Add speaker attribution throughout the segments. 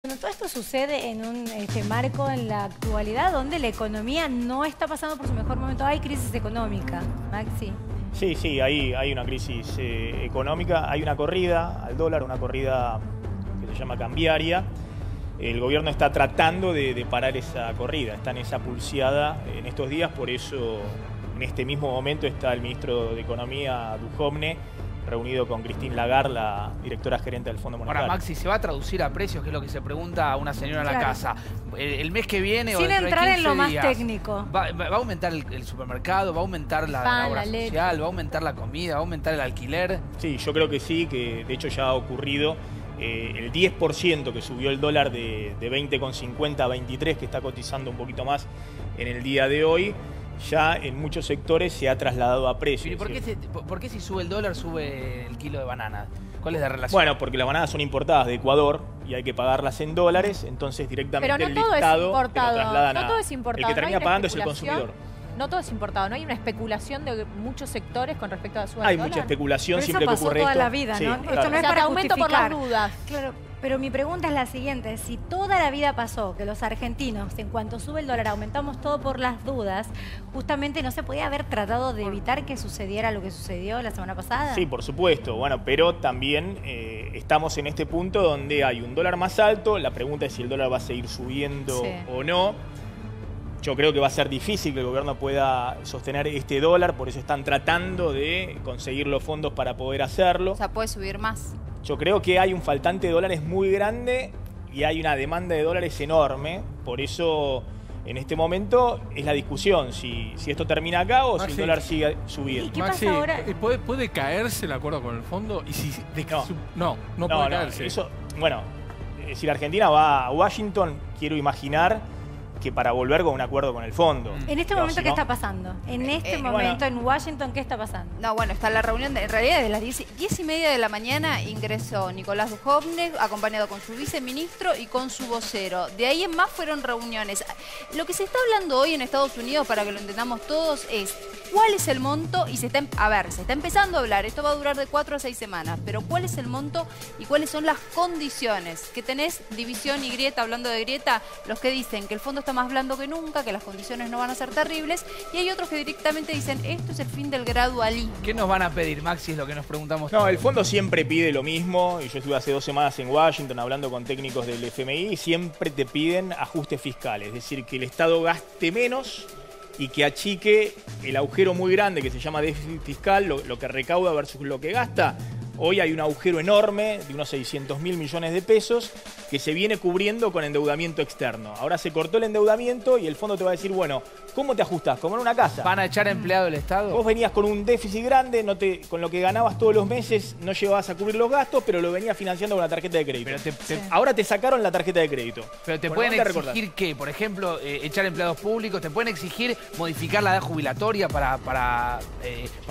Speaker 1: Bueno, todo esto sucede en un marco en la actualidad donde la economía no está pasando por su mejor momento. Hay crisis económica, Maxi.
Speaker 2: Sí, hay una crisis económica, hay una corrida al dólar, una corrida que se llama cambiaria. El gobierno está tratando de parar esa corrida, está en esa pulseada en estos días, por eso en este mismo momento está el ministro de Economía, Duhovne, reunido con Christine Lagarde, la directora gerente del Fondo Monetario.
Speaker 3: Ahora, Maxi, ¿se va a traducir a precios? Que es lo que se pregunta a una señora en la
Speaker 1: Claro.
Speaker 3: casa. El mes que viene
Speaker 1: Sin
Speaker 3: o dentro de
Speaker 1: entrar
Speaker 3: 15
Speaker 1: en lo más
Speaker 3: días,
Speaker 1: técnico.
Speaker 3: ¿Va a aumentar el supermercado? ¿Va a aumentar la obra social? ¿Va a aumentar la comida? ¿Va a aumentar el alquiler?
Speaker 2: Sí, yo creo que sí, que de hecho ya ha ocurrido. El 10% que subió el dólar de 20,50 a 23, que está cotizando un poquito más en el día de hoy, ya en muchos sectores se ha trasladado a precios.
Speaker 3: ¿Por qué si sube el dólar sube el kilo de banana? ¿Cuál es la relación?
Speaker 2: Bueno, porque las bananas son importadas de Ecuador y hay que pagarlas en dólares, entonces directamente
Speaker 4: Pero no
Speaker 2: el
Speaker 4: todo es
Speaker 2: listado
Speaker 4: importado.
Speaker 2: te lo trasladan
Speaker 4: No
Speaker 2: a-
Speaker 4: todo es importado.
Speaker 2: El que
Speaker 4: ¿No hay
Speaker 2: termina
Speaker 4: una
Speaker 2: pagando es el
Speaker 4: especulación?
Speaker 2: consumidor.
Speaker 4: No todo es importado. ¿No hay una especulación de muchos sectores con respecto a la suba
Speaker 2: Hay
Speaker 4: del
Speaker 2: mucha
Speaker 4: dólar?
Speaker 2: especulación
Speaker 1: Pero eso
Speaker 2: siempre que
Speaker 1: pasó
Speaker 2: ocurre
Speaker 1: toda
Speaker 2: esto.
Speaker 1: la vida,
Speaker 2: Sí,
Speaker 1: ¿no?
Speaker 2: claro.
Speaker 1: Esto no es
Speaker 4: O sea,
Speaker 1: para
Speaker 4: te aumento por las
Speaker 1: justificar.
Speaker 4: dudas.
Speaker 1: Claro, pero mi pregunta es la siguiente. Si toda la vida pasó que los argentinos, en cuanto sube el dólar, aumentamos todo por las dudas, justamente no se podía haber tratado de evitar que sucediera lo que sucedió la semana pasada.
Speaker 2: Sí, por supuesto. Bueno, pero también estamos en este punto donde hay un dólar más alto. La pregunta es si el dólar va a seguir subiendo
Speaker 4: Sí.
Speaker 2: o no. Yo creo que va a ser difícil que el gobierno pueda sostener este dólar, por eso están tratando de conseguir los fondos para poder hacerlo.
Speaker 4: O sea, puede subir más.
Speaker 2: Yo creo que hay un faltante de dólares muy grande y hay una demanda de dólares enorme. Por eso, en este momento, es la discusión si esto termina acá o si el
Speaker 5: Maxi.
Speaker 2: dólar sigue
Speaker 1: ¿Y
Speaker 2: subiendo.
Speaker 1: qué
Speaker 5: Maxi,
Speaker 1: pasa ahora?
Speaker 5: ¿puede caerse el acuerdo con el fondo? Y si
Speaker 2: No.
Speaker 5: no puede caerse.
Speaker 2: Eso, bueno, si la Argentina va a Washington, quiero imaginar que para volver con un acuerdo con el fondo.
Speaker 1: En este
Speaker 2: No,
Speaker 1: momento,
Speaker 2: si
Speaker 1: ¿qué
Speaker 2: no-
Speaker 1: está pasando? En este
Speaker 4: bueno.
Speaker 1: momento, en Washington, ¿qué está pasando?
Speaker 4: No, bueno, está la reunión, en realidad de las 10:30 de la mañana ingresó Nicolás Duhovne, acompañado con su viceministro y con su vocero. De ahí en más fueron reuniones. Lo que se está hablando hoy en Estados Unidos, para que lo entendamos todos, es cuál es el monto, y se está empezando a hablar, esto va a durar de 4 a 6 semanas, pero cuál es el monto y cuáles son las condiciones. Que tenés división y grieta, hablando de grieta, los que dicen que el fondo está más blando que nunca, que las condiciones no van a ser terribles, y hay otros que directamente dicen, esto es el fin del gradualismo.
Speaker 3: ¿Qué nos van a pedir, Maxi? Es lo que nos preguntamos
Speaker 2: No,
Speaker 3: todos.
Speaker 2: el fondo siempre pide lo mismo, y yo estuve hace 2 semanas en Washington hablando con técnicos del FMI, y siempre te piden ajustes fiscales, es decir, que el Estado gaste menos y que achique el agujero muy grande que se llama déficit fiscal, lo que recauda versus lo que gasta. Hoy hay un agujero enorme de unos 600.000 millones de pesos que se viene cubriendo con endeudamiento externo. Ahora se cortó el endeudamiento y el fondo te va a decir, bueno, ¿cómo te ajustás? Como en una casa.
Speaker 3: ¿Van a echar empleado del Estado?
Speaker 2: Vos venías con un déficit grande, con lo que ganabas todos los meses no llevabas a cubrir los gastos, pero lo venías financiando con la tarjeta de crédito.
Speaker 3: Pero
Speaker 2: Ahora te sacaron la tarjeta de crédito.
Speaker 3: Pero te
Speaker 2: Bueno,
Speaker 3: pueden
Speaker 2: ¿dónde recordás?
Speaker 3: exigir qué, por ejemplo, echar empleados públicos, te pueden exigir modificar la edad jubilatoria para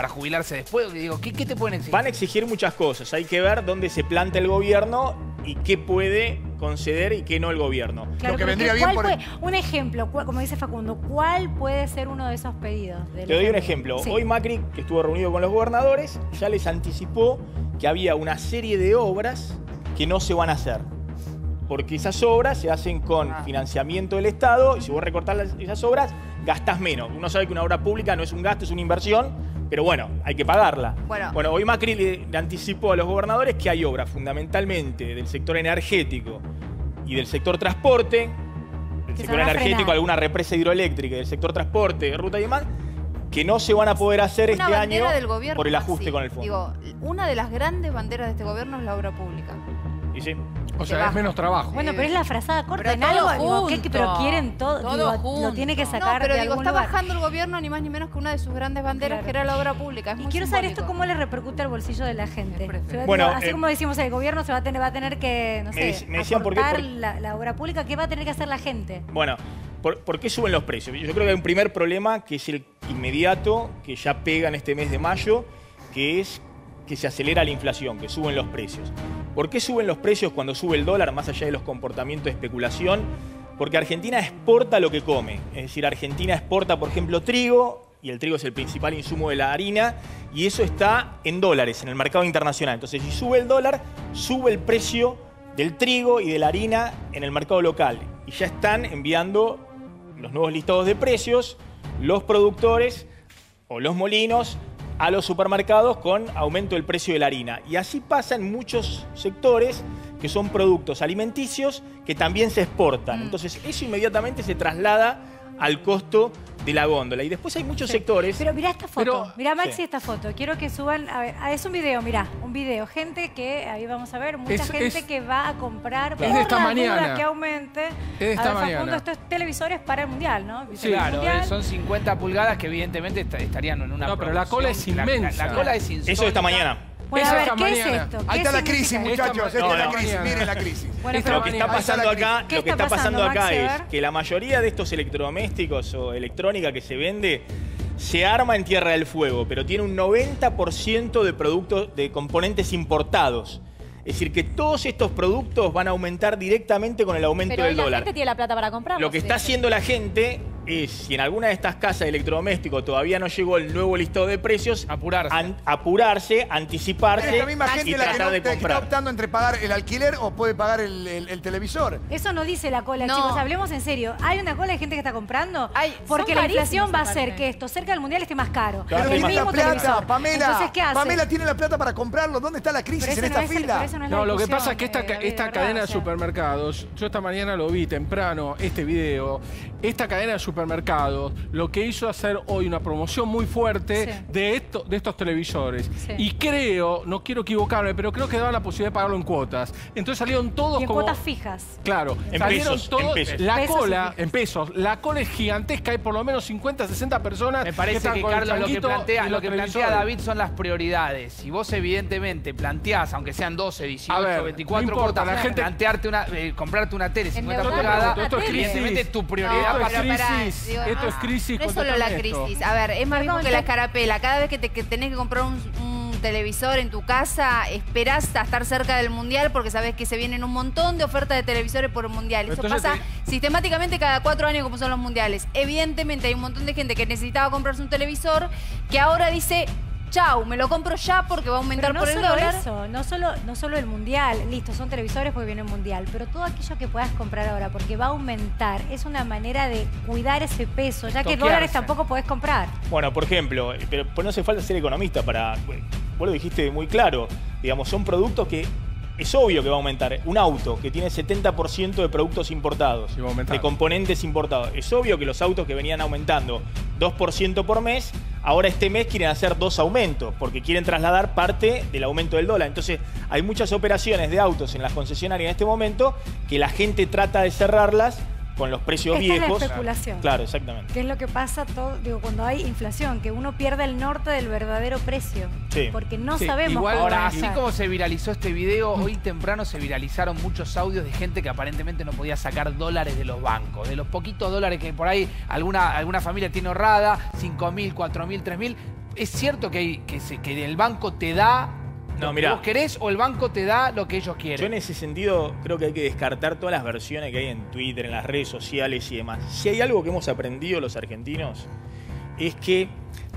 Speaker 3: jubilarse después. Digo, ¿qué te pueden exigir?
Speaker 2: Van a exigir muchas cosas, hay que ver dónde se planta el gobierno y qué puede conceder y qué no el gobierno.
Speaker 1: Claro,
Speaker 5: que
Speaker 1: pero
Speaker 5: vendría bien por
Speaker 1: un ejemplo, como dice Facundo, ¿cuál puede ser uno de esos pedidos?
Speaker 2: Te doy un ejemplo.
Speaker 1: Sí.
Speaker 2: Hoy Macri, que estuvo reunido con los gobernadores, ya les anticipó que había una serie de obras que no se van a hacer. Porque esas obras se hacen con financiamiento del Estado y si vos recortás esas obras, gastás menos. Uno sabe que una obra pública no es un gasto, es una inversión, pero bueno, hay que pagarla.
Speaker 4: Bueno.
Speaker 2: Hoy Macri le anticipó a los gobernadores que hay obras fundamentalmente del sector energético y del sector transporte, del
Speaker 1: se
Speaker 2: sector
Speaker 1: van a
Speaker 2: energético,
Speaker 1: frenar.
Speaker 2: alguna represa hidroeléctrica, y del sector transporte, ruta y demás, que no se van a poder hacer
Speaker 4: Una
Speaker 2: este
Speaker 4: bandera
Speaker 2: año
Speaker 4: del gobierno,
Speaker 2: por el ajuste
Speaker 4: Maxi.
Speaker 2: con el fondo.
Speaker 4: Digo, una de las grandes banderas de este gobierno es la obra pública.
Speaker 2: ¿Y sí?
Speaker 5: O sea, es menos trabajo.
Speaker 1: Bueno, pero es la frazada corta
Speaker 4: Pero
Speaker 1: en
Speaker 4: todo
Speaker 1: algo, digo,
Speaker 4: junto.
Speaker 1: pero quieren todo,
Speaker 4: Todo
Speaker 1: digo,
Speaker 4: junto.
Speaker 1: lo tiene que
Speaker 4: No,
Speaker 1: sacar
Speaker 4: pero
Speaker 1: de
Speaker 4: digo,
Speaker 1: algún
Speaker 4: está
Speaker 1: lugar.
Speaker 4: bajando el gobierno ni más ni menos que una de sus grandes banderas,
Speaker 1: Claro.
Speaker 4: que era la obra pública. Es
Speaker 1: Y
Speaker 4: muy
Speaker 1: quiero saber esto
Speaker 4: simbólico.
Speaker 1: cómo le repercute al bolsillo de la gente.
Speaker 2: Bueno,
Speaker 1: Así como decimos, el gobierno se va a tener que, no sé,
Speaker 2: me decían por qué-
Speaker 1: acortar la obra pública. ¿Qué va a tener que hacer la gente?
Speaker 2: Bueno, ¿por qué suben los precios? Yo creo que hay un primer problema que es el inmediato, que ya pega en este mes de mayo, que es que se acelera la inflación, que suben los precios. ¿Por qué suben los precios cuando sube el dólar, más allá de los comportamientos de especulación? Porque Argentina exporta lo que come. Es decir, Argentina exporta, por ejemplo, trigo, y el trigo es el principal insumo de la harina, y eso está en dólares, en el mercado internacional. Entonces, si sube el dólar, sube el precio del trigo y de la harina en el mercado local. Y ya están enviando los nuevos listados de precios, los productores o los molinos a los supermercados con aumento del precio de la harina. Y así pasa en muchos sectores que son productos alimenticios que también se exportan. Entonces eso inmediatamente se traslada al costo de la góndola. Y después hay muchos sectores...
Speaker 1: Pero mirá esta foto, mirá Maxi
Speaker 2: Sí.
Speaker 1: esta foto. Quiero que suban, a ver, es un video, mirá, un video. Gente que, ahí vamos a ver, mucha gente que va a comprar por
Speaker 5: Es de esta
Speaker 1: las
Speaker 5: mañana.
Speaker 1: dudas que aumente.
Speaker 5: Es de esta
Speaker 1: a ver, Facundo,
Speaker 5: mañana.
Speaker 1: estos televisores para el Mundial, ¿no?
Speaker 3: Sí, claro,
Speaker 1: Mundial.
Speaker 3: son 50 pulgadas que evidentemente estarían en una
Speaker 5: No, pero la
Speaker 3: promoción.
Speaker 5: cola es inmensa.
Speaker 3: La cola es insólita.
Speaker 2: Eso de esta mañana.
Speaker 1: Bueno,
Speaker 5: Esa
Speaker 1: a ver,
Speaker 5: esta
Speaker 1: ¿qué
Speaker 5: mañana.
Speaker 1: es esto?
Speaker 6: Ahí
Speaker 1: ¿Qué
Speaker 6: está la
Speaker 1: significa
Speaker 6: crisis,
Speaker 1: esto?
Speaker 6: muchachos. Esta
Speaker 2: No,
Speaker 6: es la
Speaker 2: no.
Speaker 6: crisis. Miren la crisis.
Speaker 1: Bueno,
Speaker 5: Esta
Speaker 1: pero
Speaker 2: Lo que está
Speaker 6: Ahí está la
Speaker 2: pasando
Speaker 6: crisis.
Speaker 2: acá,
Speaker 1: ¿Qué
Speaker 2: lo que
Speaker 1: está
Speaker 2: está pasando
Speaker 1: pasando,
Speaker 2: acá
Speaker 1: Maxi? A
Speaker 2: es
Speaker 1: ver.
Speaker 2: que la mayoría de estos electrodomésticos o electrónica que se vende se arma en Tierra del Fuego, pero tiene un 90% de productos, de componentes importados. Es decir, que todos estos productos van a aumentar directamente con el aumento
Speaker 7: Pero hoy
Speaker 2: del
Speaker 7: la
Speaker 2: dólar.
Speaker 7: gente tiene la plata para comprarlos.
Speaker 2: Lo que está haciendo la gente es, si en alguna de estas casas de electrodomésticos todavía no llegó el nuevo listado de precios, apurarse, anticiparse
Speaker 6: Es la misma gente
Speaker 2: y
Speaker 6: la que,
Speaker 2: tratar
Speaker 6: no,
Speaker 2: de
Speaker 6: que está
Speaker 2: comprar.
Speaker 6: optando entre pagar el alquiler o puede pagar el televisor.
Speaker 1: Eso no dice la cola,
Speaker 4: No.
Speaker 1: chicos, hablemos en serio. ¿Hay una cola de gente que está comprando?
Speaker 4: Hay-
Speaker 1: Porque
Speaker 7: son
Speaker 1: la inflación
Speaker 7: carísimos
Speaker 1: va a hacer
Speaker 7: aparte.
Speaker 1: que esto cerca del Mundial esté más caro.
Speaker 2: Claro,
Speaker 6: Pero
Speaker 2: hay
Speaker 6: ¿dónde
Speaker 2: más
Speaker 6: está la
Speaker 1: mismo
Speaker 6: plata,
Speaker 1: televisor.
Speaker 6: Pamela?
Speaker 1: Entonces, ¿qué hace?
Speaker 6: Pamela tiene la plata para comprarlo. ¿Dónde está la crisis
Speaker 1: Pero
Speaker 6: en
Speaker 1: esa
Speaker 6: esta
Speaker 1: no es
Speaker 6: fila?
Speaker 1: pero esa no es la
Speaker 5: No, lo que
Speaker 1: discusión,
Speaker 5: pasa es que esta
Speaker 1: David, de
Speaker 5: esta
Speaker 1: verdad,
Speaker 5: cadena
Speaker 1: o
Speaker 5: de
Speaker 1: sea.
Speaker 5: supermercados, yo esta mañana lo vi temprano, este video, esta cadena de supermercados lo que hizo hacer hoy una promoción muy fuerte
Speaker 1: Sí.
Speaker 5: de estos televisores.
Speaker 1: Sí.
Speaker 5: Y creo, no quiero equivocarme, pero creo que daban la posibilidad de pagarlo en cuotas. Entonces salieron todos
Speaker 1: Y en
Speaker 5: como...
Speaker 1: cuotas fijas.
Speaker 5: Claro,
Speaker 2: En
Speaker 5: salieron
Speaker 2: pesos,
Speaker 5: todos,
Speaker 2: en pesos.
Speaker 5: la
Speaker 1: Pesos
Speaker 5: cola,
Speaker 1: y pesos.
Speaker 5: en pesos, la cola es gigantesca, hay por lo menos 50, 60 personas
Speaker 3: Me parece
Speaker 5: están
Speaker 3: que,
Speaker 5: con el
Speaker 3: Carlos, lo que
Speaker 5: changuito
Speaker 3: plantea,
Speaker 5: y
Speaker 3: lo
Speaker 5: los
Speaker 3: que plantea
Speaker 5: televisores.
Speaker 3: David son las prioridades. Si vos evidentemente planteás, aunque sean 12, 18,
Speaker 5: A ver,
Speaker 3: 24
Speaker 5: no importa,
Speaker 3: cuotas,
Speaker 5: la gente-
Speaker 3: comprarte una tele 50
Speaker 7: Endeudarse
Speaker 3: pulgadas,
Speaker 7: por una
Speaker 5: esto es
Speaker 7: tele.
Speaker 3: evidentemente tu prioridad
Speaker 4: No,
Speaker 5: Esto
Speaker 3: pasa...
Speaker 5: es
Speaker 4: pero pará,
Speaker 5: crisis,
Speaker 4: digo,
Speaker 5: esto es crisis.
Speaker 4: No es solo la
Speaker 5: contestame esto.
Speaker 4: crisis. A ver, es más
Speaker 1: Perdón,
Speaker 4: mismo que la escarapela. Cada vez que tenés que comprar un televisor en tu casa, esperás a estar cerca del Mundial porque sabés que se vienen un montón de ofertas de televisores por el Mundial. Eso
Speaker 5: Entonces
Speaker 4: pasa sistemáticamente cada 4 años como son los Mundiales. Evidentemente hay un montón de gente que necesitaba comprarse un televisor que ahora dice... Chau, me lo compro ya porque va a aumentar
Speaker 1: Pero no
Speaker 4: por el
Speaker 1: solo
Speaker 4: dólar.
Speaker 1: eso, no solo el Mundial, listo, son televisores porque viene el Mundial, pero todo aquello que puedas comprar ahora porque va a aumentar, es una manera de cuidar ese peso, ya que
Speaker 3: Toquearse.
Speaker 1: dólares tampoco podés comprar.
Speaker 2: Bueno, por ejemplo, pero no hace falta ser economista para... Vos lo dijiste muy claro. Digamos, son productos que es obvio que va a aumentar. Un auto que tiene 70% de productos importados,
Speaker 5: Sí, va a aumentar.
Speaker 2: de componentes importados. Es obvio que los autos que venían aumentando 2% por mes, ahora este mes quieren hacer 2 aumentos, porque quieren trasladar parte del aumento del dólar. Entonces, hay muchas operaciones de autos en las concesionarias en este momento que la gente trata de cerrarlas con los precios
Speaker 1: Esta es la
Speaker 2: viejos.
Speaker 1: especulación.
Speaker 2: Claro, exactamente.
Speaker 1: ¿Qué es lo que pasa cuando hay inflación? Que uno pierde el norte del verdadero precio.
Speaker 2: Sí.
Speaker 1: Porque no
Speaker 5: Sí,
Speaker 1: sabemos
Speaker 5: igual
Speaker 1: cómo va
Speaker 3: Ahora,
Speaker 1: a
Speaker 3: así
Speaker 1: estar.
Speaker 3: como se viralizó este video, hoy temprano se viralizaron muchos audios de gente que aparentemente no podía sacar dólares de los bancos. De los poquitos dólares que por ahí alguna familia tiene ahorrada, 5.000, 4.000, 3.000. ¿Es cierto que el banco te da
Speaker 2: No,
Speaker 3: lo que
Speaker 2: mirá.
Speaker 3: vos querés o el banco te da lo que ellos
Speaker 2: Yo
Speaker 3: quieren?
Speaker 2: en ese sentido creo que hay que descartar todas las versiones que hay en Twitter, en las redes sociales y demás. Si hay algo que hemos aprendido los argentinos es que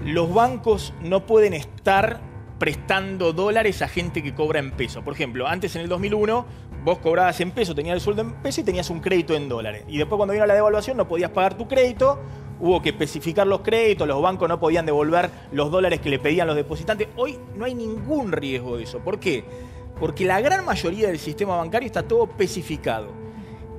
Speaker 2: los bancos no pueden estar prestando dólares a gente que cobra en pesos. Por ejemplo, antes en el 2001 vos cobrabas en pesos, tenías el sueldo en pesos y tenías un crédito en dólares. Y después cuando vino la devaluación no podías pagar tu crédito, hubo que especificar los créditos, los bancos no podían devolver los dólares que le pedían los depositantes. Hoy no hay ningún riesgo de eso. ¿Por qué? Porque la gran mayoría del sistema bancario está todo especificado.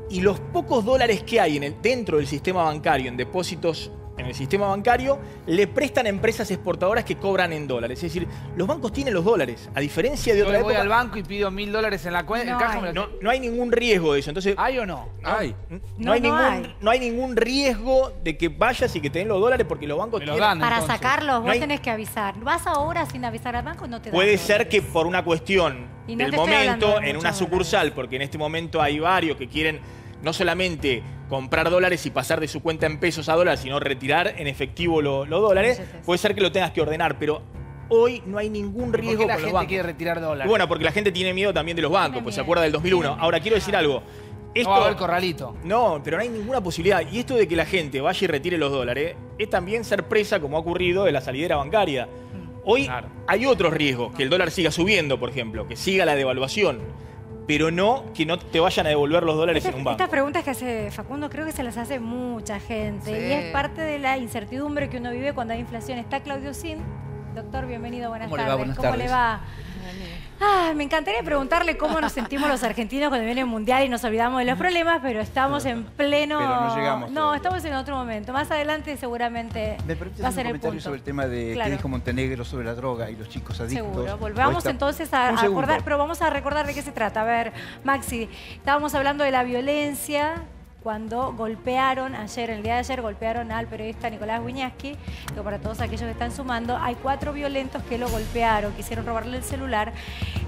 Speaker 2: Y los pocos dólares que hay dentro del sistema bancario, en depósitos en el sistema bancario, le prestan a empresas exportadoras que cobran en dólares. Es decir, los bancos tienen los dólares, a diferencia de
Speaker 3: Yo
Speaker 2: otra
Speaker 3: voy
Speaker 2: época.
Speaker 3: al banco y pido $1.000 en la cuenta,
Speaker 1: No
Speaker 3: el caja
Speaker 1: hay.
Speaker 3: me lo...
Speaker 2: No hay ningún riesgo de eso. Entonces,
Speaker 3: ¿Hay o no?
Speaker 5: Ay,
Speaker 2: no hay ningún riesgo de que vayas y que te den los dólares porque los bancos
Speaker 3: Me los
Speaker 2: tienen-
Speaker 3: dan.
Speaker 1: Para
Speaker 3: entonces.
Speaker 1: sacarlos, vos
Speaker 2: No hay-
Speaker 1: tenés que avisar. Vas ahora sin avisar al banco, no te dan
Speaker 2: Puede
Speaker 1: dólares.
Speaker 2: ser que por una cuestión
Speaker 1: Y no
Speaker 2: del
Speaker 1: te estoy hablando
Speaker 2: momento,
Speaker 1: de
Speaker 2: en
Speaker 1: muchos
Speaker 2: una sucursal, porque en este momento hay varios que quieren no solamente comprar dólares y pasar de su cuenta en pesos a dólares, sino retirar en efectivo los dólares,
Speaker 1: Billetes.
Speaker 2: puede ser que lo tengas que ordenar, pero hoy no hay ningún
Speaker 3: ¿Por
Speaker 2: riesgo
Speaker 3: qué la
Speaker 2: con los
Speaker 3: gente
Speaker 2: bancos.
Speaker 3: quiere retirar
Speaker 2: Y
Speaker 3: dólares?
Speaker 2: bueno, porque la gente tiene miedo también de los bancos,
Speaker 1: Tiene
Speaker 2: pues se
Speaker 1: miedo.
Speaker 2: acuerda del 2001.
Speaker 1: Tiene
Speaker 2: Ahora, quiero decir algo.
Speaker 3: No va a haber corralito.
Speaker 2: No, pero no hay ninguna posibilidad. Y esto de que la gente vaya y retire los dólares es también ser presa, como ha ocurrido, de la salidera bancaria. Hoy
Speaker 3: Claro.
Speaker 2: hay otros riesgos, que el dólar siga subiendo, por ejemplo, que siga la devaluación. pero no que no te vayan a devolver los dólares en un banco.
Speaker 1: Estas preguntas que hace Facundo creo que se las hace mucha gente.
Speaker 4: Sí.
Speaker 1: Y es parte de la incertidumbre que uno vive cuando hay inflación. Está Claudio Sin. Doctor, bienvenido, buenas
Speaker 7: ¿Cómo le
Speaker 1: tardes.
Speaker 7: va? Buenas
Speaker 1: ¿Cómo
Speaker 7: tardes.
Speaker 1: le va? Me encantaría preguntarle cómo nos sentimos los argentinos cuando viene el Mundial y nos olvidamos de los problemas, pero estamos en pleno...
Speaker 7: Pero no llegamos
Speaker 1: No,
Speaker 7: todavía.
Speaker 1: estamos en otro momento. Más adelante seguramente
Speaker 7: ¿Me permite
Speaker 1: va a
Speaker 7: hacer
Speaker 1: ser
Speaker 7: un
Speaker 1: el
Speaker 7: comentario
Speaker 1: punto.
Speaker 7: sobre el tema de
Speaker 1: Claro.
Speaker 7: que dijo Montenegro sobre la droga y los chicos adictos?
Speaker 1: Seguro. Volvamos entonces a
Speaker 7: Un segundo.
Speaker 1: acordar, pero vamos a recordar de qué se trata. A ver, Maxi, estábamos hablando de la violencia cuando golpearon el día de ayer golpearon al periodista Nicolás Wiñaski, que para todos aquellos que están sumando, hay 4 violentos que lo golpearon, quisieron robarle el celular.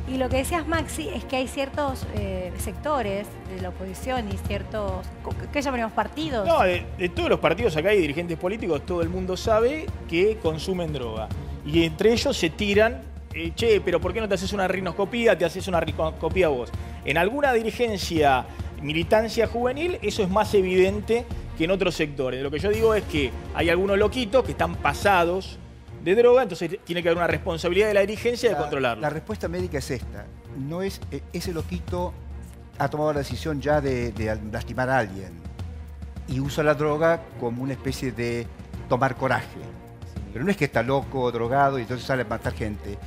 Speaker 1: Y lo que decías, Maxi, es que hay ciertos sectores de la oposición y ciertos, ¿qué llamaremos? Partidos.
Speaker 2: No, de todos los partidos acá hay dirigentes políticos, todo el mundo sabe que consumen droga. Y entre ellos se tiran, che, pero ¿por qué no te haces una rinoscopía? Te haces una rinoscopía vos. En alguna dirigencia, militancia juvenil, eso es más evidente que en otros sectores. Lo que yo digo es que hay algunos loquitos que están pasados de droga, entonces tiene que haber una responsabilidad de la dirigencia de controlarlo.
Speaker 7: La respuesta médica es esta. No es, ese loquito ha tomado la decisión ya de lastimar a alguien y usa la droga como una especie de tomar coraje. Pero no es que está loco, drogado y entonces sale a matar gente.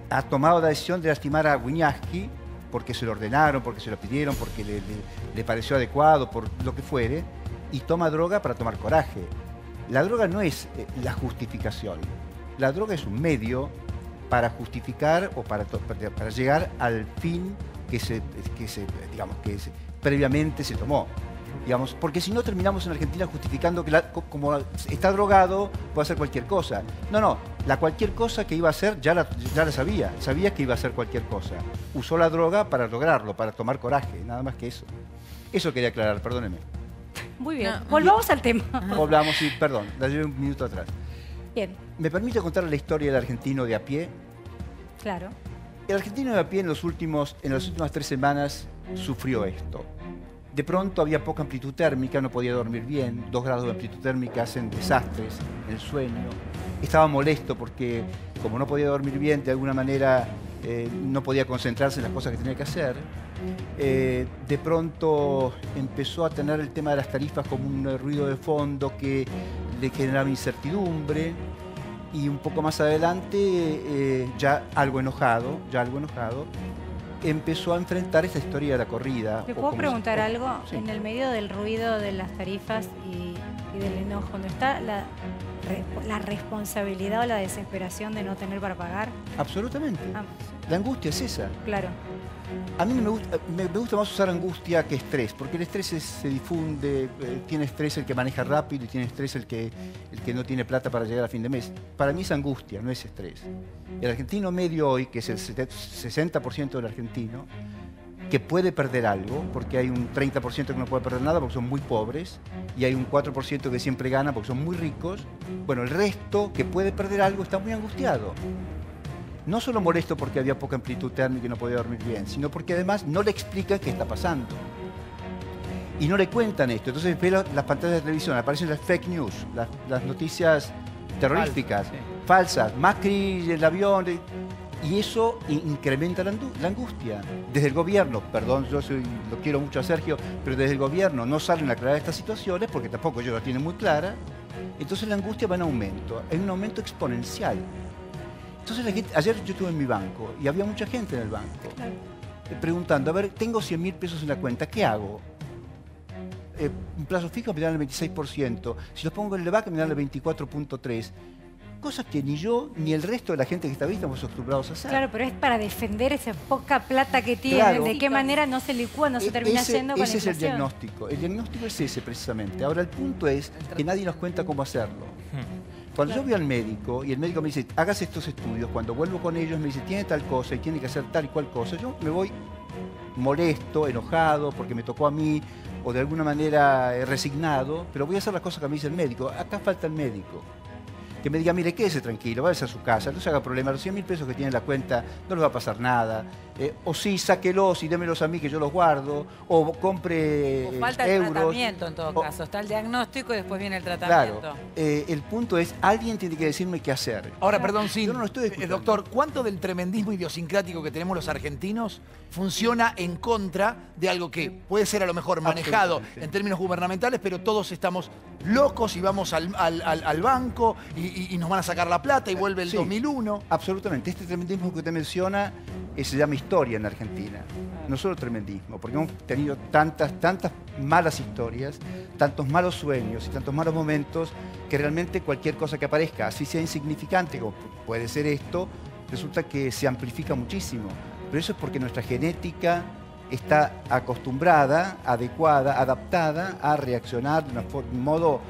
Speaker 7: Ha tomado la decisión de lastimar a Wiñaski porque se lo ordenaron, porque se lo pidieron, porque le pareció adecuado, por lo que fuere, y toma droga para tomar coraje. La droga no es la justificación. La droga es un medio para justificar o para llegar al fin que previamente se tomó. Digamos, porque si no terminamos en Argentina justificando que como está drogado puede hacer cualquier cosa. No, la cualquier cosa que iba a hacer ya la sabía que iba a hacer cualquier cosa. Usó la droga para lograrlo, para tomar coraje, nada más que eso. Eso quería aclarar, perdóneme.
Speaker 1: Muy bien, volvamos al tema.
Speaker 7: Hablamos, sí, perdón, la llevé un minuto atrás.
Speaker 1: Bien,
Speaker 7: ¿Me permite contar la historia del argentino de a pie?
Speaker 1: claro.
Speaker 7: El argentino de a pie en las últimas 3 semanas sufrió esto. De pronto había poca amplitud térmica, no podía dormir bien, 2 grados de amplitud térmica hacen desastres en el sueño. Estaba molesto porque como no podía dormir bien, de alguna manera no podía concentrarse en las cosas que tenía que hacer. De pronto empezó a tener el tema de las tarifas como un ruido de fondo que le generaba incertidumbre. Y un poco más adelante, ya algo enojado, empezó a enfrentar esta historia de la corrida.
Speaker 1: ¿Te puedo preguntar algo?
Speaker 7: Sí.
Speaker 1: En el medio del ruido de las tarifas y del enojo, ¿no está la responsabilidad o la desesperación de no tener para pagar?
Speaker 7: Absolutamente.
Speaker 1: Ah,
Speaker 7: La angustia es esa.
Speaker 1: claro.
Speaker 7: A mí me gusta más usar angustia que estrés, porque el estrés se difunde, tiene estrés el que maneja rápido y tiene estrés el que no tiene plata para llegar a fin de mes. Para mí es angustia, no es estrés. El argentino medio hoy, que es el 60% del argentino, que puede perder algo, porque hay un 30% que no puede perder nada porque son muy pobres, y hay un 4% que siempre gana porque son muy ricos, bueno, el resto que puede perder algo está muy angustiado. No solo molesto porque había poca amplitud térmica y no podía dormir bien, sino porque además no le explican qué está pasando. Y no le cuentan esto. Entonces ve las pantallas de televisión, aparecen las fake news, las noticias terroríficas, falsas, Macri, el avión, y eso incrementa la angustia. Desde el gobierno, perdón, lo quiero mucho a Sergio, pero desde el gobierno no salen a aclarar estas situaciones porque tampoco ellos la tienen muy clara. Entonces la angustia va en aumento, en un aumento exponencial. Entonces la gente, ayer yo estuve en mi banco y había mucha gente en el banco preguntando, a ver, tengo 100.000 pesos en la cuenta, ¿qué hago? Un plazo fijo me dan el 26%, si los pongo en el VAC me dan el 24.3%. Cosas que ni yo ni el resto de la gente que está ahí estamos acostumbrados a hacer.
Speaker 1: Claro, pero es para defender esa poca plata que tienen.
Speaker 7: Claro.
Speaker 1: ¿De qué manera no se licúa, no se termina yendo con la
Speaker 7: Ese es el
Speaker 1: inflación?
Speaker 7: diagnóstico. El diagnóstico es ese precisamente. Ahora el punto es que nadie nos cuenta cómo hacerlo. Cuando yo voy al médico y el médico me dice, hagas estos estudios, cuando vuelvo con ellos me dice, tiene tal cosa y tiene que hacer tal y cual cosa, yo me voy molesto, enojado, porque me tocó a mí, o de alguna manera resignado, pero voy a hacer las cosas que me dice el médico. Acá falta el médico. Que me diga, mire, quédese tranquilo, váyase a su casa, no se haga problema, los 100.000 pesos que tiene en la cuenta no le va a pasar nada. O sí, sáquelos y démelos a mí que yo los guardo. O compre
Speaker 8: O falta el
Speaker 7: euros.
Speaker 8: tratamiento en todo caso. Está el diagnóstico y después viene el tratamiento.
Speaker 7: Claro. El punto es, alguien tiene que decirme qué hacer.
Speaker 6: Ahora, perdón, sí.
Speaker 7: Yo no lo estoy escuchando.
Speaker 6: Doctor, ¿cuánto del tremendismo idiosincrático que tenemos los argentinos funciona en contra de algo que puede ser a lo mejor manejado
Speaker 7: Absolutamente.
Speaker 6: en términos gubernamentales, pero todos estamos locos y vamos al banco y nos van a sacar la plata y vuelve el
Speaker 7: Sí.
Speaker 6: 2001?
Speaker 7: Absolutamente. Este tremendismo que usted menciona se llama historia en Argentina. No solo tremendismo, porque hemos tenido tantas malas historias, tantos malos sueños y tantos malos momentos que realmente cualquier cosa que aparezca, así sea insignificante, como puede ser esto, resulta que se amplifica muchísimo. Pero eso es porque nuestra genética está acostumbrada, adecuada, adaptada a reaccionar de un modo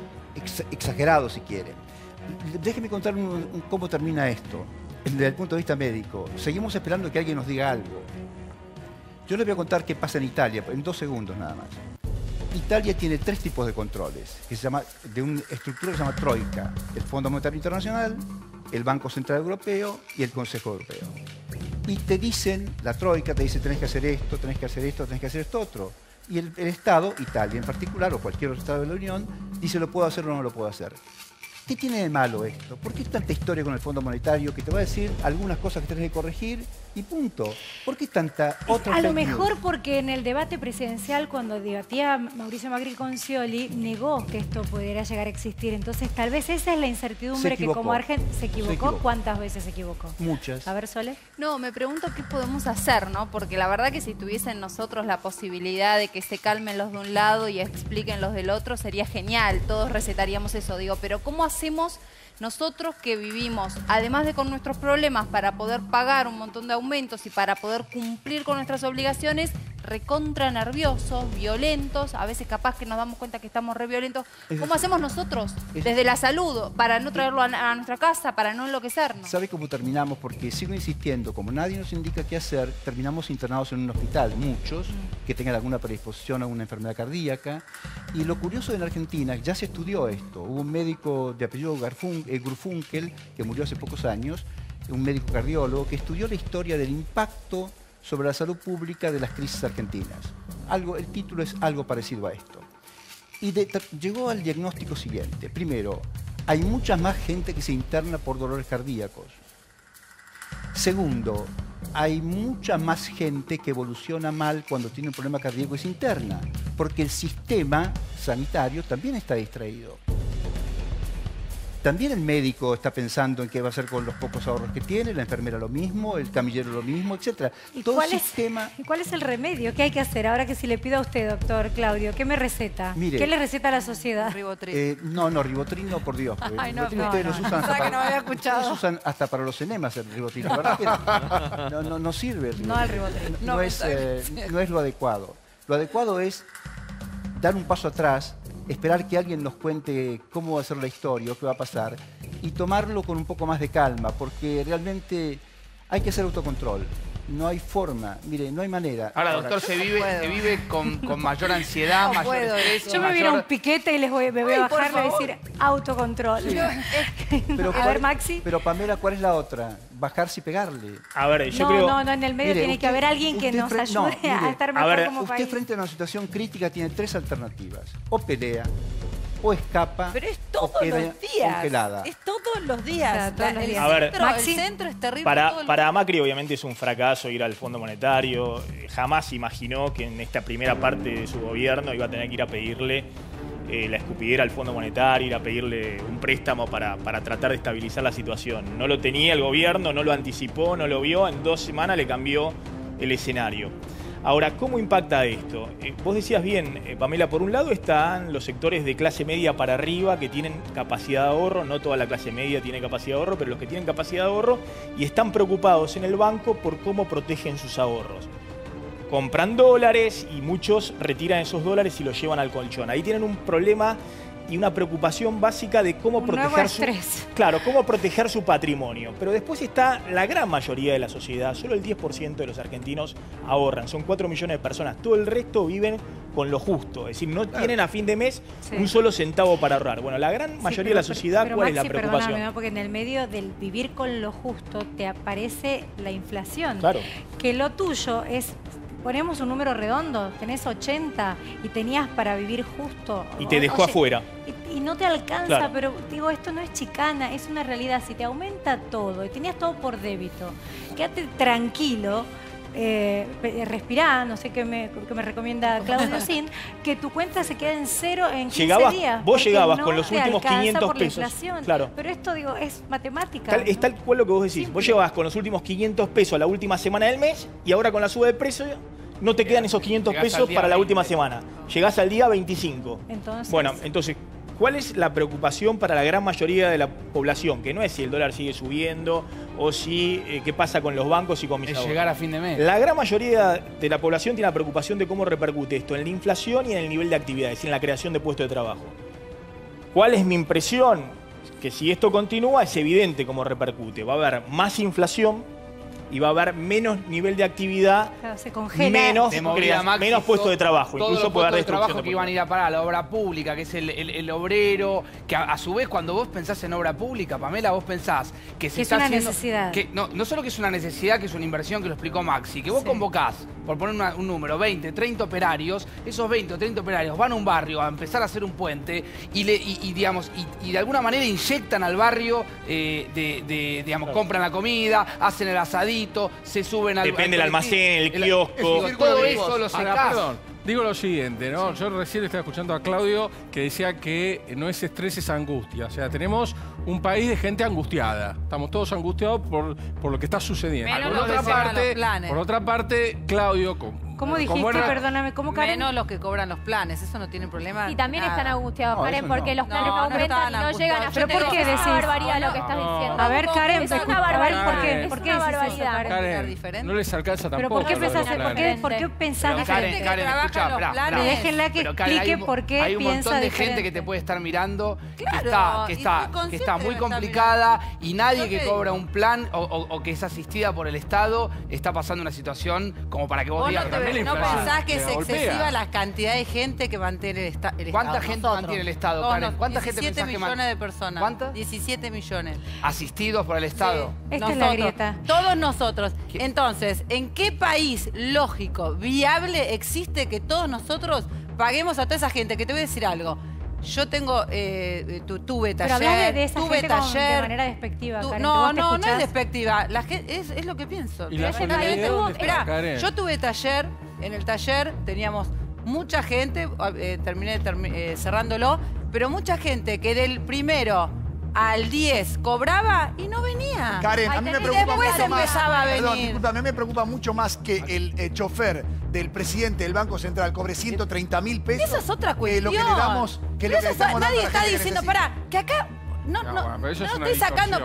Speaker 7: exagerado, si quiere. Déjeme contar cómo termina esto. Desde el punto de vista médico, seguimos esperando que alguien nos diga algo. Yo les voy a contar qué pasa en Italia, en 2 segundos nada más. Italia tiene 3 tipos de controles, que se llama, de una estructura que se llama Troika: el Fondo Monetario Internacional, el Banco Central Europeo y el Consejo Europeo. Y te dicen, la Troika te dice, tenés que hacer esto, tenés que hacer esto, tenés que hacer esto otro. Y el Estado, Italia en particular, o cualquier otro Estado de la Unión, dice, lo puedo hacer o no lo puedo hacer. ¿Qué tiene de malo esto? ¿Por qué tanta historia con el Fondo Monetario que te va a decir algunas cosas que tenés que corregir y punto? ¿Por qué tanta otra
Speaker 1: A lo
Speaker 7: fake
Speaker 1: mejor
Speaker 7: news?
Speaker 1: porque en el debate presidencial, cuando debatía Mauricio Macri con Scioli, negó que esto pudiera llegar a existir. Entonces, tal vez esa es la incertidumbre que como argentino... ¿Se equivocó? ¿Cuántas veces se equivocó?
Speaker 7: Muchas.
Speaker 1: A ver, Sole.
Speaker 4: No, me pregunto qué podemos hacer, ¿no? Porque la verdad que si tuviesen nosotros la posibilidad de que se calmen los de un lado y expliquen los del otro, sería genial. Todos recetaríamos eso, digo. Pero ¿cómo hacemos nosotros que vivimos, además de con nuestros problemas, para poder pagar un montón de aumentos y para poder cumplir con nuestras obligaciones, recontra nerviosos, violentos, a veces capaz que nos damos cuenta que estamos re violentos? ¿Cómo hacemos nosotros desde la salud para no traerlo a nuestra casa, para no enloquecernos?
Speaker 7: ¿Sabe cómo terminamos? Porque sigo insistiendo, como nadie nos indica qué hacer, terminamos internados en un hospital, muchos, que tengan alguna predisposición a una enfermedad cardíaca. Y lo curioso en Argentina, ya se estudió esto. Hubo un médico de apellido Gurfunkel, que murió hace pocos años, un médico cardiólogo, que estudió la historia del impacto sobre la salud pública de las crisis argentinas. El título es algo parecido a esto. Y llegó al diagnóstico siguiente. Primero, hay mucha más gente que se interna por dolores cardíacos. Segundo, hay mucha más gente que evoluciona mal cuando tiene un problema cardíaco y se interna, porque el sistema sanitario también está distraído. También el médico está pensando en qué va a hacer con los pocos ahorros que tiene, la enfermera lo mismo, el camillero lo mismo, etc.
Speaker 1: ¿Y
Speaker 7: Todo
Speaker 1: cuál
Speaker 7: sistema...
Speaker 1: es el remedio? ¿Qué hay que hacer? Ahora que si le pido a usted, doctor Claudio, ¿qué me receta?
Speaker 7: Mire,
Speaker 1: ¿Qué le receta a la sociedad?
Speaker 8: Ribotril.
Speaker 7: No, Ribotril no, por Dios.
Speaker 8: Ay, no,
Speaker 7: Ribotril
Speaker 8: no,
Speaker 7: ustedes
Speaker 8: no.
Speaker 7: los usan hasta
Speaker 8: Pensaba que no me había
Speaker 7: ustedes
Speaker 8: escuchado.
Speaker 7: usan hasta para los enemas el Ribotril. La verdad que no sirve el Ribotril.
Speaker 1: No el Ribotril.
Speaker 7: No es lo adecuado. Lo adecuado es dar un paso atrás, esperar que alguien nos cuente cómo va a ser la historia o qué va a pasar y tomarlo con un poco más de calma, porque realmente hay que hacer autocontrol. No hay forma, mire, no hay manera.
Speaker 3: Ahora, doctor, se vive con mayor ansiedad,
Speaker 8: No
Speaker 3: mayor
Speaker 8: puedo.
Speaker 3: estrés.
Speaker 1: Yo me voy a ir a un piquete y me voy a
Speaker 8: Ay, por
Speaker 1: bajar y voy a
Speaker 8: favor.
Speaker 1: decir autocontrol.
Speaker 7: Pero,
Speaker 1: A ver, Maxi.
Speaker 7: Pero Pamela, ¿cuál es la otra? Bajarse y pegarle.
Speaker 2: A ver, yo
Speaker 1: No,
Speaker 2: creo...
Speaker 1: en el medio
Speaker 7: Mire,
Speaker 1: tiene que
Speaker 7: usted-
Speaker 1: haber alguien que
Speaker 7: usted
Speaker 1: nos
Speaker 7: fre- no,
Speaker 1: ayude a
Speaker 7: mire,
Speaker 1: estar
Speaker 2: a
Speaker 1: mejor
Speaker 2: ver,
Speaker 1: como
Speaker 7: Usted
Speaker 1: país.
Speaker 7: frente a una situación crítica tiene 3 alternativas. O pelea, o escapa,
Speaker 8: Pero es
Speaker 7: o
Speaker 8: todos
Speaker 7: queda
Speaker 8: los días.
Speaker 7: congelada.
Speaker 8: Es todos los días.
Speaker 1: Claro, todos los
Speaker 8: El
Speaker 1: días.
Speaker 2: A ver.
Speaker 8: centro,
Speaker 1: Maxi.
Speaker 8: el centro es terrible.
Speaker 2: Para Macri obviamente es un fracaso ir al Fondo Monetario. Jamás imaginó que en esta primera parte de su gobierno iba a tener que ir a pedirle la escupidera al Fondo Monetario, ir a pedirle un préstamo para tratar de estabilizar la situación. No lo tenía el gobierno, no lo anticipó, no lo vio. En 2 semanas le cambió el escenario. Ahora, ¿cómo impacta esto? Vos decías bien, Pamela, por un lado están los sectores de clase media para arriba que tienen capacidad de ahorro, no toda la clase media tiene capacidad de ahorro, pero los que tienen capacidad de ahorro y están preocupados en el banco por cómo protegen sus ahorros. Compran dólares y muchos retiran esos dólares y los llevan al colchón. Ahí tienen un problema y una preocupación básica de cómo proteger cómo proteger su patrimonio. Pero después está la gran mayoría de la sociedad, solo el 10% de los argentinos ahorran, son 4 millones de personas, todo el resto viven con lo justo, es decir, no tienen a fin de mes un solo centavo para ahorrar. Bueno, la gran mayoría de la sociedad, ¿cuál es la preocupación?
Speaker 1: Perdóname, ¿no? Porque en el medio del vivir con lo justo te aparece la inflación.
Speaker 2: Claro.
Speaker 1: Que lo tuyo es, ponemos un número redondo, tenés 80 y tenías para vivir justo.
Speaker 2: Y te dejó afuera.
Speaker 1: Y no te alcanza, pero digo, esto no es chicana, es una realidad. Si te aumenta todo y tenías todo por débito, quédate tranquilo. Respirá, no sé qué me recomienda Claudio Sin, que tu cuenta se quede en cero en 15 días.
Speaker 2: Vos llegabas con los últimos 500 pesos.
Speaker 1: Claro. Pero esto, digo, es matemática.
Speaker 2: Es tal cual lo que vos decís. Simple. Vos llegabas con los últimos 500 pesos a la última semana del mes y ahora con la suba de precio no te quedan esos 500 pesos para la última semana. Llegás al día 25. Entonces, ¿cuál es la preocupación para la gran mayoría de la población? Que no es si el dólar sigue subiendo o si qué pasa con los bancos y con mis ahorros.
Speaker 3: Llegar a fin de mes.
Speaker 2: La gran mayoría de la población tiene la preocupación de cómo repercute esto en la inflación y en el nivel de actividades, en la creación de puestos de trabajo. ¿Cuál es mi impresión? Que si esto continúa es evidente cómo repercute. Va a haber más inflación y va a haber menos nivel de actividad,
Speaker 1: se congela,
Speaker 2: menos puestos de trabajo.
Speaker 3: Incluso puede haber destrucción de trabajo que iban a ir a parar a la obra pública, que es el obrero, que a su vez cuando vos pensás en obra pública, Pamela, vos pensás que se está
Speaker 1: es una
Speaker 3: haciendo,
Speaker 1: necesidad.
Speaker 3: Que no solo que es una necesidad, que es una inversión, que lo explicó Maxi, que vos convocás, por poner un número, 20, 30 operarios, esos 20 o 30 operarios van a un barrio a empezar a hacer un puente y de alguna manera inyectan al barrio, compran la comida, hacen el asadito, se suben al...
Speaker 2: Depende del almacén, el kiosco.
Speaker 3: Todo eso lo sacás.
Speaker 5: Digo lo siguiente, ¿no? Yo recién estaba escuchando a Claudio que decía que no es estrés, es angustia. O sea, tenemos un país de gente angustiada. Estamos todos angustiados por lo que está sucediendo. Por otra parte, Claudio...
Speaker 1: ¿Cómo dijiste? Perdóname, ¿cómo, Karen?
Speaker 8: Menos los que cobran los planes, eso no tiene problema.
Speaker 9: Y también están angustiados, Karen,
Speaker 7: no.
Speaker 9: porque los planes aumentan y no llegan a...
Speaker 1: ¿Pero por qué decís?
Speaker 9: Es una barbaridad lo que estás diciendo.
Speaker 1: A ver, Karen,
Speaker 9: es una barbaridad.
Speaker 1: ¿por qué decís eso,
Speaker 5: Karen, no les alcanza tampoco.
Speaker 1: ¿Pero por qué pensás diferente?
Speaker 3: Karen, escuchá,
Speaker 1: déjenla que explique por qué piensa diferente.
Speaker 3: Hay un montón de gente que te puede estar mirando que está muy complicada y nadie que cobra un plan o que es asistida por el Estado está pasando una situación como para que vos digas...
Speaker 8: ¿No pensás que es excesiva la cantidad de gente que mantiene el Estado?
Speaker 3: ¿Cuánta gente mantiene el Estado, Karen? ¿Cuánta gente pensás que
Speaker 8: 17 millones de personas.
Speaker 3: ¿Cuántas?
Speaker 8: 17 millones.
Speaker 3: ¿Asistidos por el Estado?
Speaker 8: Sí.
Speaker 1: Esta es la grieta.
Speaker 8: Todos nosotros. Entonces, ¿en qué país lógico, viable, existe que todos nosotros paguemos a toda esa gente? Que te voy a decir algo. Yo tengo, tuve taller,
Speaker 1: pero hablas de esa gente
Speaker 8: taller.
Speaker 1: De manera despectiva, Karen.
Speaker 8: No es despectiva. La gente, es lo que pienso.
Speaker 5: ¿Y la gente
Speaker 8: Esperá, yo tuve taller, en el taller teníamos mucha gente, terminé cerrándolo, pero mucha gente que del primero al 10 cobraba y no venía.
Speaker 6: Karen, a mí me preocupa
Speaker 8: después
Speaker 6: mucho más.
Speaker 8: empezaba a venir.
Speaker 6: Perdón, disculpa, a mí me preocupa mucho más que el chofer del presidente del Banco Central cobre 130.000 pesos.
Speaker 8: Esa es otra cuestión.
Speaker 6: Lo que le damos,
Speaker 8: nadie está diciendo, pará, que acá no estoy sacando,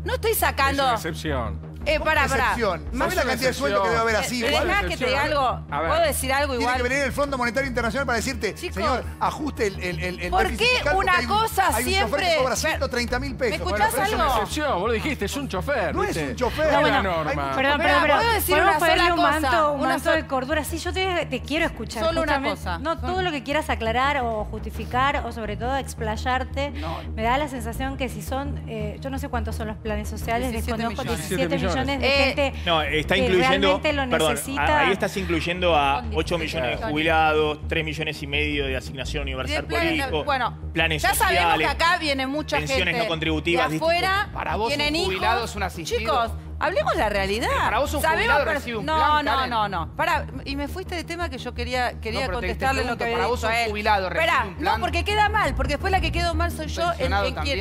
Speaker 8: no estoy sacando.
Speaker 5: Es una excepción.
Speaker 8: Pará.
Speaker 6: ¿Sabes la cantidad de sueldo que debe haber así?
Speaker 8: Dejá que te diga algo. ¿Puedo decir algo igual?
Speaker 6: Tiene que venir el Fondo Monetario Internacional para decirte,
Speaker 8: chicos,
Speaker 6: señor, ajuste el
Speaker 8: ¿por qué una cosa
Speaker 6: hay
Speaker 8: siempre?
Speaker 6: Hay un chofer que cobra 130.000 pesos.
Speaker 8: ¿Me escuchás
Speaker 5: pero
Speaker 8: algo?
Speaker 5: Es una excepción, vos lo dijiste, es un chofer.
Speaker 6: No
Speaker 5: ¿viste?
Speaker 6: es un chofer.
Speaker 5: No, bueno, norma.
Speaker 1: Perdón,
Speaker 8: ¿puedo decir una sola cosa?
Speaker 1: Un manto de cordura. Sí, yo te quiero escuchar.
Speaker 8: Solo una cosa.
Speaker 1: No, todo lo que quieras aclarar o justificar o sobre todo explayarte. Me da la sensación que si son, yo no sé cuántos son los planes sociales,
Speaker 8: 17
Speaker 1: desconozco,
Speaker 8: millones.
Speaker 1: 17 millones de gente.
Speaker 2: No, está
Speaker 1: que
Speaker 2: incluyendo,
Speaker 1: realmente lo necesita.
Speaker 2: ahí estás incluyendo a 8 millones de jubilados, 3 millones y medio de asignación universal por hijo, planes
Speaker 8: ya
Speaker 2: sociales,
Speaker 8: sabemos que acá viene mucha
Speaker 2: pensiones
Speaker 8: gente
Speaker 2: no contributivas
Speaker 8: de afuera,
Speaker 3: para vos
Speaker 8: tienen
Speaker 3: un jubilado
Speaker 8: hijos.
Speaker 3: es un asistido.
Speaker 8: Chicos, hablemos la realidad.
Speaker 3: Para vos un jubilado recibe un plan, Karen.
Speaker 8: No. Pará, y me fuiste de tema que yo quería
Speaker 3: pero
Speaker 8: contestarle lo que había
Speaker 3: para vos
Speaker 8: dicho
Speaker 3: un
Speaker 8: a él.
Speaker 3: jubilado recibe un plan.
Speaker 8: No, porque queda mal, porque después la que quedo mal soy yo.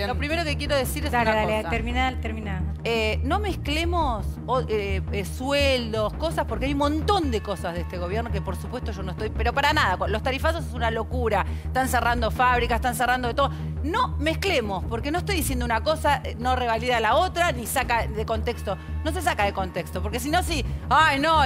Speaker 8: Lo primero que quiero decir es una cosa.
Speaker 1: Termina.
Speaker 8: No mezclemos sueldos, cosas, porque hay un montón de cosas de este gobierno que por supuesto yo no estoy, pero para nada. Los tarifazos es una locura. Están cerrando fábricas, están cerrando de todo. No mezclemos, porque no estoy diciendo una cosa, no revalida la otra, ni saca de contexto. No se saca de contexto, porque si no,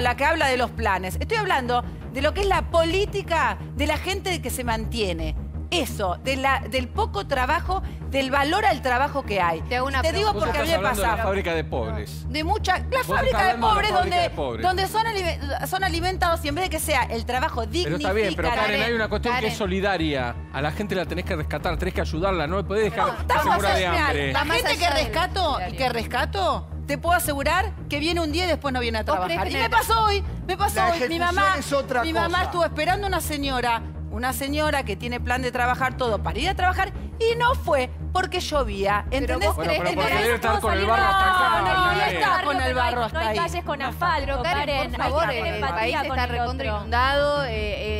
Speaker 8: la que habla de los planes. Estoy hablando de lo que es la política de la gente que se mantiene. eso, del poco trabajo, del valor al trabajo que hay.
Speaker 4: Te hago una
Speaker 8: Te digo
Speaker 5: Vos
Speaker 8: porque a mí
Speaker 5: estás
Speaker 8: me
Speaker 5: hablando de la
Speaker 8: pasa.
Speaker 5: fábrica de pobres.
Speaker 8: De mucha, la
Speaker 5: Vos
Speaker 8: fábrica
Speaker 5: estás
Speaker 8: de
Speaker 5: hablando de la
Speaker 8: pobres
Speaker 5: fábrica
Speaker 8: donde,
Speaker 5: de pobres.
Speaker 8: donde son alimentados y en vez de que sea el trabajo
Speaker 5: Pero
Speaker 8: dignifica.
Speaker 5: está bien, pero Karen, hay una cuestión que
Speaker 4: Karen.
Speaker 5: es solidaria. A la gente la tenés que rescatar, tenés que ayudarla, no podés dejar que se
Speaker 8: Estamos
Speaker 5: muera de
Speaker 8: mirá,
Speaker 5: hambre.
Speaker 8: la
Speaker 4: Más
Speaker 8: gente que
Speaker 4: allá del
Speaker 8: rescato
Speaker 4: solidario.
Speaker 8: te puedo asegurar que viene un día y después no viene a
Speaker 4: ¿Vos
Speaker 8: trabajar.
Speaker 4: crees
Speaker 8: Y
Speaker 4: que
Speaker 8: me pasó hoy,
Speaker 6: La
Speaker 8: Mi
Speaker 6: ejecución
Speaker 8: mamá,
Speaker 6: es otra
Speaker 8: mi mamá
Speaker 6: cosa.
Speaker 8: estuvo esperando una señora que tiene plan de trabajar todo para ir a trabajar y no fue porque llovía. ¿Entendés?
Speaker 4: vos
Speaker 5: Bueno,
Speaker 4: crees
Speaker 5: pero
Speaker 4: que
Speaker 5: porque
Speaker 4: no
Speaker 5: debe estar con el barro
Speaker 8: No,
Speaker 5: hasta acá.
Speaker 8: no,
Speaker 5: Karen.
Speaker 8: está con el barro hasta
Speaker 9: No hay
Speaker 8: ahí.
Speaker 9: calles con asfalto,
Speaker 4: Pero Karen, por favor,
Speaker 9: hay que tener
Speaker 4: el país
Speaker 9: empatía con
Speaker 4: está
Speaker 9: el
Speaker 4: recontra
Speaker 9: otro.
Speaker 4: inundado,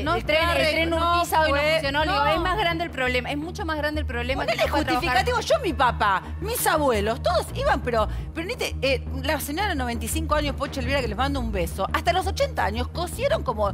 Speaker 8: No
Speaker 4: el tren
Speaker 8: no
Speaker 4: Urquiza hoy no
Speaker 8: fue-
Speaker 4: funcionó,
Speaker 8: no.
Speaker 4: digo, es más grande el problema, es mucho más grande el problema.
Speaker 8: Ponele
Speaker 4: no puede trabajar.
Speaker 8: justificativo. Yo, mi papá, mis abuelos, todos iban, pero la señora de 95 años, Pocha Elvira, que les mando un beso, hasta los 80 años cosieron como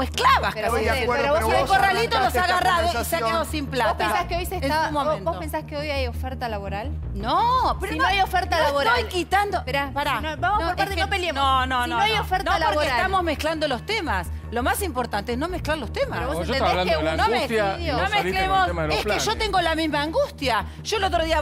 Speaker 8: esclavas.
Speaker 4: Pero
Speaker 8: casi.
Speaker 4: vos-
Speaker 6: de acuerdo,
Speaker 4: pero vos
Speaker 6: pero
Speaker 8: Y el
Speaker 6: vos
Speaker 8: corralito los
Speaker 6: arrancaste
Speaker 8: ha
Speaker 6: esta
Speaker 8: agarrado y se ha
Speaker 6: conversación.
Speaker 8: quedado sin plata.
Speaker 4: ¿Vos pensás que hoy se
Speaker 8: En
Speaker 4: está,
Speaker 8: su momento.
Speaker 4: vos pensás que hoy hay oferta laboral?
Speaker 8: No, pero
Speaker 4: Si no hay oferta laboral.
Speaker 8: estoy quitando.
Speaker 4: Esperá,
Speaker 8: Pará.
Speaker 4: si no- vamos por
Speaker 8: es
Speaker 4: parte,
Speaker 8: que-
Speaker 4: no peleemos.
Speaker 8: No,
Speaker 4: Si no hay oferta
Speaker 8: no, porque
Speaker 4: laboral.
Speaker 8: estamos mezclando los temas. Lo más importante es no mezclar los temas.
Speaker 4: Pero vos
Speaker 5: Yo estaba
Speaker 4: entendés
Speaker 5: hablando de
Speaker 4: que
Speaker 5: la
Speaker 4: uno
Speaker 5: angustia y
Speaker 4: no
Speaker 5: vos
Speaker 8: No
Speaker 5: saliste con el
Speaker 8: mezclemos.
Speaker 5: tema de los
Speaker 8: Es que yo
Speaker 5: planes.
Speaker 8: tengo la misma angustia. Yo el otro día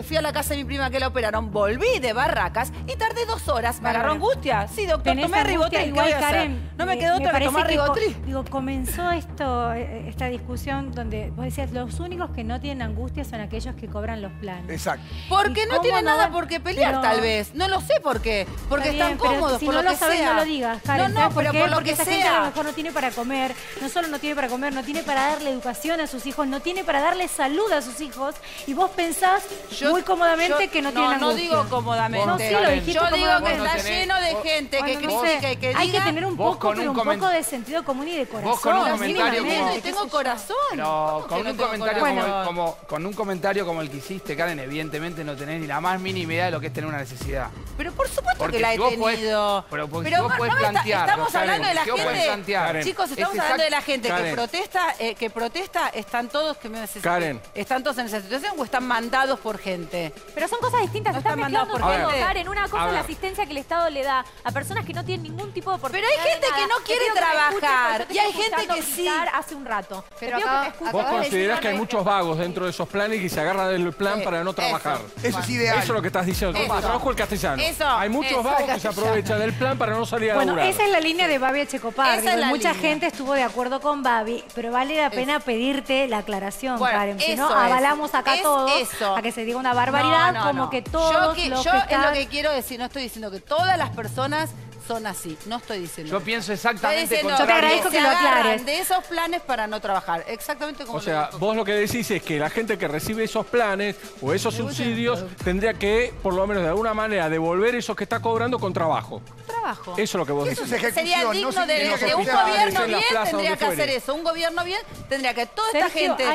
Speaker 8: fui a la casa de mi prima que la operaron, volví de Barracas y tardé 2 horas. Me agarró
Speaker 1: Bárbaro.
Speaker 8: angustia. Sí, doctor,
Speaker 1: Tenés
Speaker 8: tomé
Speaker 1: angustia,
Speaker 8: ribotril. ¿Qué
Speaker 1: igual,
Speaker 8: voy a hacer?
Speaker 1: Karen,
Speaker 8: No me quedó otra que
Speaker 1: parece
Speaker 8: tomar ribotril.
Speaker 1: comenzó esta discusión donde vos decías, los únicos que no tienen angustia son aquellos que cobran los planes.
Speaker 6: Exacto.
Speaker 8: Porque
Speaker 1: ¿Y
Speaker 8: no
Speaker 1: cómo
Speaker 8: tienen
Speaker 1: no
Speaker 8: nada
Speaker 1: van?
Speaker 8: por qué pelear,
Speaker 1: Pero-
Speaker 8: tal vez. No lo sé por qué. Porque
Speaker 1: Está
Speaker 8: están
Speaker 1: bien, pero
Speaker 8: cómodos,
Speaker 1: si
Speaker 8: por
Speaker 1: no
Speaker 8: lo
Speaker 1: lo
Speaker 8: que
Speaker 1: sabés,
Speaker 8: sea.
Speaker 1: no lo digas, Karen.
Speaker 8: No,
Speaker 1: ¿Sabes
Speaker 8: pero
Speaker 1: qué?
Speaker 8: por lo
Speaker 1: Porque
Speaker 8: que
Speaker 1: esa gente a lo
Speaker 8: sea.
Speaker 1: mejor no tiene para comer, no solo no tiene para comer, no tiene para darle educación a sus hijos, no tiene para darle salud a sus hijos, y vos pensás muy cómodamente que no tienen angustia.
Speaker 8: No digo cómodamente.
Speaker 1: No, sí, lo dijiste
Speaker 8: yo digo que
Speaker 1: cómodamente.
Speaker 8: está
Speaker 3: Vos no tenés-
Speaker 8: lleno de
Speaker 3: vos-
Speaker 8: gente que
Speaker 1: Bueno, no
Speaker 8: critica
Speaker 1: sé,
Speaker 8: y que
Speaker 1: hay que
Speaker 8: diga...
Speaker 1: tener un
Speaker 3: vos
Speaker 1: poco,
Speaker 3: con
Speaker 1: pero
Speaker 3: un
Speaker 1: un
Speaker 3: comen-
Speaker 1: poco de sentido común y de corazón.
Speaker 3: Vos con un comentario
Speaker 1: mínimamente,
Speaker 3: como-
Speaker 8: Sí,
Speaker 1: qué
Speaker 8: tengo
Speaker 1: sé yo.
Speaker 8: corazón.
Speaker 3: Pero
Speaker 8: ¿Cómo
Speaker 3: con
Speaker 8: que no
Speaker 3: un
Speaker 8: tengo
Speaker 3: comentario
Speaker 8: corazón?
Speaker 3: con un comentario como el que hiciste, Karen, evidentemente no tenés ni la más mínima idea de lo que es tener una necesidad.
Speaker 8: Pero por supuesto
Speaker 3: Porque
Speaker 8: que la
Speaker 3: si
Speaker 8: he
Speaker 3: vos podés-
Speaker 8: tenido.
Speaker 3: pero porque si vos
Speaker 8: no
Speaker 3: podés
Speaker 8: me está-
Speaker 3: plantear,
Speaker 8: estamos
Speaker 3: Karen,
Speaker 8: hablando de la
Speaker 3: si vos podés
Speaker 8: gente.
Speaker 3: plantear.
Speaker 8: Chicos, estamos
Speaker 3: Es
Speaker 8: hablando de la gente
Speaker 5: Karen.
Speaker 8: que protesta, están todos
Speaker 5: Karen.
Speaker 8: están todos en esa situación o están mandados por gente.
Speaker 9: Pero son cosas distintas,
Speaker 8: No
Speaker 9: están
Speaker 8: están mandados
Speaker 9: mezclando
Speaker 8: por
Speaker 9: todo,
Speaker 8: gente.
Speaker 9: Karen. Una
Speaker 5: A
Speaker 9: cosa es la
Speaker 5: ver.
Speaker 9: asistencia que el Estado le da a personas que no tienen ningún tipo de oportunidad.
Speaker 8: Pero hay gente
Speaker 9: de
Speaker 8: que
Speaker 9: nada.
Speaker 8: no quiere
Speaker 9: Te pido que me escuches,
Speaker 8: trabajar,
Speaker 9: porque yo te
Speaker 8: y hay
Speaker 9: estoy
Speaker 8: gente
Speaker 9: escuchando
Speaker 8: que sí.
Speaker 9: gritar hace un rato.
Speaker 4: Pero
Speaker 9: Te pido que
Speaker 4: acá-
Speaker 9: me escuches.
Speaker 5: Vos
Speaker 4: acabas de
Speaker 5: considerás
Speaker 4: decir
Speaker 5: que hay
Speaker 4: una
Speaker 5: muchos vagos dentro de esos planes y se agarran del plan para no trabajar.
Speaker 6: Eso es ideal.
Speaker 5: Eso es lo que estás diciendo.
Speaker 8: Eso.
Speaker 5: Trabajo el castellano.
Speaker 8: Eso,
Speaker 5: Hay muchos
Speaker 8: eso.
Speaker 5: vagos que se aprovechan del plan para no salir a
Speaker 1: Bueno,
Speaker 5: laburar.
Speaker 1: esa es la línea de Babi Echecopar.
Speaker 8: Esa es la
Speaker 1: Mucha
Speaker 8: línea.
Speaker 1: gente estuvo de acuerdo con Babi, pero vale la pena pedirte la aclaración,
Speaker 8: Bueno,
Speaker 1: Karen. Si no,
Speaker 8: eso es.
Speaker 1: avalamos acá
Speaker 8: Es
Speaker 1: todos
Speaker 8: eso.
Speaker 1: a que se diga una barbaridad,
Speaker 8: No, no,
Speaker 1: como
Speaker 8: no.
Speaker 1: que todos
Speaker 8: yo
Speaker 1: los
Speaker 8: es
Speaker 1: que
Speaker 8: lo
Speaker 1: están...
Speaker 8: que quiero decir, no estoy diciendo que todas las personas son así, no estoy diciendo.
Speaker 3: Yo
Speaker 8: eso.
Speaker 3: pienso
Speaker 8: Estoy
Speaker 3: exactamente
Speaker 8: diciendo
Speaker 1: Yo te
Speaker 3: contrario.
Speaker 1: agradezco que
Speaker 8: se
Speaker 1: lo
Speaker 8: agarran
Speaker 1: aclares.
Speaker 8: de esos planes para no trabajar, exactamente como
Speaker 5: O sea,
Speaker 8: lo dijo.
Speaker 5: vos lo que decís es que la gente que recibe esos planes o esos subsidios tendría que, por lo menos de alguna manera, devolver esos que está cobrando con trabajo.
Speaker 8: trabajo.
Speaker 5: Eso es lo que vos
Speaker 6: Eso
Speaker 5: decís.
Speaker 6: es ejecución.
Speaker 8: Sería
Speaker 6: no
Speaker 8: digno
Speaker 6: significa
Speaker 8: de
Speaker 6: que
Speaker 8: un
Speaker 6: sea-
Speaker 8: gobierno
Speaker 5: en la
Speaker 8: bien
Speaker 5: plaza,
Speaker 8: tendría
Speaker 5: donde
Speaker 8: que hacer
Speaker 5: fuere.
Speaker 8: eso. Un gobierno bien tendría que toda esta
Speaker 1: Sergio,
Speaker 8: gente.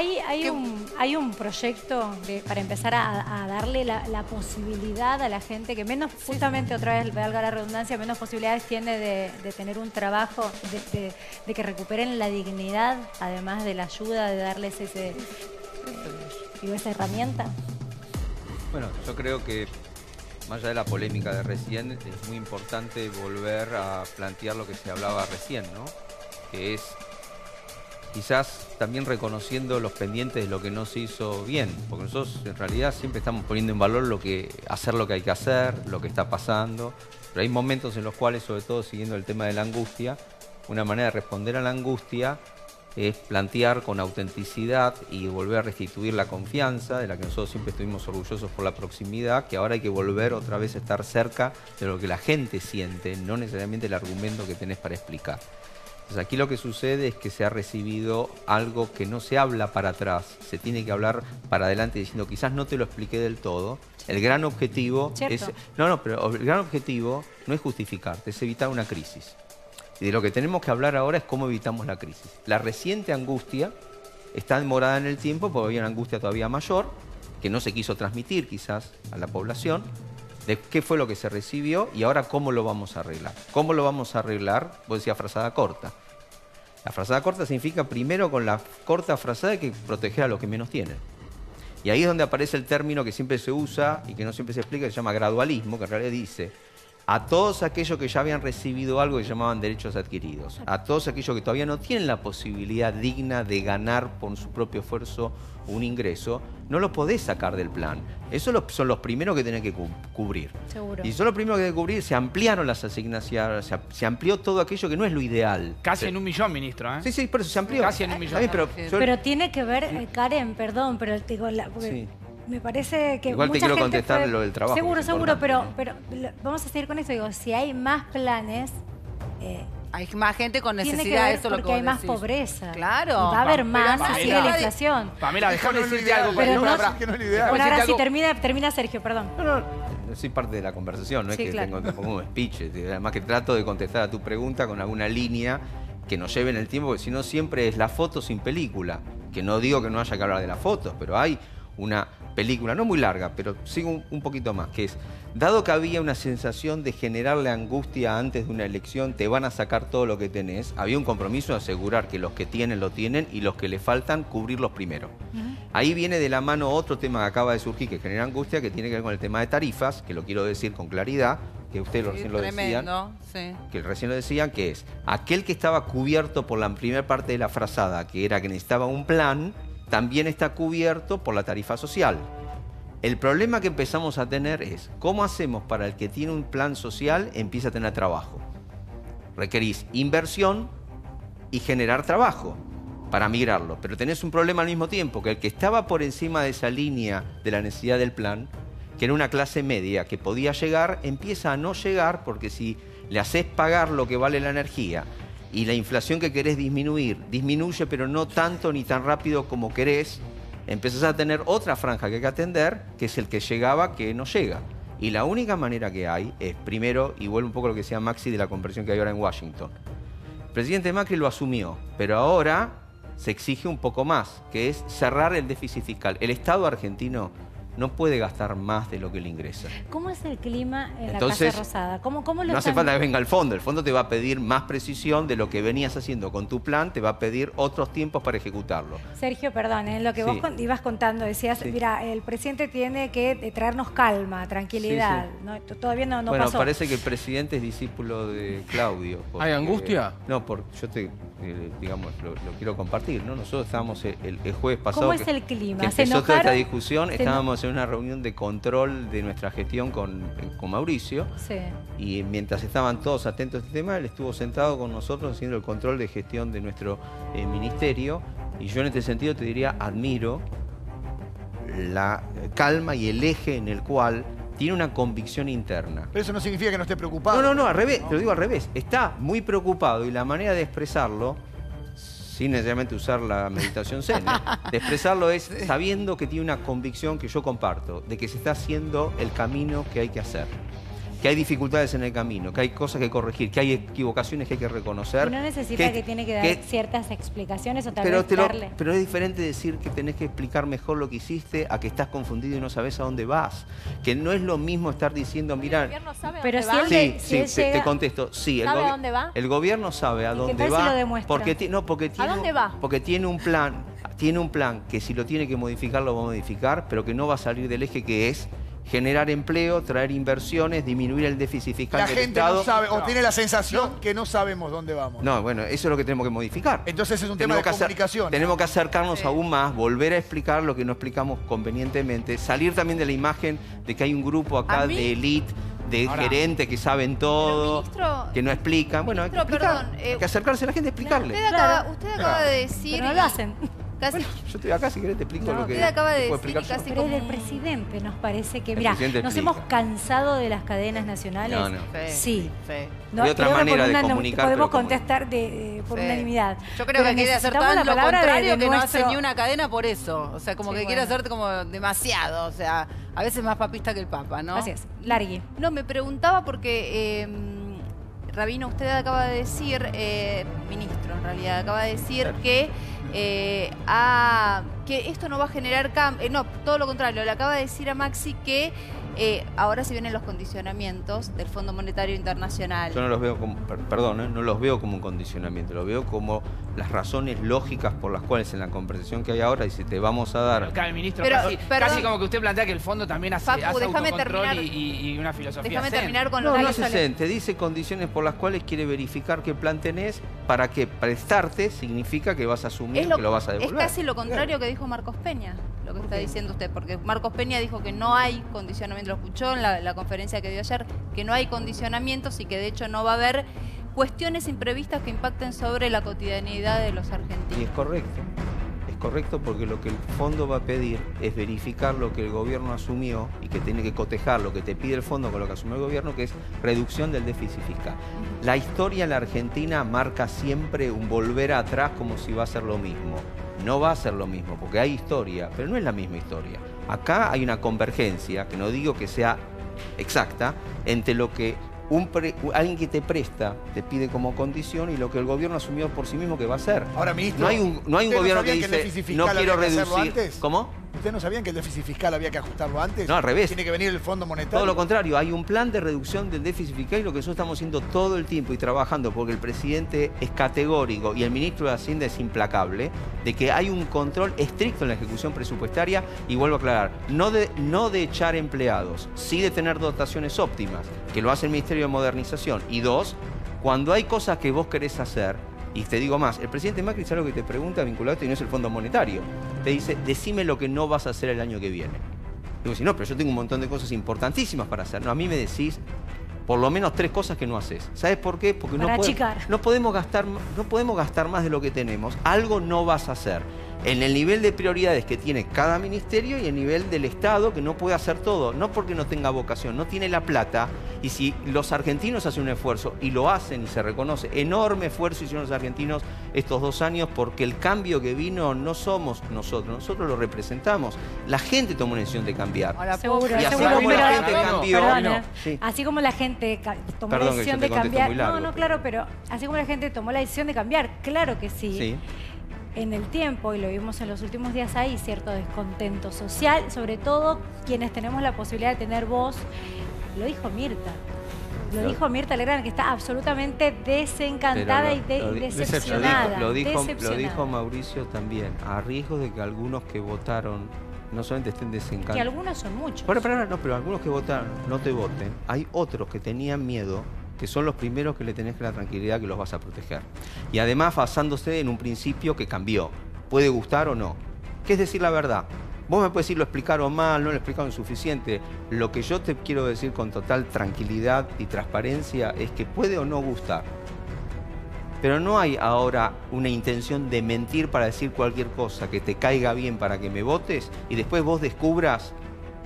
Speaker 1: hay un proyecto para empezar a darle la posibilidad a la gente que menos, justamente otra vez, valga la redundancia, menos posibilidades tiene de tener un trabajo, de que recuperen la dignidad, además de la ayuda, de darles esa herramienta.
Speaker 10: Bueno, yo creo que más allá de la polémica de recién, es muy importante volver a plantear lo que se hablaba recién, ¿no? Que es quizás también reconociendo los pendientes de lo que no se hizo bien, porque nosotros en realidad siempre estamos poniendo en valor hacer lo que hay que hacer, lo que está pasando, pero hay momentos en los cuales, sobre todo siguiendo el tema de la angustia, una manera de responder a la angustia es plantear con autenticidad y volver a restituir la confianza de la que nosotros siempre estuvimos orgullosos por la proximidad, que ahora hay que volver otra vez a estar cerca de lo que la gente siente, no necesariamente el argumento que tenés para explicar. Entonces aquí lo que sucede es que se ha recibido algo que no se habla para atrás, se tiene que hablar para adelante diciendo quizás no te lo expliqué del todo. El gran objetivo es... pero el gran objetivo no es justificarte, es evitar una crisis. Y de lo que tenemos que hablar ahora es cómo evitamos la crisis. La reciente angustia está demorada en el tiempo porque había una angustia todavía mayor, que no se quiso transmitir quizás a la población, de qué fue lo que se recibió y ahora cómo lo vamos a arreglar. ¿Cómo lo vamos a arreglar? Vos decías frazada corta. La frazada corta significa primero con la corta frazada hay que proteger a los que menos tienen. Y ahí es donde aparece el término que siempre se usa y que no siempre se explica, que se llama gradualismo, que en realidad dice, a todos aquellos que ya habían recibido algo que llamaban derechos adquiridos, a todos aquellos que todavía no tienen la posibilidad digna de ganar por su propio esfuerzo un ingreso, no lo podés sacar del plan. Esos son los primeros que tenés que cubrir.
Speaker 1: Seguro.
Speaker 10: Y son los primeros que tenés que cubrir, se ampliaron las asignaciones, se amplió todo aquello que no es lo ideal.
Speaker 3: Casi en 1 millón, ministro, ¿eh?
Speaker 10: Sí, sí, por eso se amplió.
Speaker 3: Casi en 1 millón.
Speaker 1: Pero tiene que ver, Karen, perdón, pero digo, porque
Speaker 10: Sí.
Speaker 1: me parece que
Speaker 10: Igual te
Speaker 1: mucha
Speaker 10: quiero
Speaker 1: gente
Speaker 10: contestar
Speaker 1: puede-
Speaker 10: lo del trabajo,
Speaker 1: Seguro,
Speaker 10: que es
Speaker 1: seguro, pero
Speaker 10: importante.
Speaker 1: vamos a seguir con esto. Digo, si hay más planes,
Speaker 8: Hay más gente con
Speaker 1: tiene que
Speaker 8: necesidad,
Speaker 1: ver
Speaker 8: eso es lo que
Speaker 1: porque hay
Speaker 8: vos
Speaker 1: más
Speaker 8: decís.
Speaker 1: pobreza.
Speaker 8: Claro.
Speaker 1: Y va a haber más
Speaker 3: Pamela,
Speaker 1: si sigue la inflación.
Speaker 3: Pamela, déjame
Speaker 6: no es lo
Speaker 3: decirte
Speaker 6: ideal,
Speaker 3: algo.
Speaker 1: pero
Speaker 3: Pará,
Speaker 1: no-
Speaker 3: pará.
Speaker 6: que no es lo ideal.
Speaker 1: Bueno, ahora sí,
Speaker 3: decirte
Speaker 1: termina Sergio, perdón.
Speaker 10: No, soy parte de la conversación, no
Speaker 1: Sí,
Speaker 10: es que
Speaker 1: claro.
Speaker 10: te pongo un speech, además que trato de contestar a tu pregunta con alguna línea que nos lleve en el tiempo, porque si no siempre es la foto sin película, que no digo que no haya que hablar de las fotos, pero hay una película, no muy larga, pero sigo un poquito más, que es, dado que había una sensación de generarle angustia antes de una elección, te van a sacar todo lo que tenés, había un compromiso de asegurar que los que tienen lo tienen y los que le faltan, cubrirlos primero. Ahí viene de la mano otro tema que acaba de surgir que genera angustia, que tiene que ver con el tema de tarifas, que lo quiero decir con claridad, que ustedes
Speaker 8: Sí,
Speaker 10: recién lo decían.
Speaker 8: tremendo, sí.
Speaker 10: Que recién lo decían, que es aquel que estaba cubierto por la primera parte de la frazada, que era que necesitaba un plan, también está cubierto por la tarifa social. El problema que empezamos a tener es, ¿cómo hacemos para el que tiene un plan social empiece a tener trabajo? Requerís inversión y generar trabajo para migrarlo, pero tenés un problema al mismo tiempo, que el que estaba por encima de esa línea de la necesidad del plan, que era una clase media que podía llegar, empieza a no llegar porque si le haces pagar lo que vale la energía y la inflación que querés disminuir, disminuye pero no tanto ni tan rápido como querés, empezás a tener otra franja que hay que atender, que es el que llegaba que no llega. Y la única manera que hay es, primero, y vuelvo un poco a lo que decía Maxi de la conversión que hay ahora en Washington, el presidente Macri lo asumió, pero ahora se exige un poco más, que es cerrar el déficit fiscal. El Estado argentino no puede gastar más de lo que le ingresa.
Speaker 1: ¿Cómo es el clima en
Speaker 10: Entonces,
Speaker 1: la Casa Rosada? ¿Cómo lo
Speaker 10: No hace
Speaker 1: están-
Speaker 10: falta que venga el fondo te va a pedir más precisión de lo que venías haciendo con tu plan, te va a pedir otros tiempos para ejecutarlo.
Speaker 1: Sergio, perdón, en lo que
Speaker 10: Sí.
Speaker 1: vos ibas contando, decías,
Speaker 10: Sí.
Speaker 1: mira, el presidente tiene que traernos calma, tranquilidad.
Speaker 10: Sí, sí.
Speaker 1: ¿No? Todavía no
Speaker 10: Bueno,
Speaker 1: pasó.
Speaker 10: parece que el presidente es discípulo de Claudio.
Speaker 5: ¿Hay angustia?
Speaker 10: No, yo te, digamos, lo quiero compartir, ¿no? Nosotros estábamos el jueves pasado.
Speaker 1: ¿Cómo es
Speaker 10: que-
Speaker 1: el clima?
Speaker 10: Que
Speaker 1: ¿Se
Speaker 10: empezó toda esta
Speaker 1: enojaron?
Speaker 10: discusión,
Speaker 1: ¿Se
Speaker 10: estábamos en una reunión de control de nuestra gestión con Mauricio.
Speaker 1: Sí.
Speaker 10: Y mientras estaban todos atentos a este tema, él estuvo sentado con nosotros haciendo el control de gestión de nuestro ministerio. Y yo en este sentido te diría, admiro la calma y el eje en el cual tiene una convicción interna.
Speaker 6: Pero eso no significa que no esté preocupado.
Speaker 10: No, al revés, te lo digo al revés. Está muy preocupado y la manera de expresarlo, sin necesariamente usar la meditación zen, de expresarlo es sabiendo que tiene una convicción que yo comparto, de que se está haciendo el camino que hay que hacer. Que hay dificultades en el camino, que hay cosas que corregir, que hay equivocaciones que hay que reconocer.
Speaker 1: Y no necesita que tiene que dar ciertas explicaciones o tal
Speaker 10: Pero,
Speaker 1: vez darle.
Speaker 10: pero es diferente decir que tenés que explicar mejor lo que hiciste a que estás confundido y no sabes a dónde vas. Que no es lo mismo estar diciendo,
Speaker 9: ¿El
Speaker 10: mira...
Speaker 9: gobierno sabe
Speaker 1: Pero
Speaker 9: dónde va?
Speaker 1: si él
Speaker 10: Sí,
Speaker 1: si él
Speaker 10: te
Speaker 1: llega-
Speaker 10: contesto. Sí,
Speaker 9: ¿Sabe a dónde va?
Speaker 10: El gobierno sabe a
Speaker 1: ¿Y qué
Speaker 10: dónde
Speaker 1: tal si
Speaker 10: va.
Speaker 1: lo demuestra?
Speaker 10: Porque tiene
Speaker 9: dónde va?
Speaker 10: Porque tiene un plan que si lo tiene que modificar, lo va a modificar, pero que no va a salir del eje que es generar empleo, traer inversiones, disminuir el déficit fiscal
Speaker 6: La
Speaker 10: del
Speaker 6: gente
Speaker 10: Estado.
Speaker 6: no sabe, o tiene la sensación que no sabemos dónde vamos.
Speaker 10: No, bueno, eso es lo que tenemos que modificar.
Speaker 6: Entonces es un tema de comunicación.
Speaker 10: Tenemos que acercarnos aún más, volver a explicar lo que no explicamos convenientemente, salir también de la imagen de que hay un grupo acá
Speaker 4: A mí-
Speaker 10: de élite, de
Speaker 3: Ahora-
Speaker 10: gerentes que saben todo,
Speaker 4: ministro,
Speaker 10: que no explican. Bueno, hay que
Speaker 4: ministro,
Speaker 10: explicar,
Speaker 4: perdón,
Speaker 10: hay que acercarse a la gente y explicarle.
Speaker 4: Usted acaba de decir...
Speaker 1: Pero no lo hacen.
Speaker 4: Casi,
Speaker 10: Bueno, yo estoy acá, si querés te explico lo que
Speaker 4: usted acaba de
Speaker 10: puedo
Speaker 4: decir
Speaker 10: explicar
Speaker 4: casi
Speaker 10: yo.
Speaker 1: Pero es
Speaker 4: como
Speaker 1: del presidente, nos parece que,
Speaker 10: El
Speaker 1: mira,
Speaker 10: presidente
Speaker 1: nos
Speaker 10: explica.
Speaker 1: hemos cansado de las cadenas nacionales.
Speaker 10: No, no.
Speaker 1: Sí. No,
Speaker 10: Hay otra
Speaker 1: creo que
Speaker 10: manera
Speaker 1: por
Speaker 10: de
Speaker 1: una
Speaker 10: comunicar,
Speaker 1: podemos
Speaker 10: pero como-
Speaker 1: contestar por
Speaker 8: Sí.
Speaker 1: unanimidad.
Speaker 8: Yo creo
Speaker 1: Pero
Speaker 8: que quiere hacer
Speaker 1: necesitamos
Speaker 8: tan
Speaker 1: la
Speaker 8: lo
Speaker 1: palabra
Speaker 8: contrario
Speaker 1: de
Speaker 8: que no
Speaker 1: nuestro-
Speaker 8: hace ni una cadena por eso. O sea, como
Speaker 1: Sí,
Speaker 8: que quiere
Speaker 1: bueno.
Speaker 8: hacer como demasiado. O sea, a veces más papista que el Papa, ¿no?
Speaker 1: Así es. Largui.
Speaker 4: No, me preguntaba porque, Rabino, usted acaba de decir, ministro en realidad, acaba de decir que esto no va a generar cambio. No, todo lo contrario, le acaba de decir a Maxi que Ahora se vienen los condicionamientos del Fondo Monetario Internacional.
Speaker 10: Yo no los veo como, perdón, no los veo como un condicionamiento, lo veo como las razones lógicas por las cuales en la conversación que hay ahora dice te vamos a dar...
Speaker 3: Acá el ministro
Speaker 4: Pero,
Speaker 3: casi como que usted plantea que el fondo también hace,
Speaker 4: Facu,
Speaker 3: hace
Speaker 4: déjame
Speaker 3: autocontrol
Speaker 4: terminar.
Speaker 3: y una filosofía
Speaker 4: Déjame
Speaker 3: zen.
Speaker 4: terminar con
Speaker 10: No,
Speaker 4: los
Speaker 10: no es zen, te dice condiciones por las cuales quiere verificar qué plan tenés, para que prestarte significa que vas a asumir que lo vas a
Speaker 4: Es
Speaker 10: devolver.
Speaker 4: casi lo contrario que dijo Marcos Peña, lo que está diciendo usted, porque Marcos Peña dijo que no hay condicionamiento, lo escuchó en la conferencia que dio ayer, que no hay condicionamientos y que de hecho no va a haber cuestiones imprevistas que impacten sobre la cotidianidad de los argentinos.
Speaker 10: Y es correcto porque lo que el fondo va a pedir es verificar lo que el gobierno asumió y que tiene que cotejar lo que te pide el fondo con lo que asumió el gobierno, que es reducción del déficit fiscal. La historia en la Argentina marca siempre un volver atrás como si va a ser lo mismo. No va a ser lo mismo, porque hay historia, pero no es la misma historia. Acá hay una convergencia, que no digo que sea exacta, entre lo que alguien que te presta te pide como condición y lo que el gobierno asumió por sí mismo que va a hacer.
Speaker 6: Ahora, ministro,
Speaker 10: no hay un gobierno que dice no quiero reducir. ¿Cómo?
Speaker 6: ¿Ustedes no sabían que el déficit fiscal había que ajustarlo antes?
Speaker 10: No, al revés.
Speaker 6: Tiene que venir el Fondo Monetario.
Speaker 10: Todo lo contrario, hay un plan de reducción del déficit fiscal y lo que nosotros estamos haciendo todo el tiempo y trabajando porque el presidente es categórico y el ministro de Hacienda es implacable, de que hay un control estricto en la ejecución presupuestaria y vuelvo a aclarar, no de echar empleados, sí de tener dotaciones óptimas, que lo hace el Ministerio de Modernización. Y dos, cuando hay cosas que vos querés hacer, y te digo más, el presidente Macri es algo que te pregunta vinculado a esto y no es el Fondo Monetario. Te dice, decime lo que no vas a hacer el año que viene. Digo, si no, pero yo tengo un montón de cosas importantísimas para hacer. No, a mí me decís por lo menos 3 cosas que no haces. ¿Sabes por qué? Porque no podemos gastar más de lo que tenemos. Algo no vas a hacer. En el nivel de prioridades que tiene cada ministerio y el nivel del Estado que no puede hacer todo. No porque no tenga vocación, no tiene la plata. Y si los argentinos hacen un esfuerzo, y lo hacen y se reconoce, enorme esfuerzo hicieron los argentinos estos 2 años porque el cambio que vino no somos nosotros lo representamos. La gente tomó una decisión de cambiar.
Speaker 1: Seguro,
Speaker 10: y así
Speaker 1: seguro,
Speaker 10: como la gente
Speaker 1: pero,
Speaker 10: cambió...
Speaker 1: perdona,
Speaker 10: Sí.
Speaker 1: así como la gente tomó
Speaker 10: Perdón,
Speaker 1: la decisión de cambiar...
Speaker 10: Largo,
Speaker 1: pero así como la gente tomó la decisión de cambiar, claro que sí.
Speaker 10: Sí.
Speaker 1: En el tiempo, y lo vimos en los últimos días, hay cierto descontento social, sobre todo quienes tenemos la posibilidad de tener voz. Lo dijo Mirta. Lo dijo Mirta Legrand, que está absolutamente desencantada y decepcionada.
Speaker 10: Lo dijo Mauricio también, a riesgo de que algunos que votaron no solamente estén desencantados.
Speaker 1: Que algunos son muchos.
Speaker 10: Pero algunos que votaron no te voten. Hay otros que tenían miedo, que son los primeros que le tenés que la tranquilidad que los vas a proteger. Y además basándose en un principio que cambió. Puede gustar o no. ¿Qué es decir la verdad? Vos me puedes decir lo explicaron mal, no lo explicaron suficiente. Lo que yo te quiero decir con total tranquilidad y transparencia es que puede o no gustar. Pero no hay ahora una intención de mentir para decir cualquier cosa que te caiga bien para que me votes y después vos descubras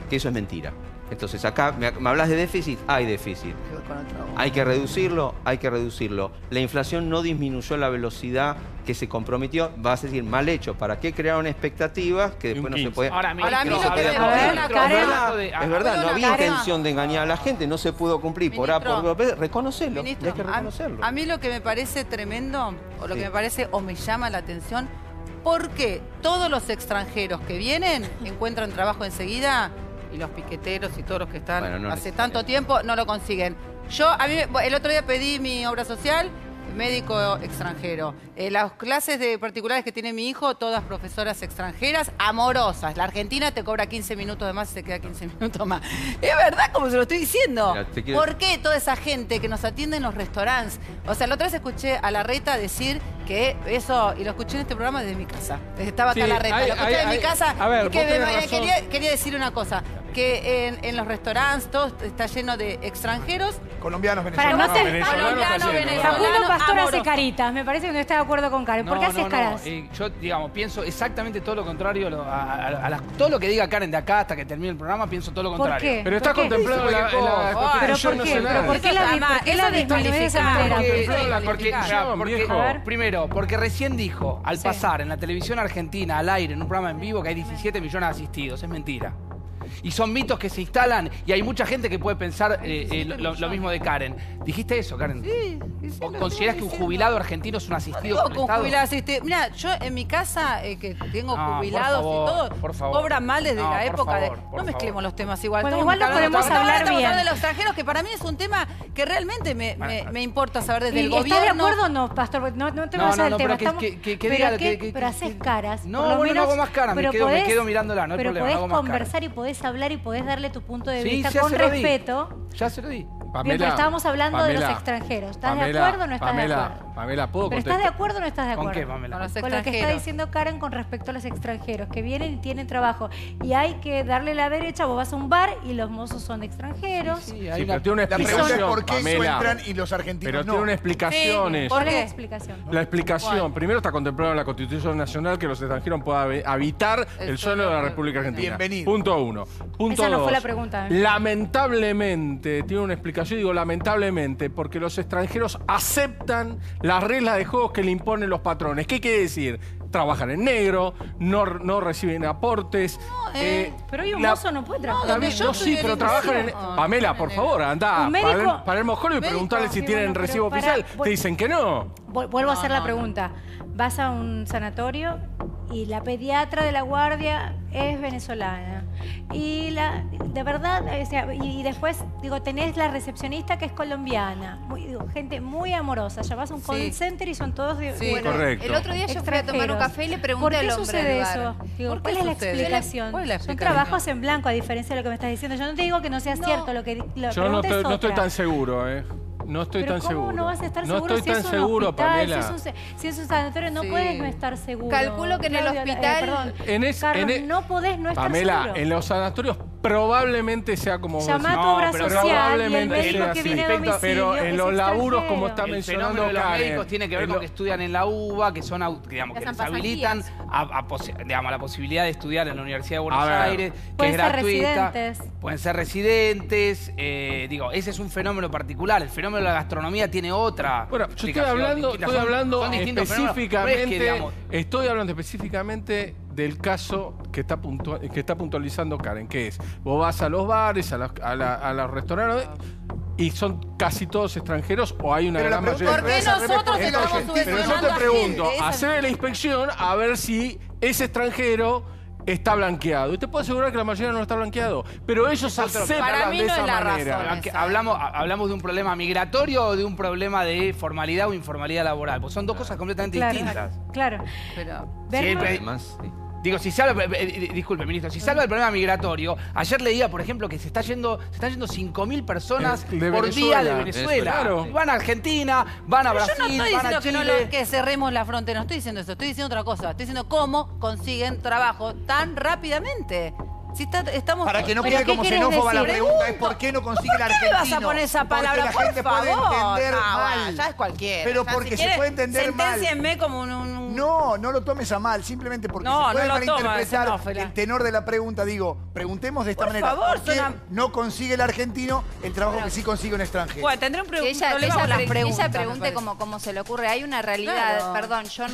Speaker 10: que eso es mentira. Entonces acá me hablas de déficit, hay déficit. Hay que reducirlo, hay que reducirlo. La inflación no disminuyó la velocidad que se comprometió. Vas a decir, mal hecho. ¿Para qué crearon expectativas que después no se puede?
Speaker 3: Ahora,
Speaker 10: es verdad, no había intención de engañar a la gente, no se pudo cumplir por A, por B, reconocelo. Hay que reconocerlo.
Speaker 8: A mí lo que me parece tremendo, o lo que me parece o me llama la atención, porque todos los extranjeros que vienen encuentran trabajo enseguida y los piqueteros y todos los que están hace tanto tiempo no lo consiguen. El otro día pedí mi obra social, médico extranjero. Las clases de particulares que tiene mi hijo, todas profesoras extranjeras, amorosas. La Argentina te cobra 15 minutos de más y se queda 15 minutos más. Es verdad, como se lo estoy diciendo. ¿Por qué toda esa gente que nos atiende en los restaurantes? O sea, la otra vez escuché a Larreta decir que eso, y lo escuché en este programa desde mi casa. Estaba acá Larreta, lo escuché en mi casa. Quería decir una cosa, que en los restaurantes todo está lleno de extranjeros.
Speaker 6: Colombianos, venezolanos.
Speaker 1: Facundo Pastor hace caritas. Me parece que no está de acuerdo con Karen. ¿Por qué haces caras?
Speaker 3: Yo, pienso exactamente todo lo contrario. Todo lo que diga Karen de acá hasta que termine el programa, pienso todo lo contrario.
Speaker 1: ¿Por qué?
Speaker 5: Pero está contemplado en la Constitución Nacional.
Speaker 1: ¿Pero por qué la desvalidez de esa manera?
Speaker 3: Primero, porque recién dijo, al pasar en la televisión argentina, al aire, en un programa en vivo, que hay 17 millones de asistidos. Es mentira. y son mitos que se instalan y hay mucha gente que puede pensar lo mismo de Karen. ¿Dijiste eso, Karen?
Speaker 8: Sí.
Speaker 3: ¿Considerás que un jubilado argentino es un asistido por el Estado?
Speaker 8: Mira, yo en mi casa, que tengo
Speaker 3: No,
Speaker 8: jubilados
Speaker 3: por favor,
Speaker 8: y todo,
Speaker 3: por favor.
Speaker 8: cobran mal desde
Speaker 3: No,
Speaker 8: la
Speaker 3: por
Speaker 8: época de...
Speaker 3: favor, por
Speaker 8: No mezclemos
Speaker 3: favor.
Speaker 8: los temas igual.
Speaker 1: Bueno,
Speaker 8: Estamos
Speaker 1: igual lo
Speaker 8: hablando-
Speaker 1: podemos hablar
Speaker 8: estamos
Speaker 1: bien.
Speaker 8: hablando de los extranjeros, que para mí es un tema que realmente me importa saber desde el
Speaker 1: ¿Estás de
Speaker 8: gobierno.
Speaker 1: acuerdo o no, Pastor? No te vas
Speaker 3: No,
Speaker 1: al
Speaker 3: no,
Speaker 1: tema.
Speaker 3: pero
Speaker 1: Estamos- pero haces caras.
Speaker 3: No,
Speaker 1: por lo
Speaker 3: bueno, no
Speaker 1: menos,
Speaker 3: hago más caras, me
Speaker 1: pero
Speaker 3: quedo mirándola, no hay
Speaker 1: pero
Speaker 3: problema, no
Speaker 1: podés
Speaker 3: hago más
Speaker 1: conversar
Speaker 3: caras.
Speaker 1: y podés hablar y podés darle tu punto de
Speaker 3: Sí,
Speaker 1: vista
Speaker 3: ya
Speaker 1: con
Speaker 3: se lo di.
Speaker 1: respeto.
Speaker 3: Ya se lo di.
Speaker 1: Bien, pero estábamos hablando de los extranjeros. ¿Estás de acuerdo o no estás de acuerdo?
Speaker 5: Pamela, ¿puedo
Speaker 1: ¿Pero
Speaker 5: contestar?
Speaker 1: estás de acuerdo o no estás de
Speaker 3: ¿Con
Speaker 1: acuerdo?
Speaker 3: qué, Pamela?
Speaker 8: Con los
Speaker 1: Con lo que está
Speaker 8: extranjeros.
Speaker 1: diciendo Karen con respecto a los extranjeros, que vienen y tienen trabajo. Y hay que darle la derecha, vos vas a un bar y los mozos son extranjeros.
Speaker 3: Sí,
Speaker 5: Sí, pero tiene una
Speaker 6: La pregunta es
Speaker 5: explicación,
Speaker 6: por qué eso
Speaker 5: Pamela.
Speaker 6: entran y los argentinos
Speaker 5: Pero
Speaker 6: no.
Speaker 5: tiene una explicación eso.
Speaker 1: ¿Cuál es
Speaker 8: qué?
Speaker 1: la explicación?
Speaker 5: La explicación, primero está contemplado en la Constitución Nacional que los extranjeros puedan habitar el suelo de la República Argentina.
Speaker 6: Bienvenido.
Speaker 5: Punto 1. Punto
Speaker 1: Esa no
Speaker 5: 2.
Speaker 1: fue la pregunta, ¿eh?
Speaker 5: Lamentablemente, tiene una explicación, digo lamentablemente, porque los extranjeros aceptan las reglas de juego que le imponen los patrones. ¿Qué quiere decir? Trabajan en negro, no reciben aportes.
Speaker 1: Pero hoy un mozo no puede trabajar.
Speaker 5: Está bien,
Speaker 8: yo
Speaker 5: no,
Speaker 8: estoy
Speaker 5: sí,
Speaker 8: en
Speaker 5: pero
Speaker 8: el
Speaker 5: trabajan en...
Speaker 8: museo.
Speaker 5: Pamela, por favor, anda
Speaker 1: Un médico-
Speaker 5: para el mojolo y preguntarle si
Speaker 1: Sí,
Speaker 5: tienen
Speaker 1: bueno, pero
Speaker 5: recibo
Speaker 1: para-
Speaker 5: oficial. Te dicen que no.
Speaker 1: Vuelvo a hacer la pregunta. Vas a un sanatorio y la pediatra de la guardia es venezolana. Y de verdad, o sea, y después, digo, tenés la recepcionista que es colombiana. Gente muy amorosa. Ya vas a un call center y son todos
Speaker 8: Sí,
Speaker 1: bueno,
Speaker 5: correcto.
Speaker 4: El otro día yo fui a tomar un café y le pregunté
Speaker 1: ¿Por qué
Speaker 4: al hombre
Speaker 1: sucede
Speaker 4: del bar.
Speaker 1: eso? Digo,
Speaker 8: ¿Por
Speaker 1: ¿cuál
Speaker 8: qué
Speaker 1: es la
Speaker 8: sucede?
Speaker 1: explicación?
Speaker 8: ¿Cuál es la
Speaker 1: Son
Speaker 8: explicación?
Speaker 1: trabajos en blanco, a diferencia de lo que me estás diciendo. Yo no te digo que no sea cierto lo que la
Speaker 5: Yo no
Speaker 1: pregunta es
Speaker 5: estoy
Speaker 1: otra.
Speaker 5: tan seguro, No estoy
Speaker 1: Pero
Speaker 5: tan
Speaker 1: ¿cómo
Speaker 5: seguro.
Speaker 1: no vas a estar
Speaker 5: no
Speaker 1: seguro
Speaker 5: estoy
Speaker 1: si
Speaker 5: tan
Speaker 1: es un
Speaker 5: seguro,
Speaker 1: hospital,
Speaker 5: Pamela.
Speaker 1: si es un sanatorio? No
Speaker 8: Sí.
Speaker 1: puedes no estar seguro.
Speaker 4: Calculo que en el hospital-
Speaker 1: perdón.
Speaker 5: En
Speaker 1: Carlos, no podés no estar
Speaker 5: Pamela,
Speaker 1: seguro.
Speaker 5: en los sanatorios probablemente sea como vos
Speaker 1: Llamá a
Speaker 5: decís.
Speaker 1: tu obra
Speaker 3: pero
Speaker 1: social y el
Speaker 5: probablemente
Speaker 1: médico
Speaker 5: sea
Speaker 1: que
Speaker 5: así.
Speaker 1: viene a domicilio
Speaker 5: Pero en
Speaker 1: es
Speaker 5: los laburos,
Speaker 1: extranjero.
Speaker 5: como está
Speaker 3: El
Speaker 5: mencionando
Speaker 3: fenómeno de los
Speaker 5: Karen,
Speaker 3: médicos tiene que ver con que estudian en la UBA, que son, digamos, que
Speaker 9: Que
Speaker 3: les
Speaker 9: hacen
Speaker 3: habilitan
Speaker 9: pasantías.
Speaker 3: digamos, a la posibilidad de estudiar en la Universidad de Buenos
Speaker 5: A ver.
Speaker 3: Aires, que
Speaker 1: Pueden
Speaker 3: es
Speaker 1: ser
Speaker 3: gratuita.
Speaker 1: residentes.
Speaker 3: Pueden ser residentes. Digo, ese es un fenómeno particular. El fenómeno de la gastronomía tiene otra.
Speaker 5: Bueno, yo estoy
Speaker 3: explicación
Speaker 5: hablando,
Speaker 3: distinta.
Speaker 5: estoy hablando
Speaker 3: Son distintos fenómenos.
Speaker 5: específicamente,
Speaker 3: No es que, digamos,
Speaker 5: estoy hablando específicamente del caso que está puntualizando Karen, que es, vos vas a los bares, a los restaurantes, y son casi todos extranjeros o hay una
Speaker 6: Pero la
Speaker 5: gran
Speaker 6: pregunta
Speaker 5: mayoría
Speaker 8: ¿Por
Speaker 5: de
Speaker 8: qué nosotros
Speaker 6: Entonces,
Speaker 8: estamos
Speaker 6: pero
Speaker 5: Pero yo
Speaker 8: subvencionando
Speaker 5: te
Speaker 8: a
Speaker 5: pregunto,
Speaker 8: gente? Esa-
Speaker 5: hacer la inspección a ver si ese extranjero está blanqueado. Y te puedo asegurar que la mayoría no está blanqueado. Pero ellos
Speaker 8: Para
Speaker 5: aceptan
Speaker 8: mí
Speaker 5: de
Speaker 8: no
Speaker 5: esa
Speaker 8: es la
Speaker 5: manera.
Speaker 8: razón.
Speaker 3: Que hablamos de un problema migratorio o de un problema de formalidad o informalidad laboral. Pues son dos cosas completamente distintas.
Speaker 1: Claro.
Speaker 8: Pero...
Speaker 1: Berman-
Speaker 10: Además, sí.
Speaker 3: Digo, si se habla, disculpe, ministro, si se habla del problema migratorio, ayer leía, por ejemplo, que se están yendo 5.000 personas
Speaker 5: De
Speaker 3: por día de
Speaker 5: Venezuela.
Speaker 3: Venezuela.
Speaker 5: Claro.
Speaker 3: Y van a Argentina, van a
Speaker 8: Pero
Speaker 3: Brasil,
Speaker 8: yo no estoy
Speaker 3: van a
Speaker 8: diciendo
Speaker 3: Chile.
Speaker 8: que cerremos la frontera, no estoy diciendo eso, estoy diciendo otra cosa. Estoy diciendo cómo consiguen trabajo tan rápidamente. Si estamos...
Speaker 6: Para que no
Speaker 1: ¿Pero
Speaker 6: quede
Speaker 1: qué
Speaker 6: como
Speaker 1: querés
Speaker 6: xenófoba la
Speaker 1: decir?
Speaker 6: pregunta es por qué no consigue el
Speaker 8: ¿Por qué
Speaker 6: argentino.
Speaker 8: vas a poner esa palabra?
Speaker 6: Porque la gente
Speaker 8: por
Speaker 6: puede
Speaker 8: favor.
Speaker 6: entender
Speaker 8: No,
Speaker 6: mal.
Speaker 8: ya es cualquiera.
Speaker 6: Pero
Speaker 8: O sea,
Speaker 6: porque
Speaker 8: si
Speaker 6: se
Speaker 8: quiere,
Speaker 6: puede entender mal.
Speaker 8: senténcienme como un...
Speaker 6: No, no lo tomes a mal, simplemente porque
Speaker 8: No,
Speaker 6: se puede
Speaker 8: no lo toma,
Speaker 6: malinterpretar
Speaker 8: xenófoba.
Speaker 6: el tenor de la pregunta. Digo, preguntemos de esta
Speaker 8: Por
Speaker 6: manera.
Speaker 8: favor,
Speaker 6: ¿por qué
Speaker 8: suena-
Speaker 6: no consigue el argentino el trabajo que sí consigue un extranjero?
Speaker 8: Bueno, tendré un,
Speaker 4: Que ella,
Speaker 8: problema con las preguntas.
Speaker 4: ella
Speaker 8: me
Speaker 4: pregunte
Speaker 8: parece.
Speaker 4: como se le ocurre. Hay una realidad,
Speaker 8: Claro.
Speaker 4: perdón, yo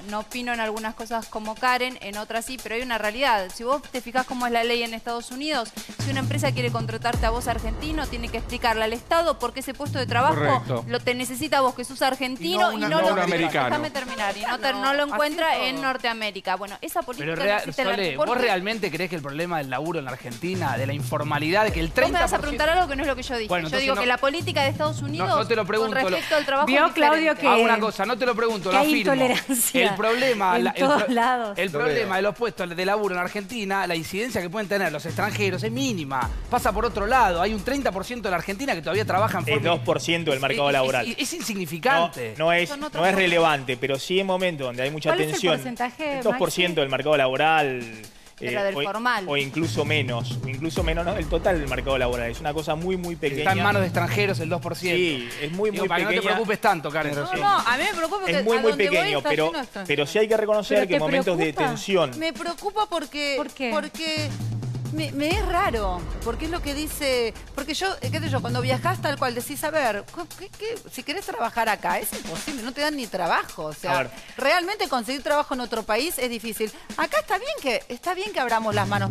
Speaker 4: no opino en algunas cosas como Karen, en otras sí, pero hay una realidad. Si vos te fijás cómo es la ley en Estados Unidos, si una empresa quiere contratarte a vos argentino, tiene que explicarle al Estado por qué ese puesto de trabajo
Speaker 5: Correcto.
Speaker 4: te necesita a vos que sos argentino
Speaker 6: Y
Speaker 4: y
Speaker 6: no
Speaker 4: no,
Speaker 6: un
Speaker 4: lo
Speaker 5: americano.
Speaker 4: Déjame terminar. Y no,
Speaker 8: No,
Speaker 4: no lo
Speaker 8: así
Speaker 4: encuentra
Speaker 8: todo.
Speaker 4: en Norteamérica. Bueno, esa política
Speaker 3: Pero
Speaker 4: no existe en la
Speaker 3: Sole,
Speaker 4: ¿por
Speaker 3: ¿vos
Speaker 4: qué?
Speaker 3: realmente crees que el problema del laburo en la Argentina, de la informalidad, de que el 30%...
Speaker 4: Vos me vas a preguntar algo que no es lo que yo dije.
Speaker 3: Bueno,
Speaker 4: yo
Speaker 3: entonces
Speaker 4: digo
Speaker 3: no-
Speaker 4: que la política de Estados Unidos
Speaker 3: no te lo pregunto,
Speaker 4: con respecto al trabajo
Speaker 1: Vio,
Speaker 4: es
Speaker 1: Claudio,
Speaker 4: diferente.
Speaker 1: que-
Speaker 3: Hago una cosa, no te lo pregunto,
Speaker 1: que
Speaker 3: lo
Speaker 1: hay
Speaker 3: afirmo.
Speaker 1: intolerancia
Speaker 3: El problema,
Speaker 1: en todos lados.
Speaker 3: el
Speaker 6: Lo
Speaker 3: problema
Speaker 6: veo.
Speaker 3: de los puestos de laburo en Argentina, la incidencia que pueden tener los extranjeros es mínima. Pasa por otro lado. Hay un 30% de la Argentina que todavía trabaja en
Speaker 2: Es
Speaker 3: forma...
Speaker 2: 2% del mercado laboral.
Speaker 3: Es insignificante.
Speaker 2: No es
Speaker 4: Son otros
Speaker 2: relevante, pero sí en momentos donde hay mucha
Speaker 1: ¿Cuál es el
Speaker 2: tensión.
Speaker 1: porcentaje,
Speaker 2: el 2%
Speaker 1: Maxi?
Speaker 2: del mercado laboral.
Speaker 4: Pero del formal.
Speaker 2: O incluso menos. O incluso menos, no, el total del mercado laboral. Es una cosa muy, muy pequeña.
Speaker 3: Está en manos de extranjeros el 2%.
Speaker 2: Sí, es muy,
Speaker 3: Digo,
Speaker 2: muy
Speaker 3: para que no te
Speaker 2: pequeña.
Speaker 3: preocupes tanto, Karen.
Speaker 8: No, a mí me preocupa porque
Speaker 2: Es muy,
Speaker 8: a
Speaker 2: muy
Speaker 8: donde voy
Speaker 2: pequeño,
Speaker 8: está
Speaker 2: pero,
Speaker 8: lleno de extranjeros.
Speaker 2: pero sí hay que reconocer
Speaker 1: ¿Pero
Speaker 2: que en
Speaker 1: te
Speaker 2: momentos de
Speaker 1: preocupa?
Speaker 2: tensión.
Speaker 8: Me preocupa porque...
Speaker 1: ¿Por qué?
Speaker 8: Porque me es raro. Porque es lo que dice... Porque yo, qué sé yo, cuando viajás tal cual decís, a ver, si querés trabajar acá, es imposible, no te dan ni trabajo. O
Speaker 2: A
Speaker 8: sea,
Speaker 2: ver.
Speaker 8: realmente conseguir trabajo en otro país es difícil. Acá está bien que abramos las manos.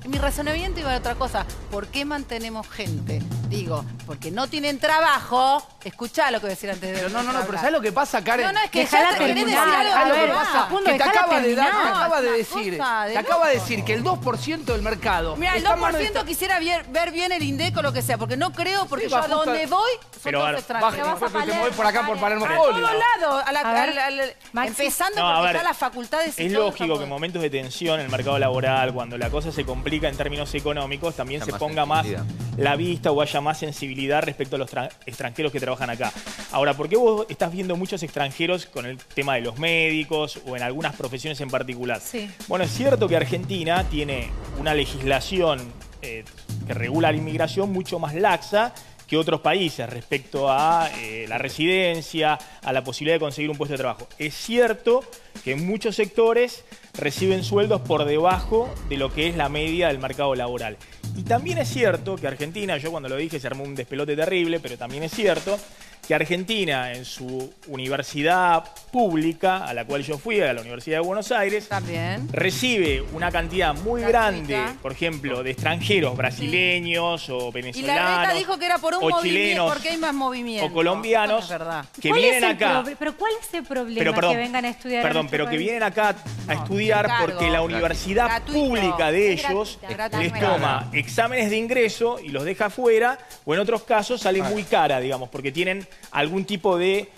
Speaker 8: mi razonamiento iba a otra cosa. ¿Por qué mantenemos gente? Digo, porque no tienen trabajo. Escuchá lo que voy a decir antes de...
Speaker 3: Pero pero ¿sabes lo que pasa, Karen?
Speaker 8: No, es que
Speaker 1: Dejala
Speaker 8: ya te querés decir
Speaker 1: terminar.
Speaker 8: algo
Speaker 1: A
Speaker 8: de lo
Speaker 1: ver,
Speaker 8: que pasa.
Speaker 1: Facundo,
Speaker 3: Que te
Speaker 1: dejala
Speaker 3: acaba de dar,
Speaker 1: terminar.
Speaker 3: te acaba de
Speaker 8: Una
Speaker 3: decir,
Speaker 8: cosa de
Speaker 3: te acaba de
Speaker 8: loco.
Speaker 3: decir que el 2% del mercado...
Speaker 8: Mira, el
Speaker 3: está en manos
Speaker 8: 2%
Speaker 3: de-
Speaker 8: quisiera ver bien el INDEC o lo que sea, porque no creo, porque
Speaker 3: Sí,
Speaker 8: yo
Speaker 3: va
Speaker 8: a
Speaker 3: justo-
Speaker 8: donde voy son
Speaker 2: Pero
Speaker 8: todos
Speaker 2: ahora,
Speaker 8: extranjeros.
Speaker 3: Baja, que me voy por acá por Palermo.
Speaker 8: A todos lados,
Speaker 1: A ver, Maxi.
Speaker 8: empezando
Speaker 2: No, a
Speaker 8: porque
Speaker 2: ver,
Speaker 8: ya las facultades y
Speaker 2: Es
Speaker 8: todo
Speaker 2: lógico que en
Speaker 8: estamos-
Speaker 2: momentos de tensión en el mercado laboral, cuando la cosa se complica en términos económicos, también
Speaker 10: Haya
Speaker 2: se
Speaker 10: más
Speaker 2: ponga más
Speaker 10: sensibilidad.
Speaker 2: la vista o haya más sensibilidad respecto a los extranjeros que trabajan acá. Ahora, ¿por qué vos estás viendo muchos extranjeros con el tema de los médicos o en algunas profesiones en particular?
Speaker 1: Sí.
Speaker 2: Bueno, es cierto que Argentina tiene una legislación que regula la inmigración mucho más laxa que otros países respecto a la residencia, a la posibilidad de conseguir un puesto de trabajo. Es cierto que en muchos sectores reciben sueldos por debajo de lo que es la media del mercado laboral. Y también es cierto que Argentina, yo cuando lo dije se armó un despelote terrible, pero también es cierto que Argentina en su universidad pública, a la cual yo fui, a la Universidad de Buenos Aires,
Speaker 8: También.
Speaker 2: recibe una cantidad muy
Speaker 8: Gratuita.
Speaker 2: grande, por ejemplo, de extranjeros brasileños o
Speaker 8: Y la
Speaker 2: venezolanos
Speaker 8: reta dijo que era por un
Speaker 2: o
Speaker 8: movimiento,
Speaker 2: chilenos
Speaker 8: porque hay más movimiento.
Speaker 2: o colombianos
Speaker 8: No, es verdad.
Speaker 2: que
Speaker 1: ¿Cuál
Speaker 2: vienen
Speaker 1: es el
Speaker 2: acá.
Speaker 1: pero ¿cuál es el problema
Speaker 2: Pero perdón,
Speaker 1: que vengan a estudiar?
Speaker 2: perdón,
Speaker 1: a nuestro
Speaker 2: pero que
Speaker 1: país?
Speaker 2: vienen acá a estudiar
Speaker 8: cargo.
Speaker 2: porque la universidad
Speaker 8: Gratuito.
Speaker 2: pública de
Speaker 8: Es
Speaker 2: ellos
Speaker 8: gratuita.
Speaker 2: les
Speaker 8: Gratuita.
Speaker 2: toma exámenes de ingreso y los deja fuera, o en otros casos sale muy cara, digamos, porque tienen algún tipo de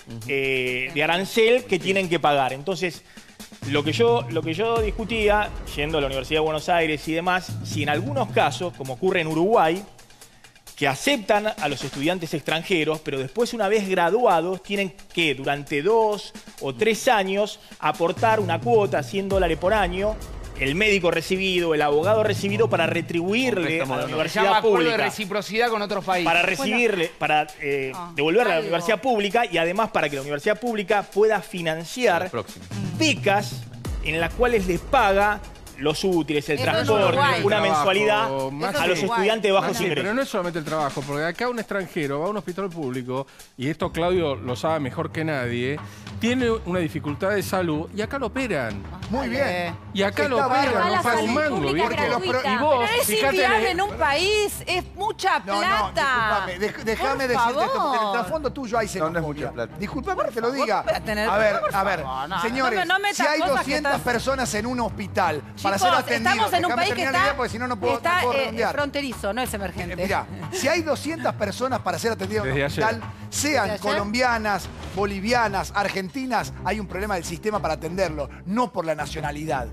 Speaker 2: arancel que tienen que pagar. Entonces, lo que yo discutía, yendo a la Universidad de Buenos Aires y demás, si en algunos casos, como ocurre en Uruguay, que aceptan a los estudiantes extranjeros, pero después, una vez graduados, tienen que durante 2 o 3 años aportar una cuota, $100 por año, el médico recibido, el abogado recibido, para retribuirle a la
Speaker 3: Se llama
Speaker 2: universidad
Speaker 3: acuerdo de
Speaker 2: pública.
Speaker 3: reciprocidad con otros países.
Speaker 2: Para recibirle, para devolverle a la
Speaker 8: algo.
Speaker 2: universidad pública, y además para que la universidad pública pueda financiar
Speaker 10: La próxima.
Speaker 2: becas en las cuales les paga los útiles, el
Speaker 8: Eso en
Speaker 2: transporte,
Speaker 8: Uruguay.
Speaker 2: una
Speaker 5: Trabajo,
Speaker 2: mensualidad
Speaker 5: Maxi.
Speaker 2: a los
Speaker 8: Uruguay.
Speaker 2: estudiantes de bajos
Speaker 5: Sí,
Speaker 2: ingresos.
Speaker 5: pero no es solamente el trabajo, porque acá un extranjero va a un hospital público, y esto Claudio lo sabe mejor que nadie, tiene una dificultad de salud y acá lo operan.
Speaker 6: Muy bien.
Speaker 5: Y acá lo
Speaker 6: Está
Speaker 5: operan,
Speaker 6: bárbaro,
Speaker 5: no
Speaker 9: la
Speaker 5: paga un
Speaker 9: salud
Speaker 5: mango,
Speaker 9: pública
Speaker 5: ¿viste?
Speaker 9: gratuita.
Speaker 5: Y vos,
Speaker 8: Pero es
Speaker 5: fíjate,
Speaker 8: inviable en un país, es mucha
Speaker 6: No,
Speaker 8: plata.
Speaker 6: no, discúlpame, déjame
Speaker 8: Por
Speaker 6: decirte esto, porque en el
Speaker 8: favor.
Speaker 6: trasfondo tuyo hay
Speaker 7: No, no es
Speaker 6: xenofobia.
Speaker 7: mucha plata.
Speaker 6: Disculpame que te lo diga.
Speaker 8: para tener-
Speaker 6: A ver,
Speaker 8: por
Speaker 6: a ver,
Speaker 8: favor, no,
Speaker 6: señores,
Speaker 8: no me metas
Speaker 6: si hay
Speaker 8: cosas que
Speaker 6: 200
Speaker 8: estás-
Speaker 6: personas en un hospital para
Speaker 8: Chicos,
Speaker 6: ser atendidos,
Speaker 8: estamos en un
Speaker 6: déjame
Speaker 8: país que
Speaker 6: terminar la
Speaker 8: está,
Speaker 6: idea, porque si no, no puedo
Speaker 8: está,
Speaker 6: redondear.
Speaker 8: fronterizo, no es emergente.
Speaker 6: Mirá, si hay 200 personas para ser atendidas en un
Speaker 5: Desde
Speaker 6: hospital,
Speaker 5: ayer.
Speaker 6: sean
Speaker 8: ¿Desde ayer?
Speaker 6: colombianas, bolivianas, argentinas, hay un problema del sistema para atenderlo, no por la nacionalidad.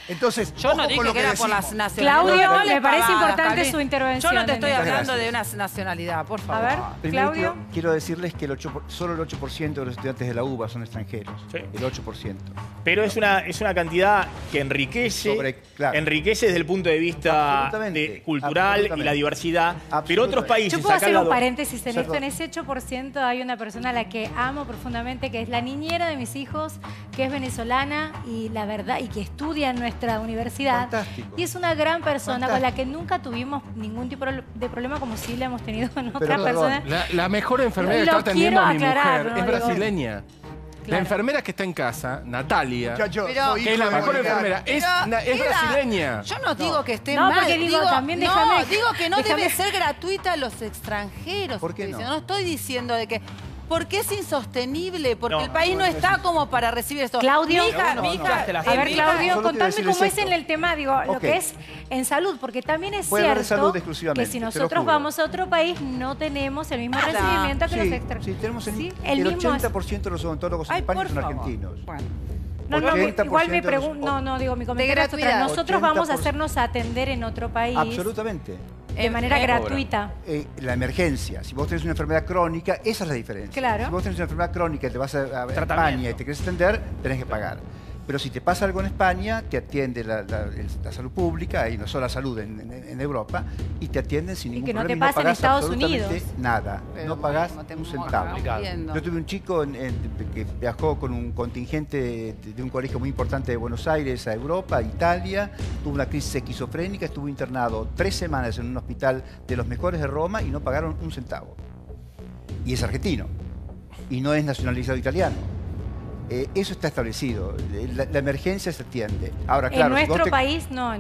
Speaker 6: Entonces,
Speaker 8: Yo no
Speaker 6: ojo con
Speaker 8: dije
Speaker 6: lo
Speaker 8: que era por las
Speaker 6: decimos.
Speaker 8: nacionalidades.
Speaker 1: Claudio,
Speaker 8: No le
Speaker 1: me parece
Speaker 8: pagaba,
Speaker 1: importante
Speaker 8: Cali.
Speaker 1: su intervención
Speaker 8: Yo no te estoy
Speaker 1: en
Speaker 8: hablando
Speaker 7: esto.
Speaker 8: de una nacionalidad, por
Speaker 1: A
Speaker 8: favor.
Speaker 1: ver,
Speaker 7: Primero
Speaker 1: Claudio.
Speaker 7: quiero decirles que solo el 8% de los estudiantes de la UBA son extranjeros.
Speaker 2: Sí.
Speaker 7: El 8%.
Speaker 2: Pero es una cantidad que enriquece,
Speaker 7: Claro.
Speaker 2: enriquece desde el punto de vista
Speaker 7: Absolutamente,
Speaker 2: cultural y
Speaker 7: absolutamente.
Speaker 2: la diversidad. Pero
Speaker 7: Absolutamente.
Speaker 2: otros países
Speaker 1: Yo puedo
Speaker 2: acá
Speaker 1: hacer
Speaker 2: al
Speaker 1: un
Speaker 2: lado-
Speaker 1: paréntesis en
Speaker 7: Perdón.
Speaker 1: esto. En ese 8% hay una persona a la que amo profundamente, que es la niñera de mis hijos, que es venezolana y la verdad, y que estudia en nuestra universidad.
Speaker 7: Fantástico.
Speaker 1: Y es una gran persona con la
Speaker 7: Fantástico.
Speaker 1: que nunca tuvimos ningún tipo de problema, como sí le hemos tenido con otras
Speaker 7: perdón.
Speaker 1: personas.
Speaker 5: La mejor enfermera que
Speaker 1: Lo
Speaker 5: está atendiendo a mi
Speaker 1: quiero aclarar,
Speaker 5: mujer
Speaker 1: ¿no?
Speaker 5: es
Speaker 1: Digo,
Speaker 5: brasileña. La
Speaker 1: claro.
Speaker 5: enfermera que está en casa, Natalia,
Speaker 6: Muchachos,
Speaker 8: Pero-
Speaker 6: soy
Speaker 5: que es
Speaker 6: hijo
Speaker 5: la
Speaker 6: de
Speaker 5: mejor
Speaker 6: boliviano.
Speaker 5: enfermera, es
Speaker 8: Pero,
Speaker 5: brasileña.
Speaker 8: Yo no digo que esté
Speaker 1: No,
Speaker 8: mal.
Speaker 1: porque digo, también
Speaker 8: no,
Speaker 1: déjame-
Speaker 8: digo que no
Speaker 1: déjame-
Speaker 8: debe ser gratuita a los extranjeros.
Speaker 7: ¿Por qué
Speaker 8: estoy
Speaker 7: no?
Speaker 8: diciendo. No estoy diciendo de que... Porque es insostenible, porque
Speaker 2: No,
Speaker 8: el país no está como para recibir esto.
Speaker 1: Claudio.
Speaker 8: Mi hija,
Speaker 2: No,
Speaker 8: mi
Speaker 2: no,
Speaker 8: hija,
Speaker 2: ya te la
Speaker 1: A ver,
Speaker 8: mi hija-
Speaker 1: Claudio,
Speaker 7: Solo quiero
Speaker 1: contame
Speaker 7: decirles
Speaker 1: cómo es
Speaker 7: esto.
Speaker 1: en el tema, digo, lo
Speaker 7: Ok.
Speaker 1: que es en salud, porque también es
Speaker 7: Puede haber
Speaker 1: cierto
Speaker 7: salud
Speaker 1: que
Speaker 7: exclusivamente,
Speaker 1: si
Speaker 7: te lo
Speaker 1: nosotros
Speaker 7: juro.
Speaker 1: vamos a otro país no tenemos el mismo
Speaker 8: Nada.
Speaker 1: recibimiento que los
Speaker 7: Sí,
Speaker 1: extranjeros.
Speaker 7: sí, tenemos el,
Speaker 1: Sí,
Speaker 7: el
Speaker 1: mismo es-
Speaker 7: 80% de los odontólogos en
Speaker 8: Ay,
Speaker 7: España
Speaker 8: por
Speaker 7: son
Speaker 8: favor.
Speaker 7: argentinos.
Speaker 8: Bueno.
Speaker 1: No, no,
Speaker 7: 80%
Speaker 1: igual me
Speaker 7: de los-
Speaker 1: pregunto, no, digo, mi comentario es otra.
Speaker 8: gratuidad.
Speaker 1: Nosotros vamos a
Speaker 7: 80%.
Speaker 1: hacernos atender en otro país
Speaker 7: Absolutamente.
Speaker 1: de manera gratuita.
Speaker 7: La emergencia, si vos tenés una enfermedad crónica, esa es la diferencia.
Speaker 1: Claro.
Speaker 7: Si vos tenés una enfermedad crónica y te vas a
Speaker 2: Tratamiento.
Speaker 7: España y te querés atender, tenés que pagar. Pero si te pasa algo en España, te atiende la salud pública, y no solo la salud en Europa, y te atienden sin ningún
Speaker 1: que no te
Speaker 7: problema.
Speaker 1: pasa en
Speaker 7: pagás
Speaker 1: Estados
Speaker 7: absolutamente
Speaker 1: Unidos.
Speaker 7: nada.
Speaker 8: Pero
Speaker 7: no pagás
Speaker 8: bueno, te
Speaker 7: un
Speaker 8: estamos
Speaker 7: centavo.
Speaker 8: viendo.
Speaker 7: Yo tuve un chico que viajó con un contingente de un colegio muy importante de Buenos Aires a Europa, a Italia, tuvo una crisis esquizofrénica, estuvo internado 3 semanas en un hospital de los mejores de Roma y no pagaron un centavo. Y es argentino. Y no es nacionalizado italiano. Eso está establecido. La emergencia se atiende. Ahora, claro,
Speaker 1: en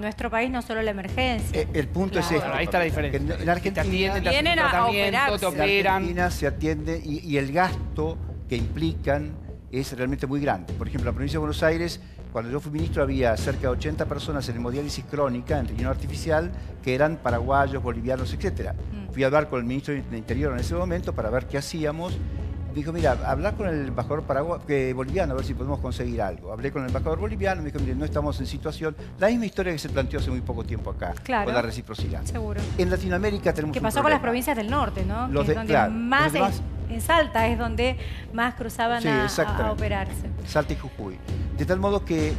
Speaker 1: nuestro país no solo la emergencia.
Speaker 7: El punto es este.
Speaker 3: Ahí está la diferencia.
Speaker 7: En Argentina,
Speaker 8: vienen a operarse.
Speaker 3: te
Speaker 7: en
Speaker 3: operan.
Speaker 7: Argentina se atiende y el gasto que implican es realmente muy grande. Por ejemplo, en la provincia de Buenos Aires, cuando yo fui ministro, había cerca de 80 personas en hemodiálisis crónica, en riñón artificial, que eran paraguayos, bolivianos, etc. Fui a hablar con el ministro de Interior en ese momento para ver qué hacíamos. Me dijo, mira, hablar con el embajador boliviano a ver si podemos conseguir algo. Hablé con el embajador boliviano, me dijo, mire, no estamos en situación. La misma historia que se planteó hace muy poco tiempo acá,
Speaker 1: Claro.
Speaker 7: con la reciprocidad.
Speaker 1: Seguro.
Speaker 7: En Latinoamérica tenemos
Speaker 1: ¿Qué
Speaker 7: un
Speaker 1: pasó con
Speaker 7: problema.
Speaker 1: las provincias del norte, no?
Speaker 7: Los
Speaker 1: Que es donde
Speaker 7: claro,
Speaker 1: más,
Speaker 7: los demás-
Speaker 1: en Salta es donde más cruzaban
Speaker 7: Sí,
Speaker 1: a
Speaker 7: exactamente.
Speaker 1: operarse.
Speaker 7: Salta y Jujuy. De tal modo que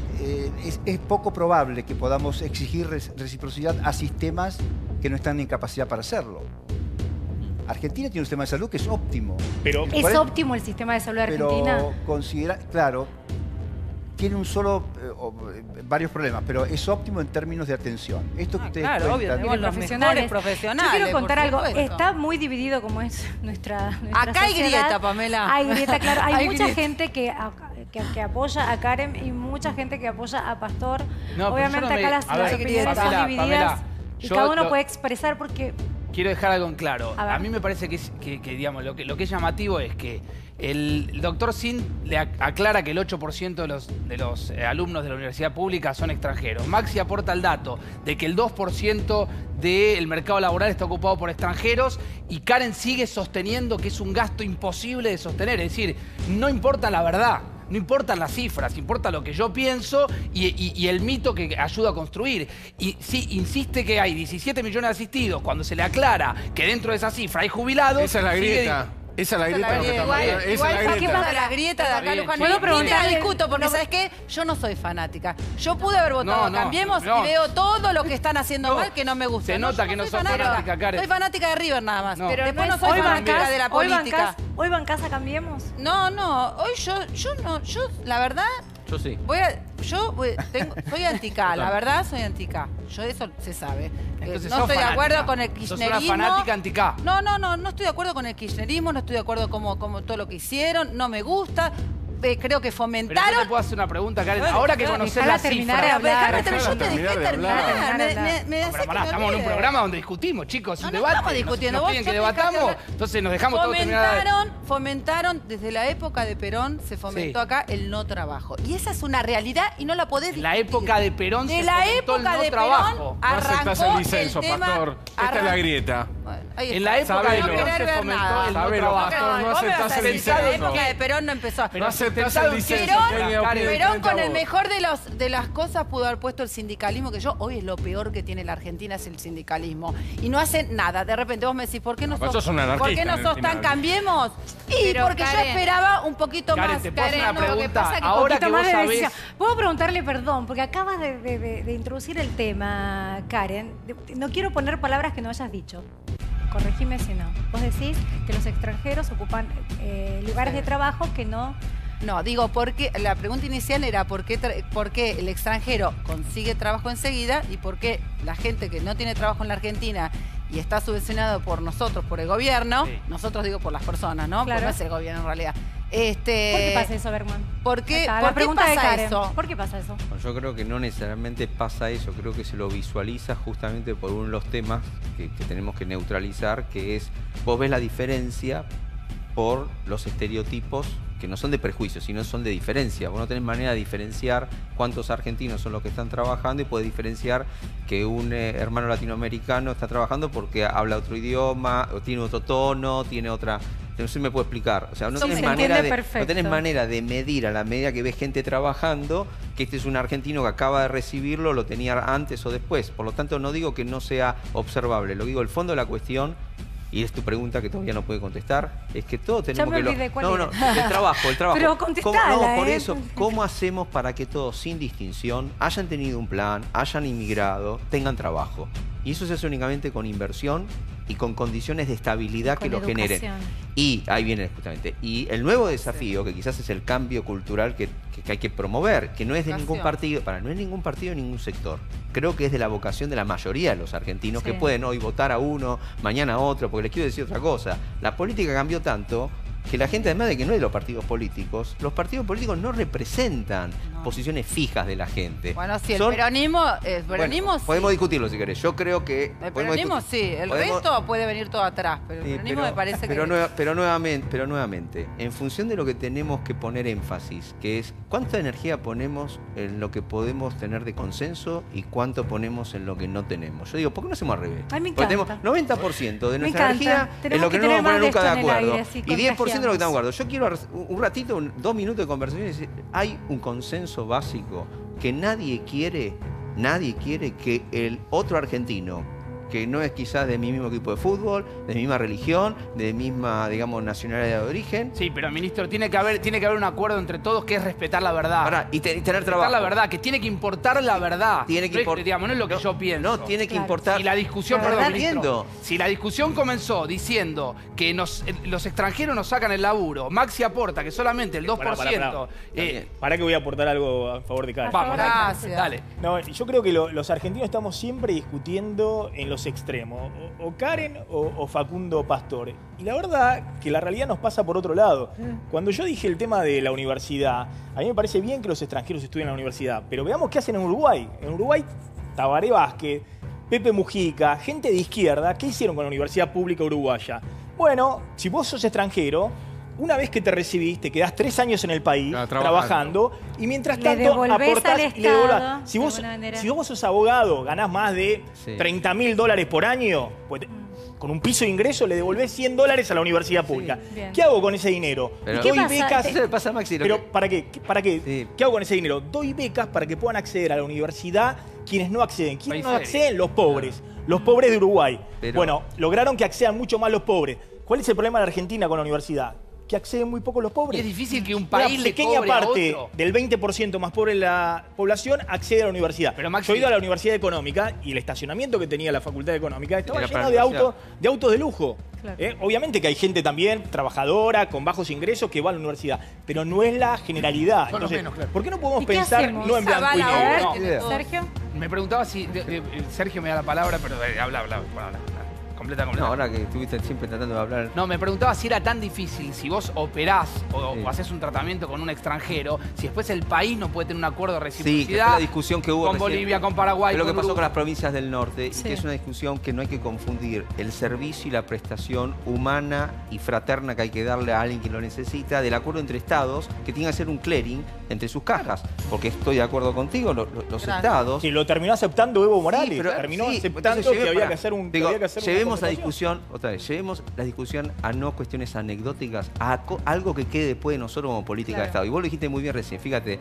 Speaker 7: es poco probable que podamos exigir reciprocidad a sistemas que no están en capacidad para hacerlo. Argentina tiene un sistema de salud que es óptimo.
Speaker 2: Pero
Speaker 1: ¿Es óptimo el sistema de salud de Argentina?
Speaker 7: Pero considera, claro, tiene un solo, varios problemas, pero es óptimo en términos de atención. Esto que ustedes
Speaker 8: Claro, obvio,
Speaker 7: cuentan-
Speaker 8: tenemos los mejores profesionales.
Speaker 1: Yo quiero contar
Speaker 8: por
Speaker 1: algo.
Speaker 8: supuesto.
Speaker 1: Está muy dividido como es nuestra
Speaker 8: Acá hay
Speaker 1: sociedad.
Speaker 8: grieta, Pamela.
Speaker 1: Hay grieta, claro. Hay,
Speaker 8: Hay
Speaker 1: mucha
Speaker 8: grieta.
Speaker 1: gente que apoya a Karen y mucha gente que apoya a Pastor.
Speaker 3: No, pero
Speaker 1: Obviamente
Speaker 3: yo no me-
Speaker 1: acá las
Speaker 3: a ver,
Speaker 1: opiniones son
Speaker 3: Pamela,
Speaker 1: divididas
Speaker 3: Pamela,
Speaker 1: y
Speaker 3: yo
Speaker 1: cada uno
Speaker 3: lo-
Speaker 1: puede expresar porque...
Speaker 3: Quiero dejar algo en claro.
Speaker 1: A ver.
Speaker 3: A mí me parece que digamos, lo que es llamativo es que el doctor Sin le aclara que el 8% de los alumnos de la universidad pública son extranjeros. Maxi aporta el dato de que el 2% del mercado laboral está ocupado por extranjeros y Karen sigue sosteniendo que es un gasto imposible de sostener. Es decir, no importa la verdad. No importan las cifras, importa lo que yo pienso y el mito que ayuda a construir. Y sí, insiste que hay 17 millones de asistidos, cuando se le aclara que dentro de esa cifra hay jubilados...
Speaker 5: Esa es la
Speaker 3: sigue-
Speaker 5: grieta. Esa es la grieta. lo que estamos
Speaker 8: Igual,
Speaker 5: hablando. Esa es
Speaker 8: igual,
Speaker 5: la
Speaker 8: ¿qué
Speaker 5: grieta.
Speaker 8: pasa? La grieta de
Speaker 3: Está
Speaker 8: acá,
Speaker 3: bien,
Speaker 8: Luján.
Speaker 3: chico.
Speaker 8: Ni te
Speaker 1: preguntarle-
Speaker 8: la discuto, porque ¿sabes qué? Yo no soy fanática. Yo pude haber votado
Speaker 3: No,
Speaker 8: Cambiemos
Speaker 3: no.
Speaker 8: y veo todo lo que están haciendo
Speaker 3: No,
Speaker 8: mal que no me gusta.
Speaker 3: se nota
Speaker 8: yo
Speaker 3: que no
Speaker 8: soy
Speaker 3: sos fanática, Karen.
Speaker 8: Soy fanática de River nada más.
Speaker 3: No.
Speaker 8: Pero después
Speaker 1: no
Speaker 8: no soy
Speaker 1: hoy
Speaker 8: fanática de la política.
Speaker 1: Hoy bancás a Cambiemos.
Speaker 8: No, hoy yo no, la verdad,
Speaker 10: Yo sí.
Speaker 8: soy anti-K, la verdad soy anti-K. Eso se sabe.
Speaker 3: Entonces
Speaker 8: No
Speaker 3: sos
Speaker 8: estoy de acuerdo
Speaker 3: fanática.
Speaker 8: con el
Speaker 3: Sos
Speaker 8: kirchnerismo.
Speaker 3: una fanática anti-K.
Speaker 8: No estoy de acuerdo con el kirchnerismo, no estoy de acuerdo como todo lo que hicieron, no me gusta. Creo que
Speaker 3: Pero yo
Speaker 8: fomentaron.
Speaker 3: te puedo hacer una pregunta, Karen.
Speaker 8: Bueno,
Speaker 3: ahora que
Speaker 8: déjala
Speaker 3: conocés la
Speaker 1: terminar
Speaker 3: cifra...
Speaker 1: de hablar.
Speaker 8: Déjame, yo te dejé terminar.
Speaker 1: hablar.
Speaker 8: Me
Speaker 3: No,
Speaker 8: haces
Speaker 3: pero
Speaker 8: que
Speaker 3: pará,
Speaker 8: me
Speaker 3: estamos en un
Speaker 8: olvide.
Speaker 3: programa donde discutimos, chicos,
Speaker 8: No,
Speaker 3: un
Speaker 8: no
Speaker 3: debate.
Speaker 8: estamos discutiendo.
Speaker 3: Nos piden
Speaker 8: Vos
Speaker 3: que
Speaker 8: sos
Speaker 3: debatamos,
Speaker 8: dejaste hablar.
Speaker 3: entonces nos dejamos todo terminar.
Speaker 8: Fomentaron, desde la época de Perón se fomentó
Speaker 3: Sí.
Speaker 8: acá el no trabajo. Y esa es una realidad y no la podés
Speaker 3: En la
Speaker 8: discutir.
Speaker 3: época de Perón
Speaker 8: De
Speaker 3: se
Speaker 8: la
Speaker 3: fomentó el
Speaker 8: época
Speaker 3: no
Speaker 8: de
Speaker 3: trabajo.
Speaker 8: Perón
Speaker 5: No aceptás
Speaker 8: arrancó
Speaker 5: el disenso,
Speaker 8: el tema.
Speaker 5: Pastor. Esta es la grieta.
Speaker 8: Bueno, ahí
Speaker 3: En
Speaker 8: está.
Speaker 3: la época de
Speaker 5: Sabelo.
Speaker 3: Perón
Speaker 8: querer
Speaker 3: se
Speaker 8: ver
Speaker 3: fomentó
Speaker 8: nada.
Speaker 3: el no
Speaker 5: Sabelo,
Speaker 3: trabajo.
Speaker 5: Pastor, no
Speaker 8: vos me vas a
Speaker 5: aceptás el
Speaker 8: decir que la
Speaker 5: disenso.
Speaker 8: época de Perón no empezó.
Speaker 3: Pero
Speaker 5: No aceptás
Speaker 3: sentado
Speaker 5: el
Speaker 3: en
Speaker 5: disenso.
Speaker 3: Perón,
Speaker 5: Eugenia,
Speaker 3: Karen,
Speaker 5: opine
Speaker 8: Perón con
Speaker 5: frente a
Speaker 8: el
Speaker 5: vos.
Speaker 8: mejor de las cosas pudo haber puesto el sindicalismo, que hoy es lo peor que tiene la Argentina, es el sindicalismo. Y no hacen nada. De repente vos me decís, ¿por qué no
Speaker 5: No, sos un anarquista,
Speaker 8: ¿por qué no
Speaker 5: en
Speaker 8: sos
Speaker 5: el
Speaker 8: tan
Speaker 5: final.
Speaker 8: Cambiemos? Y
Speaker 4: Pero,
Speaker 8: porque yo
Speaker 4: Karen,
Speaker 8: esperaba un poquito
Speaker 3: Karen,
Speaker 8: más.
Speaker 3: te puedo hacer una
Speaker 8: Karen, no, lo que
Speaker 3: pregunta.
Speaker 8: pasa es que
Speaker 3: Ahora
Speaker 1: Poquito
Speaker 3: que
Speaker 1: más
Speaker 3: vos
Speaker 1: de
Speaker 3: sabés...
Speaker 1: decisión. ¿Puedo preguntarle perdón? Porque acabas de introducir el tema, Karen. No quiero poner palabras que no hayas dicho. Corregime si no. Vos decís que los extranjeros ocupan lugares de trabajo que no...
Speaker 8: No, digo, porque la pregunta inicial era por qué el extranjero consigue trabajo enseguida y por qué la gente que no tiene trabajo en la Argentina y está subvencionado por nosotros, por el gobierno,
Speaker 3: Sí.
Speaker 8: nosotros digo por las personas, ¿no?
Speaker 1: Claro.
Speaker 8: Porque no es el gobierno en realidad.
Speaker 1: ¿Por qué pasa eso, Bergman?
Speaker 8: ¿Por qué,
Speaker 1: Acá,
Speaker 8: por
Speaker 1: la
Speaker 8: qué
Speaker 1: pregunta de
Speaker 8: pasa
Speaker 1: Karen.
Speaker 8: eso?
Speaker 1: ¿Por qué pasa eso?
Speaker 10: Bueno, yo creo que no necesariamente pasa eso, creo que se lo visualiza justamente por uno de los temas que tenemos que neutralizar, que es, vos ves la diferencia por los estereotipos que no son de prejuicio, sino son de diferencia. Vos no tenés manera de diferenciar cuántos argentinos son los que están trabajando y podés diferenciar que un hermano latinoamericano está trabajando porque habla otro idioma, o tiene otro tono, tiene otra... No sé si me puedo explicar. O sea, no
Speaker 1: Sí,
Speaker 10: tenés,
Speaker 1: se
Speaker 10: manera
Speaker 1: entiende
Speaker 10: de,
Speaker 1: perfecto.
Speaker 10: no tenés manera de medir a la medida que ves gente trabajando que este es un argentino que acaba de recibirlo, lo tenía antes o después. Por lo tanto, no digo que no sea observable. Lo digo, el fondo de la cuestión, y es tu pregunta que todavía no puede contestar, es que todos tenemos
Speaker 1: me
Speaker 10: que...
Speaker 1: olvidé cuál
Speaker 10: no,
Speaker 1: era.
Speaker 10: no, el trabajo.
Speaker 1: Pero contestala,
Speaker 10: No, por
Speaker 1: ¿eh?
Speaker 10: eso, ¿cómo hacemos para que todos, sin distinción, hayan tenido un plan, hayan inmigrado, tengan trabajo? Y eso se hace únicamente con inversión y con condiciones de estabilidad que
Speaker 1: Con
Speaker 10: lo generen.
Speaker 1: educación.
Speaker 10: Y ahí viene justamente. Y el nuevo desafío, que quizás es el cambio cultural que hay que promover, que no es de ningún partido, no es ningún partido, ningún sector. Creo que es de la vocación de la mayoría de los argentinos
Speaker 1: Sí.
Speaker 10: que pueden hoy votar a uno, mañana a otro, porque les quiero decir otra cosa. La política cambió tanto que la gente, además de que no es de los partidos políticos no representan posiciones fijas de la gente.
Speaker 8: Bueno, sí, el peronismo
Speaker 10: bueno,
Speaker 8: sí.
Speaker 10: Podemos discutirlo si querés. Yo creo que...
Speaker 8: El peronismo sí, el resto puede venir todo atrás, pero el peronismo me parece que...
Speaker 10: Pero nuevamente, en función de lo que tenemos que poner énfasis, que es cuánta energía ponemos en lo que podemos tener de consenso y cuánto ponemos en lo que no tenemos. Yo digo, ¿por qué no hacemos al revés?
Speaker 1: Ay, me encanta.
Speaker 10: Porque tenemos 90% de nuestra
Speaker 1: encanta.
Speaker 10: energía en lo que no
Speaker 1: tener
Speaker 10: vamos a poner
Speaker 1: más
Speaker 10: nunca de
Speaker 1: de esto en el
Speaker 10: acuerdo.
Speaker 1: aire, así
Speaker 10: Y 10% de lo que
Speaker 1: contagiamos.
Speaker 10: estamos de acuerdo. Yo quiero un ratito, 2 minutos de conversación y decir, hay un consenso básico que nadie quiere que el otro argentino, que no es quizás de mi mismo equipo de fútbol, de mi misma religión, de mi misma, digamos, nacionalidad de origen.
Speaker 3: Sí, pero ministro, tiene que haber un acuerdo entre todos que es respetar la verdad.
Speaker 10: Ahora, y tener trabajo.
Speaker 3: Respetar la verdad, que tiene que importar la verdad.
Speaker 10: Tiene que importar.
Speaker 3: Digamos, no es lo que yo pienso.
Speaker 10: No, tiene que importar.
Speaker 3: Y la discusión,
Speaker 10: Pero
Speaker 3: perdón,
Speaker 10: está
Speaker 3: ministro,
Speaker 10: viendo.
Speaker 3: si la discusión comenzó diciendo que los extranjeros nos sacan el laburo, Maxi aporta que solamente el 2%...
Speaker 2: Para que voy a aportar algo a favor de Karen.
Speaker 3: Vamos,
Speaker 8: Gracias.
Speaker 3: dale.
Speaker 2: No, yo creo que los argentinos estamos siempre discutiendo en los extremos, o Karen o Facundo Pastor. Y la verdad que la realidad nos pasa por otro lado. Cuando yo dije el tema de la universidad, a mí me parece bien que los extranjeros estudien en la universidad, pero veamos qué hacen en Uruguay. En Uruguay, Tabaré Vázquez, Pepe Mujica, gente de izquierda, ¿qué hicieron con la universidad pública uruguaya? Bueno, si vos sos extranjero, una vez que te recibís, te quedás 3 años en el país trabajando y mientras
Speaker 1: Le
Speaker 2: tanto
Speaker 1: devolvés
Speaker 2: aportás
Speaker 1: al
Speaker 2: y le devolvás.
Speaker 1: Estado,
Speaker 2: Si
Speaker 1: de
Speaker 2: vos,
Speaker 1: alguna manera.
Speaker 2: si vos sos abogado, ganás más de $30.000 por año, pues con un piso de ingreso le devolvés $100 a la universidad pública.
Speaker 1: bien.
Speaker 2: ¿Qué hago con ese dinero?
Speaker 10: Pero-
Speaker 2: Doy
Speaker 1: ¿Qué pasa?
Speaker 2: becas.
Speaker 10: Eso le pasa a Maxi.
Speaker 2: Pero ¿para qué?
Speaker 10: Sí.
Speaker 2: ¿Qué hago con ese dinero? Doy becas para que puedan acceder a la universidad quienes no acceden. ¿Quiénes no
Speaker 3: País
Speaker 2: acceden? Los pobres. Los pobres de Uruguay.
Speaker 10: Pero-
Speaker 2: Bueno, lograron que accedan mucho más los pobres. ¿Cuál es el problema de la Argentina con la universidad? Que acceden muy poco los pobres.
Speaker 3: Y es difícil que un país
Speaker 2: Una
Speaker 3: le
Speaker 2: pequeña
Speaker 3: cobre a
Speaker 2: parte
Speaker 3: otro.
Speaker 2: del 20% más pobre de la población accede a la universidad.
Speaker 3: Pero, Maxi-
Speaker 2: Yo he ido a la Universidad Económica y el estacionamiento que tenía la Facultad Económica estaba
Speaker 10: Era
Speaker 2: lleno
Speaker 10: para
Speaker 2: de
Speaker 10: la universidad.
Speaker 2: autos de lujo.
Speaker 1: Claro.
Speaker 2: Obviamente que hay gente también trabajadora, con bajos ingresos, que va a la universidad, pero no es la generalidad.
Speaker 6: Son los
Speaker 2: Entonces,
Speaker 6: menos, claro.
Speaker 2: ¿por qué no podemos
Speaker 1: ¿Y qué
Speaker 2: pensar
Speaker 1: hacemos?
Speaker 2: no en blanco y
Speaker 8: Zavala,
Speaker 2: negro?
Speaker 8: ahora
Speaker 2: No.
Speaker 8: tiene todo.
Speaker 1: Sergio.
Speaker 3: Me preguntaba si... Sergio me da la palabra, pero habla. Completa.
Speaker 10: No, ahora que estuviste siempre tratando de hablar.
Speaker 3: No, me preguntaba si era tan difícil, si vos operás o
Speaker 10: Sí.
Speaker 3: haces un tratamiento con un extranjero, si después el país no puede tener un acuerdo de
Speaker 10: Sí, que fue
Speaker 3: reciprocidad
Speaker 10: la discusión que hubo
Speaker 3: con
Speaker 10: recién.
Speaker 3: Bolivia, con Paraguay,
Speaker 10: Es lo que
Speaker 3: con
Speaker 10: pasó con
Speaker 3: Uruguay.
Speaker 10: las provincias del norte,
Speaker 1: Sí.
Speaker 10: y que es una discusión que no hay que confundir el servicio y la prestación humana y fraterna que hay que darle a alguien que lo necesita, del acuerdo entre estados, que tiene que hacer un clearing entre sus cajas. Porque estoy de acuerdo contigo, los estados...
Speaker 2: Si lo terminó aceptando Evo Morales,
Speaker 10: Sí, pero-
Speaker 2: terminó
Speaker 10: sí,
Speaker 2: aceptando
Speaker 10: entonces
Speaker 2: que había
Speaker 10: pará,
Speaker 2: que hacer un...
Speaker 10: digo,
Speaker 2: que había que hacer una
Speaker 10: llevemos la
Speaker 2: contratación.
Speaker 10: discusión, otra vez, llevemos la discusión a no cuestiones anecdóticas, a algo que quede después de nosotros como política de Estado. Y vos lo dijiste muy bien recién, fíjate,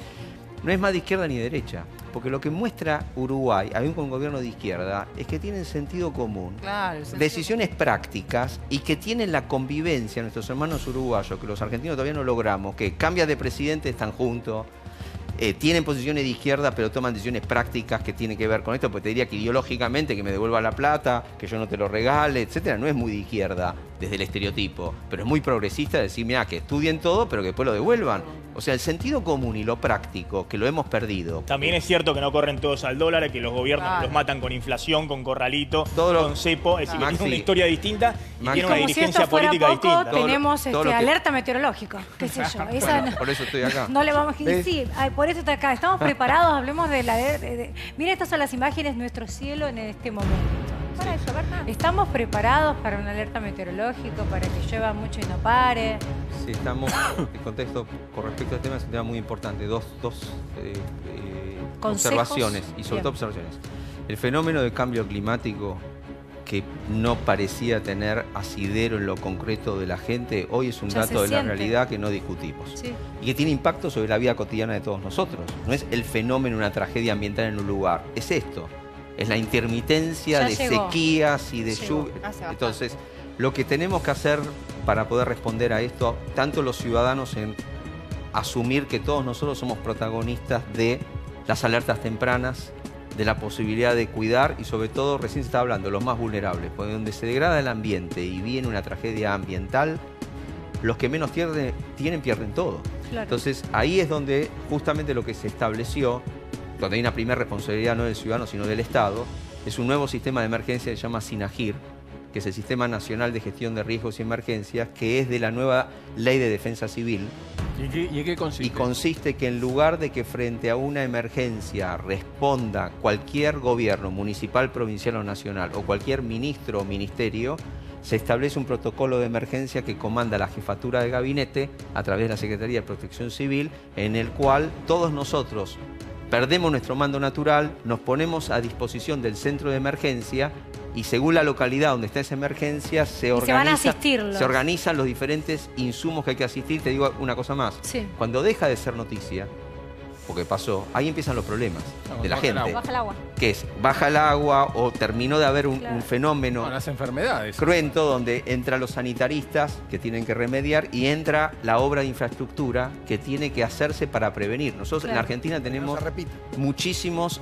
Speaker 10: no es más de izquierda ni derecha, porque lo que muestra Uruguay, aún con un gobierno de izquierda, es que tienen sentido común.
Speaker 8: Claro, el sentido-
Speaker 10: Decisiones prácticas y que tienen la convivencia, nuestros hermanos uruguayos, que los argentinos todavía no logramos, que cambian de presidente, están juntos, tienen posiciones de izquierda, pero toman decisiones prácticas que tienen que ver con esto, porque te diría que ideológicamente que me devuelva la plata, que yo no te lo regale, etcétera, no es muy de izquierda desde el estereotipo, pero es muy progresista decir, mira, que estudien todo, pero que después lo devuelvan. O sea, el sentido común y lo práctico, que lo hemos perdido.
Speaker 2: También es cierto que no corren todos al dólar, que los gobiernos
Speaker 8: Claro.
Speaker 2: los matan con inflación, con corralito,
Speaker 10: Todo lo-
Speaker 2: con cepo, es decir, que
Speaker 10: Maxi,
Speaker 2: tiene una historia distinta y
Speaker 10: Maxi.
Speaker 2: tiene una
Speaker 1: Como si
Speaker 2: dirigencia
Speaker 1: esto fuera
Speaker 2: política
Speaker 1: poco,
Speaker 2: distinta.
Speaker 1: tenemos
Speaker 10: todo lo que-
Speaker 1: alerta meteorológica, qué sé yo. Esa
Speaker 10: Bueno,
Speaker 1: no,
Speaker 10: por eso estoy acá.
Speaker 1: no le vamos a
Speaker 7: ¿Ves?
Speaker 1: sí, ay, por eso está acá. Estamos preparados, hablemos de la... Mira, estas son las imágenes de nuestro cielo en este momento.
Speaker 9: Para eso, Berna.
Speaker 1: ¿Estamos preparados para una alerta meteorológica, para que llueva mucho y no pare?
Speaker 10: Sí, estamos, el contexto con respecto al tema es un tema muy importante. Dos
Speaker 1: Consejos.
Speaker 10: observaciones, y sobre
Speaker 1: Bien.
Speaker 10: todo observaciones. El fenómeno de cambio climático, que no parecía tener asidero en lo concreto de la gente, hoy es un
Speaker 1: Ya
Speaker 10: dato
Speaker 1: se
Speaker 10: de la
Speaker 1: siente.
Speaker 10: realidad que no discutimos.
Speaker 1: Sí.
Speaker 10: Y que tiene impacto sobre la vida cotidiana de todos nosotros. No es el fenómeno de una tragedia ambiental en un lugar, es esto. Es la intermitencia
Speaker 1: Ya
Speaker 10: de
Speaker 1: llegó.
Speaker 10: sequías y de
Speaker 1: Llegó.
Speaker 10: lluvias.
Speaker 8: Hace bastante.
Speaker 10: Entonces, lo que tenemos que hacer para poder responder a esto, tanto los ciudadanos en asumir que todos nosotros somos protagonistas de las alertas tempranas, de la posibilidad de cuidar y sobre todo, recién se estaba hablando, los más vulnerables, porque donde se degrada el ambiente y viene una tragedia ambiental, los que menos tienen pierden todo.
Speaker 1: Claro.
Speaker 10: Entonces ahí es donde justamente lo que se estableció, donde hay una primera responsabilidad no del ciudadano sino del Estado, es un nuevo sistema de emergencia que se llama SINAGIR, que es el Sistema Nacional de Gestión de Riesgos y Emergencias, que es de la nueva Ley de Defensa Civil.
Speaker 5: ¿Y en qué consiste?
Speaker 10: Y consiste que en lugar de que frente a una emergencia responda cualquier gobierno municipal, provincial o nacional, o cualquier ministro o ministerio, se establece un protocolo de emergencia que comanda la jefatura de gabinete a través de la Secretaría de Protección Civil, en el cual todos nosotros perdemos nuestro mando natural, nos ponemos a disposición del centro de emergencia y según la localidad donde está esa emergencia se organizan los diferentes insumos que hay que asistir. Te digo una cosa más.
Speaker 1: Sí.
Speaker 10: Cuando deja de ser noticia, porque pasó, ahí empiezan los problemas de la gente.
Speaker 9: Baja el agua.
Speaker 10: Que es, baja el agua o terminó de haber un fenómeno
Speaker 5: Las enfermedades.
Speaker 10: cruento donde entran los sanitaristas que tienen que remediar y entra la obra de infraestructura que tiene que hacerse para prevenir. Nosotros en Argentina tenemos muchísimas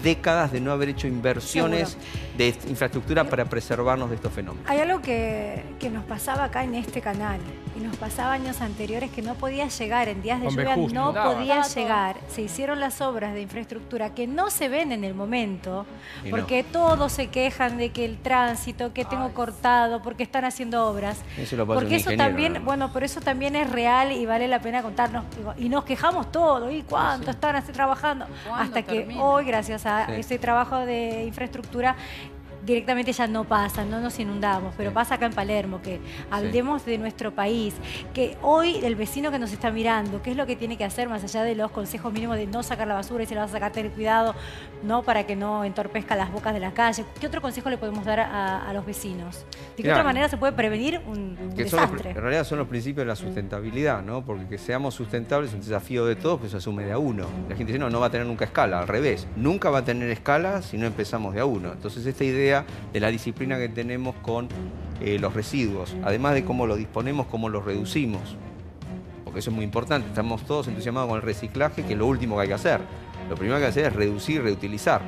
Speaker 10: décadas de no haber hecho inversiones de infraestructura para preservarnos de estos fenómenos.
Speaker 1: Hay algo que nos pasaba acá en este canal y nos pasaba años anteriores que no podía llegar, en días de lluvia no podía llegar. Se hicieron las obras de infraestructura que no se ven en el momento, porque todos se quejan de que el tránsito, que tengo cortado, porque están haciendo obras. Porque eso también, bueno, por eso también es real y vale la pena contarnos. Y nos quejamos todo, ¿y cuánto están así trabajando? Hasta que hoy, gracias a ese trabajo de infraestructura, directamente ya no pasa, no nos inundamos, pero pasa acá en Palermo, que hablemos de nuestro país, que hoy el vecino que nos está mirando, ¿qué es lo que tiene que hacer más allá de los consejos mínimos de no sacar la basura y si la vas a sacar, ten cuidado, ¿no? Para que no entorpezca las bocas de la calle? ¿Qué otro consejo le podemos dar a los vecinos? ¿De qué otra manera se puede prevenir un desastre?
Speaker 10: En realidad son los principios de la sustentabilidad, ¿no? Porque que seamos sustentables es un desafío de todos, pues se asume de a uno. La gente dice, no va a tener nunca escala, al revés. Nunca va a tener escala si no empezamos de a uno. Entonces esta idea de la disciplina que tenemos con los residuos, además de cómo los disponemos, cómo los reducimos, porque eso es muy importante. Estamos todos entusiasmados con el reciclaje, que es lo último que hay que hacer. Lo primero que hay que hacer es reducir, reutilizar.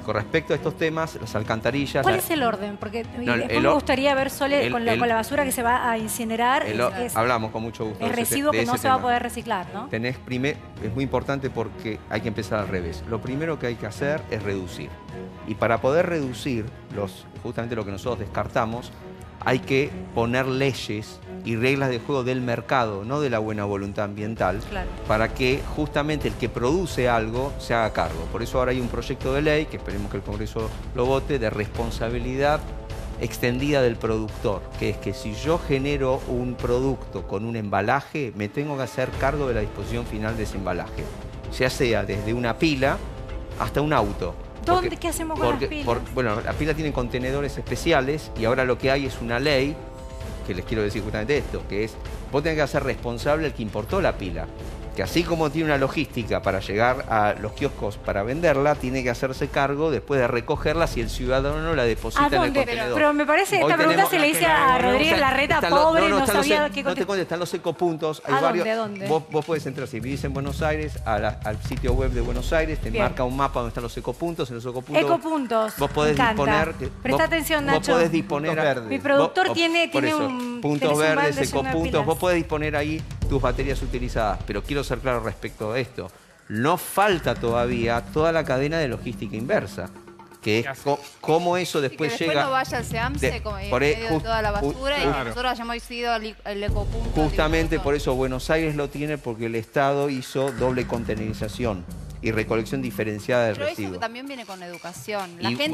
Speaker 10: Con respecto a estos temas, las alcantarillas...
Speaker 1: ¿Cuál es el orden? Porque me gustaría ver Sole con la basura que se va a incinerar.
Speaker 10: Hablamos con mucho gusto.
Speaker 1: El residuo que no se va a poder reciclar, ¿no?
Speaker 10: Es muy importante porque hay que empezar al revés. Lo primero que hay que hacer es reducir. Y para poder reducir justamente lo que nosotros descartamos, hay que poner leyes y reglas de juego del mercado, no de la buena voluntad ambiental, para que justamente el que produce algo se haga cargo. Por eso ahora hay un proyecto de ley, que esperemos que el Congreso lo vote, de responsabilidad extendida del productor, que es que si yo genero un producto con un embalaje, me tengo que hacer cargo de la disposición final de ese embalaje, ya sea desde una pila hasta un auto.
Speaker 1: ¿Qué hacemos con las pilas?
Speaker 10: Bueno, las pilas tienen contenedores especiales y ahora lo que hay es una ley, que les quiero decir justamente esto, que es, vos tenés que hacer responsable el que importó la pila. Que así como tiene una logística para llegar a los kioscos para venderla, tiene que hacerse cargo después de recogerla si el ciudadano la deposita en el contenedor.
Speaker 1: Pero me parece, esta pregunta se le hice a Rodríguez Larreta, pobre, no sabía qué contestar.
Speaker 10: No te contestan, están los ecopuntos.
Speaker 1: ¿A dónde?
Speaker 10: Vos podés entrar, si vivís en Buenos Aires, al sitio web de Buenos Aires, te marca un mapa donde están los ecopuntos. En los ecopuntos
Speaker 1: vos
Speaker 10: podés disponer...
Speaker 1: Presta atención, Nacho.
Speaker 10: Vos podés disponer...
Speaker 1: Mi productor tiene un...
Speaker 10: Puntos verdes, ecopuntos, vos podés disponer ahí tus baterías utilizadas, pero quiero ser claro respecto a esto. No falta todavía toda la cadena de logística inversa, que es cómo eso después llega...
Speaker 4: Y que después no vaya al SEAMSE en medio de toda la basura y nosotros hayamos ido al ecopunto.
Speaker 10: Justamente por eso Buenos Aires lo tiene, porque el Estado hizo doble containerización y recolección diferenciada del residuo.
Speaker 4: Pero eso también viene con educación. La gente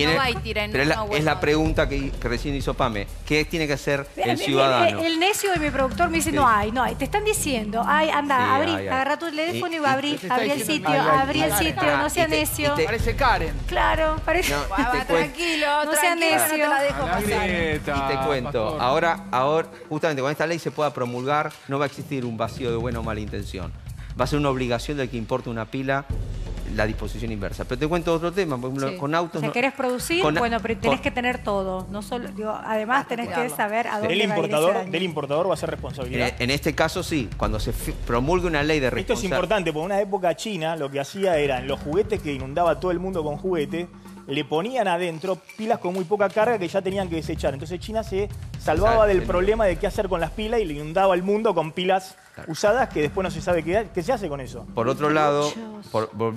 Speaker 4: no va y tira en
Speaker 10: una hueá. Es la pregunta que recién hizo Pame. ¿Qué tiene que hacer el ciudadano?
Speaker 1: El necio de mi productor me dice, no hay. Te están diciendo, anda, agarra tu teléfono y va a abrir el sitio, no sea necio.
Speaker 3: Parece Karen.
Speaker 1: Claro, parece...
Speaker 4: Tranquilo,
Speaker 1: no sea necio.
Speaker 4: No te la dejo pasar.
Speaker 10: Y te cuento, ahora, justamente con esta ley se pueda promulgar, no va a existir un vacío de buena o mala intención. Va a ser una obligación del que importe una pila la disposición inversa. Pero te cuento otro tema, por ejemplo, con autos...
Speaker 1: O sea, querés producir, pero tenés que tener todo. No solo, además tenés que saber a dónde
Speaker 2: del importador va a ser responsabilidad.
Speaker 10: En este caso sí, cuando se promulgue una ley de responsabilidad...
Speaker 2: Esto es importante, porque en una época China lo que hacía eran los juguetes que inundaba todo el mundo con juguetes, le ponían adentro pilas con muy poca carga que ya tenían que desechar. Entonces China se salvaba del problema de qué hacer con las pilas y le inundaba el mundo con pilas usadas que después no se sabe qué se hace con eso.
Speaker 10: Por otro lado,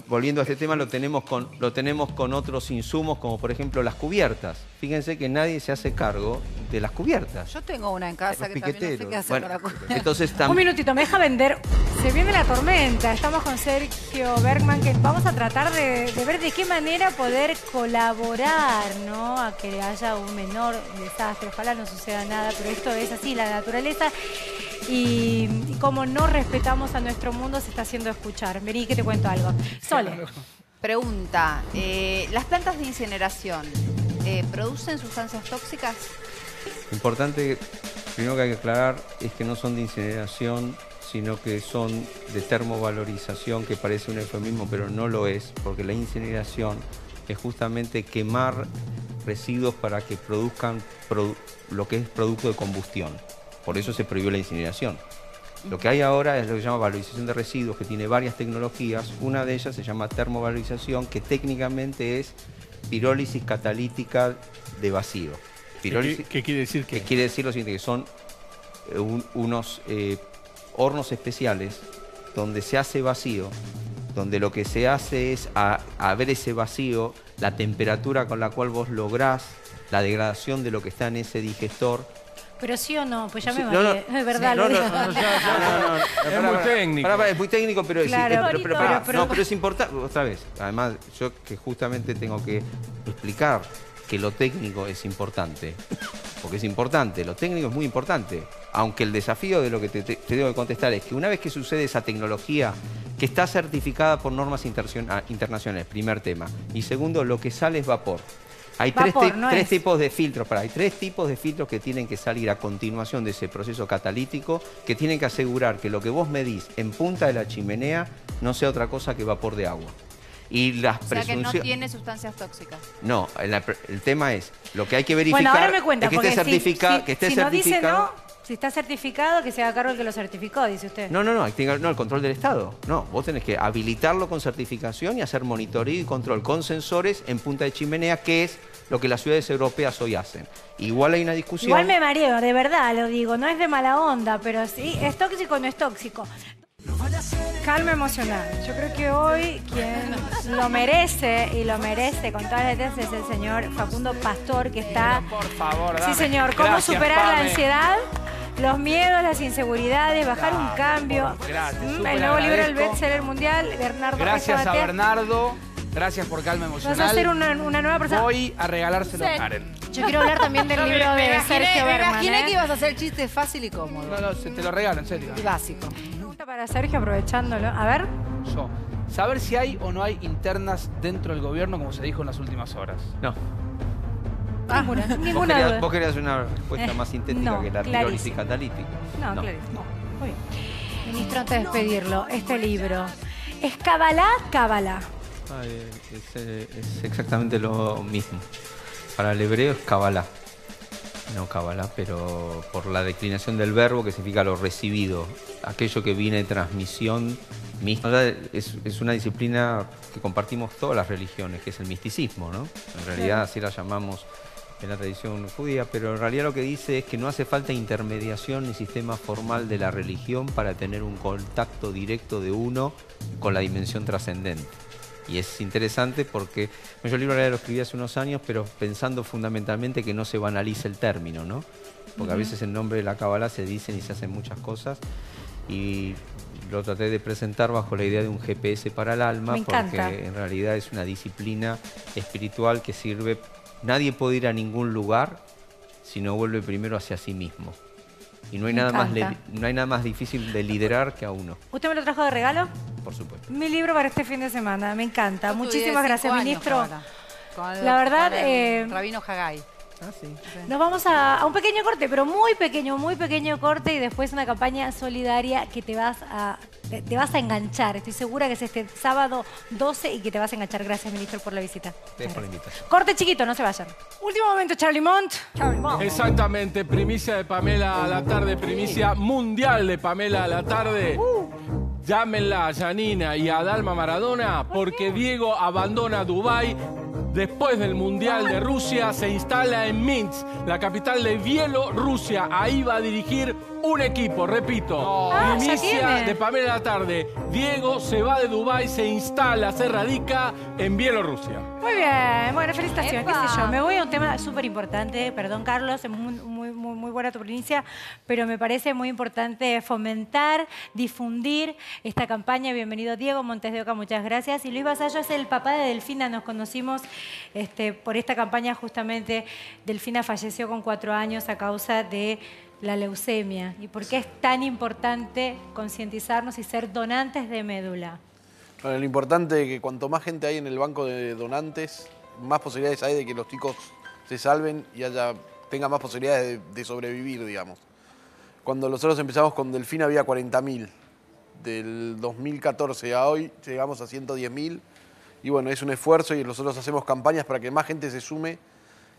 Speaker 10: volviendo a este tema, lo tenemos con otros insumos, como por ejemplo las cubiertas. Fíjense que nadie se hace cargo de las cubiertas.
Speaker 8: Yo tengo una en casa
Speaker 10: Los
Speaker 8: que también no sé qué hacer con la cubierta.
Speaker 10: Entonces,
Speaker 1: Un minutito, me deja vender. Se viene la tormenta. Estamos con Sergio Bergman, que vamos a tratar de ver de qué manera poder colaborar, ¿no? A que haya un menor desastre. Ojalá no suceda nada, pero esto es así, la naturaleza. Y como no respetamos a nuestro mundo, se está haciendo escuchar. Vení, que te cuento algo. Sole.
Speaker 4: Pregunta, ¿las plantas de incineración producen sustancias tóxicas?
Speaker 10: Lo importante, primero que hay que aclarar, es que no son de incineración, sino que son de termovalorización, que parece un eufemismo, pero no lo es, porque la incineración es justamente quemar residuos para que produzcan lo que es producto de combustión. Por eso se prohibió la incineración. Lo que hay ahora es lo que se llama valorización de residuos, que tiene varias tecnologías. Una de ellas se llama termovalorización, que técnicamente es pirólisis catalítica de vacío.
Speaker 5: ¿Qué quiere decir?
Speaker 10: ¿Qué quiere decir? Lo siguiente, que son unos hornos especiales donde se hace vacío, donde lo que se hace es, a ver ese vacío, la temperatura con la cual vos lográs la degradación de lo que está en ese digestor.
Speaker 1: Pero sí o no, pues ya me mareé. Es verdad, lo digo.
Speaker 5: Es muy técnico.
Speaker 10: Es muy técnico, pero
Speaker 1: Claro,
Speaker 10: pero es importante. Otra vez, además, yo que justamente tengo que explicar que lo técnico es importante. Porque es importante, lo técnico es muy importante. Aunque el desafío de lo que te tengo que contestar es que una vez que sucede esa tecnología que está certificada por normas internacionales, primer tema. Y segundo, lo que sale es vapor. Hay tres tipos de filtros, hay tres tipos de filtros que tienen que salir a continuación de ese proceso catalítico, que tienen que asegurar que lo que vos medís en punta de la chimenea no sea otra cosa que vapor de agua. Y las presunciones...
Speaker 4: que no tiene sustancias tóxicas.
Speaker 10: No, el tema es, lo que hay que verificar
Speaker 1: bueno, ahora me cuenta,
Speaker 10: es que esté certificado.
Speaker 1: Si no dice no, si está certificado, que se haga cargo el que lo certificó, dice usted.
Speaker 10: No, el control del Estado. No, vos tenés que habilitarlo con certificación y hacer monitoreo y control con sensores en punta de chimenea, que es lo que las ciudades europeas hoy hacen. Igual hay una discusión...
Speaker 1: Igual me mareo, de verdad lo digo, no es de mala onda, pero sí, ¿es tóxico o no es tóxico? Calma emocional. Yo creo que hoy quien lo merece, y lo merece con todas las letras, es el señor Facundo Pastor, que está...
Speaker 3: Por favor,
Speaker 1: sí, señor, ¿cómo
Speaker 3: gracias,
Speaker 1: superar la
Speaker 3: Pame.
Speaker 1: ansiedad? Los miedos, las inseguridades, bajar un cambio.
Speaker 3: Gracias,
Speaker 1: El
Speaker 3: súper
Speaker 1: nuevo libro del
Speaker 3: agradezco.
Speaker 1: bestseller mundial, Bernardo
Speaker 3: Gracias a
Speaker 1: Batea.
Speaker 3: Bernardo. Gracias por calma emocional.
Speaker 1: Vas a ser una nueva persona.
Speaker 3: Voy a regalárselo a Karen.
Speaker 1: Yo quiero hablar también del libro de Sergio
Speaker 8: Me
Speaker 1: Bergman.
Speaker 8: imaginé que ibas a hacer chistes fácil y cómodo.
Speaker 3: No, te lo regalo, en serio.
Speaker 8: Y básico.
Speaker 1: Pregunta para Sergio, aprovechándolo. A ver.
Speaker 3: Yo. Saber si hay o no hay internas dentro del gobierno, como se dijo en las últimas horas.
Speaker 10: No.
Speaker 1: Ninguna duda.
Speaker 10: Vos querías una respuesta más sintética
Speaker 1: no,
Speaker 10: que la
Speaker 1: clarísimo.
Speaker 10: pirólisis catalítica.
Speaker 1: No, clarísimo. Muy bien. Ministro, antes de despedirlo, este libro, ¿es Cábala?
Speaker 10: Es exactamente lo mismo. Para el hebreo es Kabbalah. No Kabbalah, pero por la declinación del verbo, que significa lo recibido. Aquello que viene de transmisión mística. Es una disciplina que compartimos todas las religiones, que es el misticismo, ¿no? En realidad así la llamamos en la tradición judía, pero en realidad lo que dice es que no hace falta intermediación ni sistema formal de la religión para tener un contacto directo de uno con la dimensión trascendente. Y es interesante porque yo el libro lo escribí hace unos años, pero pensando fundamentalmente que no se banalice el término, ¿no? Porque a veces en nombre de la Kabbalah se dicen y se hacen muchas cosas, y lo traté de presentar bajo la idea de un GPS para el alma, porque en realidad es una disciplina espiritual que sirve. Nadie puede ir a ningún lugar si no vuelve primero hacia sí mismo. Y no hay nada más difícil de liderar que a uno.
Speaker 1: ¿Usted me lo trajo de regalo?
Speaker 10: Por supuesto.
Speaker 1: Mi libro para este fin de semana, me encanta.
Speaker 8: Yo
Speaker 1: Muchísimas
Speaker 8: estudié
Speaker 1: gracias,
Speaker 8: 5 años,
Speaker 1: ministro.
Speaker 8: Con
Speaker 1: La verdad,
Speaker 8: con el Rabino Haggai.
Speaker 10: Ah, sí.
Speaker 1: Nos vamos a un pequeño corte, pero muy pequeño corte, y después una campaña solidaria que te vas a enganchar. Estoy segura que es este sábado 12 y que te vas a enganchar. Gracias, ministro, por la visita.
Speaker 10: Gracias por la invitación.
Speaker 1: Corte chiquito, no se vayan. Último momento, Charlie Mont.
Speaker 5: Exactamente, primicia de Pamela a la tarde, primicia mundial de Pamela a la tarde. Llámenla a Janina y a Dalma Maradona porque Diego abandona Dubái después del Mundial de Rusia, se instala en Minsk, la capital de Bielorrusia. Ahí va a dirigir un equipo, repito. Primicia de Pamela La Tarde. Diego se va de Dubái, se instala, se radica en Bielorrusia.
Speaker 1: Muy bien, bueno, felicitaciones,
Speaker 4: ¡Epa!
Speaker 1: qué sé yo. Me voy a un tema súper importante, perdón Carlos, es muy buena tu provincia, pero me parece muy importante fomentar, difundir esta campaña. Bienvenido Diego Montes de Oca, muchas gracias. Y Luis Vasallo es el papá de Delfina, nos conocimos por esta campaña justamente. Delfina falleció con 4 años a causa de la leucemia. ¿Y por qué es tan importante concientizarnos y ser donantes de médula?
Speaker 11: Bueno, lo importante es que cuanto más gente hay en el banco de donantes, más posibilidades hay de que los chicos se salven y tengan más posibilidades de sobrevivir, digamos. Cuando nosotros empezamos con Delfina había 40.000. Del 2014 a hoy llegamos a 110.000. Y bueno, es un esfuerzo y nosotros hacemos campañas para que más gente se sume.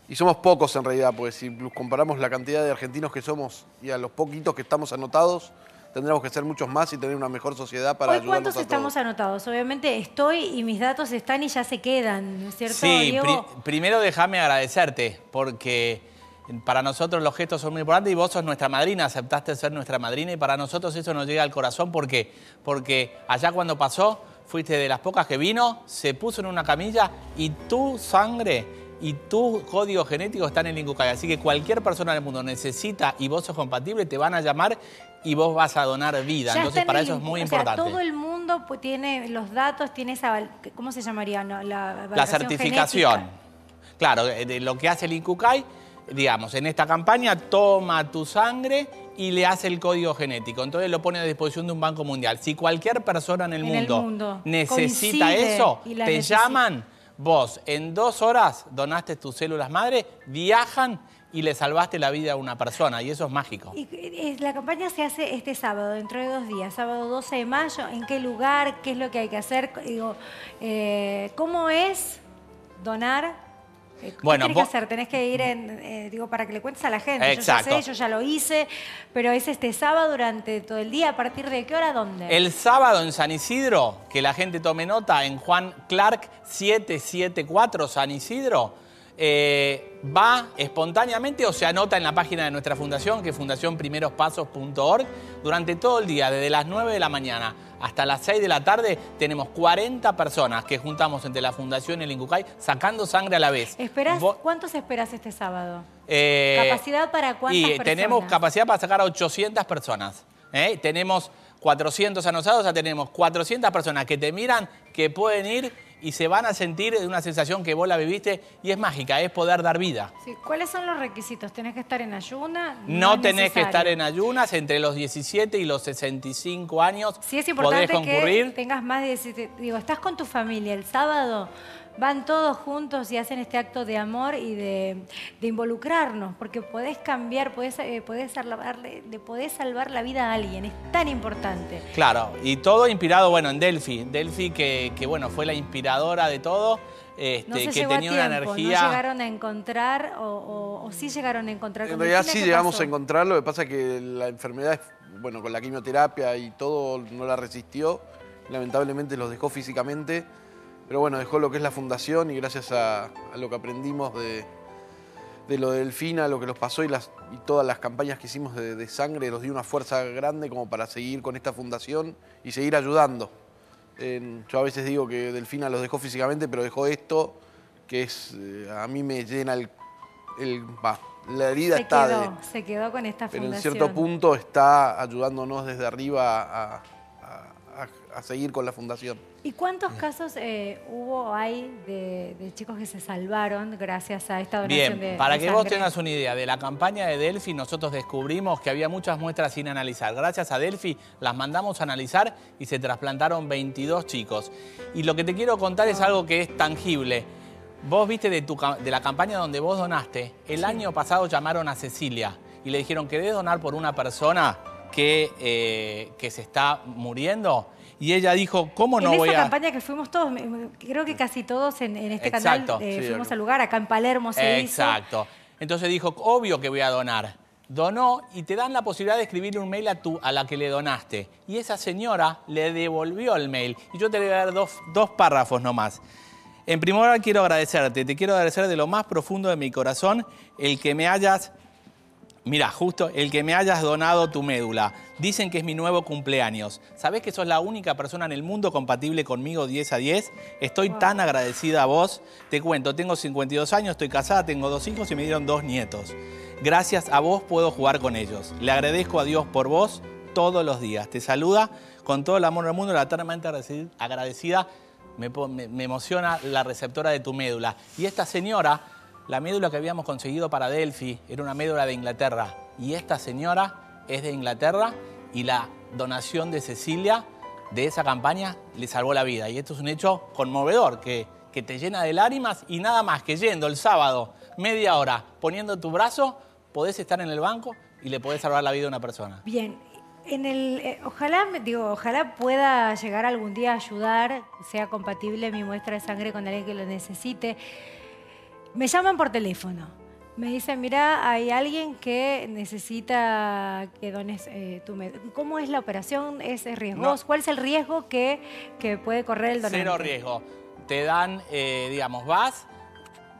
Speaker 11: Y somos pocos en realidad, porque si comparamos la cantidad de argentinos que somos y a los poquitos que estamos anotados, tendremos que ser muchos más y tener una mejor sociedad para ayudarnos a todos.
Speaker 1: ¿Cuántos estamos anotados? Obviamente estoy y mis datos están y ya se quedan, ¿no es cierto,
Speaker 12: Sí,
Speaker 1: Diego?
Speaker 12: primero déjame agradecerte, porque para nosotros los gestos son muy importantes y vos sos nuestra madrina, aceptaste ser nuestra madrina y para nosotros eso nos llega al corazón. ¿Por qué? Porque allá cuando pasó, fuiste de las pocas que vino, se puso en una camilla y tu sangre y tu código genético está en el INCUCAI. Así que cualquier persona del mundo necesita y vos sos compatible, te van a llamar y vos vas a donar vida. Entonces para eso es muy importante.
Speaker 1: Todo el mundo tiene los datos, tiene esa, ¿cómo se llamaría? No, la
Speaker 12: certificación.
Speaker 1: genética.
Speaker 12: Claro, de lo que hace el INCUCAI, digamos, en esta campaña toma tu sangre y le hace el código genético. Entonces lo pone a disposición de un banco mundial. Si cualquier persona en el mundo necesita
Speaker 1: coincide
Speaker 12: eso,
Speaker 1: y la
Speaker 12: te
Speaker 1: necesita.
Speaker 12: llaman, vos en 2 horas donaste tus células madre, viajan y le salvaste la vida a una persona. Y eso es mágico.
Speaker 1: Y la campaña se hace este sábado, dentro de 2 días, sábado 12 de mayo. ¿En qué lugar? ¿Qué es lo que hay que hacer? Digo, ¿cómo es donar? ¿Qué
Speaker 12: Bueno,
Speaker 1: tenés que hacer? Tenés que ir, digo, para que le cuentes a la gente.
Speaker 12: Exacto.
Speaker 1: Yo ya sé, yo ya lo hice, pero es este sábado durante todo el día. ¿A partir de qué hora? ¿Dónde?
Speaker 12: El sábado en San Isidro, que la gente tome nota, en Juan Clark 774 San Isidro, va espontáneamente o se anota en la página de nuestra fundación, que es fundacionprimerospasos.org. Durante todo el día, desde las 9 de la mañana hasta las 6 de la tarde, tenemos 40 personas que juntamos entre la fundación y el INCUCAI sacando sangre a la vez.
Speaker 1: ¿Cuántos esperás este sábado?
Speaker 12: Eh,
Speaker 1: ¿Capacidad para cuántas personas?
Speaker 12: Tenemos capacidad para sacar a 800 personas. Tenemos 400 anotados, ya tenemos 400 personas que te miran, que pueden ir y se van a sentir una sensación que vos la viviste y es mágica, es poder dar vida.
Speaker 1: Sí. ¿Cuáles son los requisitos? ¿Tenés que estar en ayuna?
Speaker 12: No tenés que estar en ayunas, entre los 17 y los 65 años
Speaker 1: sí, es
Speaker 12: podés
Speaker 1: importante
Speaker 12: concurrir.
Speaker 1: que tengas más de 17. Digo, estás con tu familia el sábado, van todos juntos y hacen este acto de amor y de involucrarnos, porque podés cambiar, podés salvar la vida a alguien, es tan importante.
Speaker 12: Claro, y todo inspirado, bueno, en Delphi. Delphi que bueno, fue la inspiradora de todo,
Speaker 1: No se
Speaker 12: que
Speaker 1: llegó
Speaker 12: tenía
Speaker 1: a
Speaker 12: una
Speaker 1: tiempo,
Speaker 12: energía.
Speaker 1: ¿no llegaron a encontrar o sí llegaron a encontrar?
Speaker 11: En
Speaker 1: con
Speaker 11: realidad
Speaker 1: Delfina?
Speaker 11: sí
Speaker 1: ¿Qué
Speaker 11: llegamos
Speaker 1: pasó?
Speaker 11: a encontrarlo, lo que pasa es que la enfermedad, bueno, con la quimioterapia y todo, no la resistió. Lamentablemente los dejó físicamente, pero bueno, dejó lo que es la fundación y gracias a lo que aprendimos de lo de Delfina, lo que nos pasó y todas las campañas que hicimos de sangre, nos dio una fuerza grande como para seguir con esta fundación y seguir ayudando. Yo a veces digo que Delfina los dejó físicamente, pero dejó esto, que es a mí me llena la herida
Speaker 1: Se quedó con esta
Speaker 11: pero
Speaker 1: fundación.
Speaker 11: en cierto punto está ayudándonos desde arriba a seguir con la fundación.
Speaker 1: ¿Y cuántos casos hay de chicos que se salvaron gracias a esta donación
Speaker 12: Bien,
Speaker 1: de
Speaker 12: para
Speaker 1: de
Speaker 12: que vos
Speaker 1: sangre?
Speaker 12: tengas una idea, de la campaña de Delphi nosotros descubrimos que había muchas muestras sin analizar. Gracias a Delphi las mandamos a analizar y se trasplantaron 22 chicos. Y lo que te quiero contar es algo que es tangible. Vos viste de la campaña donde vos donaste, el año pasado llamaron a Cecilia y le dijeron, ¿querés donar por una persona que se está muriendo? Y ella dijo, ¿cómo no voy a...?
Speaker 1: En esa campaña que fuimos todos, creo que casi todos en este
Speaker 12: Exacto.
Speaker 1: canal
Speaker 12: Sí,
Speaker 1: fuimos al lugar, acá en Palermo se hizo.
Speaker 12: Exacto. Entonces dijo, obvio que voy a donar. Donó y te dan la posibilidad de escribirle un mail a la que le donaste. Y esa señora le devolvió el mail. Y yo te voy a dar dos párrafos nomás. En primer lugar quiero agradecerte, te quiero agradecer de lo más profundo de mi corazón el que me hayas, mira, justo el que me hayas donado tu médula. Dicen que es mi nuevo cumpleaños. ¿Sabés que sos la única persona en el mundo compatible conmigo 10 a 10? Estoy tan agradecida a vos. Te cuento, tengo 52 años, estoy casada, tengo 2 hijos y me dieron 2 nietos. Gracias a vos puedo jugar con ellos. Le agradezco a Dios por vos todos los días. Te saluda con todo el amor del mundo, la eternamente agradecida. Me emociona la receptora de tu médula. Y esta señora, la médula que habíamos conseguido para Delphi, era una médula de Inglaterra. Y esta señora es de Inglaterra y la donación de Cecilia de esa campaña le salvó la vida. Y esto es un hecho conmovedor que te llena de lágrimas y nada más que yendo el sábado, media hora, poniendo tu brazo, podés estar en el banco y le podés salvar la vida a una persona.
Speaker 1: Bien. Ojalá pueda llegar algún día a ayudar, sea compatible mi muestra de sangre con alguien que lo necesite. Me llaman por teléfono. Me dicen, mira, hay alguien que necesita que dones tu médula. ¿Cómo es la operación? ¿Es riesgoso? No. ¿Cuál es el riesgo que puede correr el donante?
Speaker 12: 0 riesgo. Te dan, digamos, vas,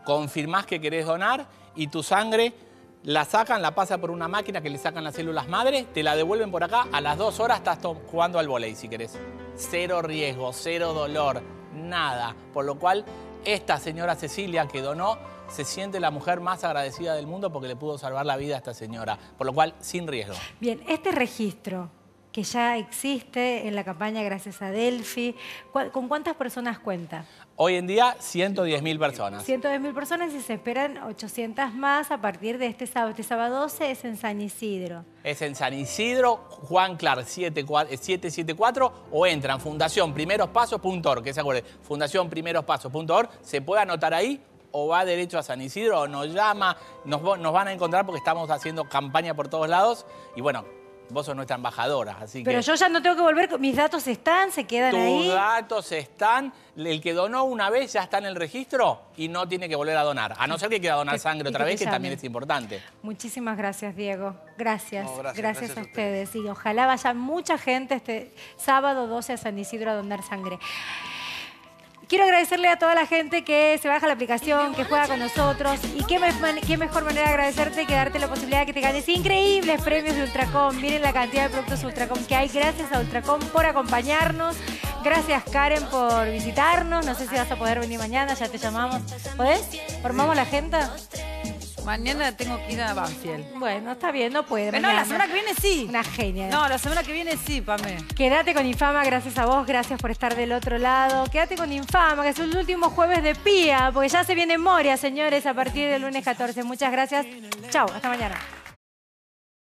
Speaker 12: confirmás que querés donar y tu sangre la sacan, la pasa por una máquina que le sacan las células madre, te la devuelven por acá, a las 2 horas estás jugando al vóley si querés. 0 riesgo, 0 dolor, nada. Por lo cual, esta señora Cecilia que donó se siente la mujer más agradecida del mundo porque le pudo salvar la vida a esta señora. Por lo cual, sin riesgo.
Speaker 1: Bien, este registro que ya existe en la campaña gracias a Delphi, ¿con cuántas personas cuenta?
Speaker 12: Hoy en día, 110.000 personas.
Speaker 1: 110.000 personas y se esperan 800 más a partir de este sábado. Este sábado 12 es en San Isidro.
Speaker 12: Es en San Isidro, Juan Clark 774 o entran fundacionprimerospasos.org, que se acuerde, fundacionprimerospasos.org, se puede anotar ahí o va derecho a San Isidro o nos llama, nos van a encontrar porque estamos haciendo campaña por todos lados y bueno, vos sos nuestra embajadora, así
Speaker 1: Pero
Speaker 12: que...
Speaker 1: yo ya no tengo que volver, mis datos están, se quedan ahí.
Speaker 12: Tus datos están, el que donó una vez ya está en el registro y no tiene que volver a donar. A no ser que quiera donar sangre otra vez, que también es importante.
Speaker 1: Muchísimas gracias, Diego. Gracias. Gracias a ustedes. Y ojalá vaya mucha gente este sábado 12 a San Isidro a donar sangre. Quiero agradecerle a toda la gente que se baja la aplicación, que juega con nosotros. Y qué mejor manera de agradecerte que darte la posibilidad de que te ganes increíbles premios de Ultracom. Miren la cantidad de productos Ultracom que hay. Gracias a Ultracom por acompañarnos. Gracias, Karen, por visitarnos. No sé si vas a poder venir mañana, ya te llamamos. ¿Podés? ¿Formamos la agenda?
Speaker 8: Mañana tengo que ir a Banfield.
Speaker 1: Bueno, está bien, no puede.
Speaker 8: Pero no, la semana que viene sí.
Speaker 1: Una genia.
Speaker 8: No, la semana que viene sí, Pame.
Speaker 1: Quédate con Infama, gracias a vos, gracias por estar del otro lado. Quédate con Infama, que es el último jueves de Pía, porque ya se viene Moria, señores, a partir del lunes 14. Muchas gracias. Chau, hasta mañana.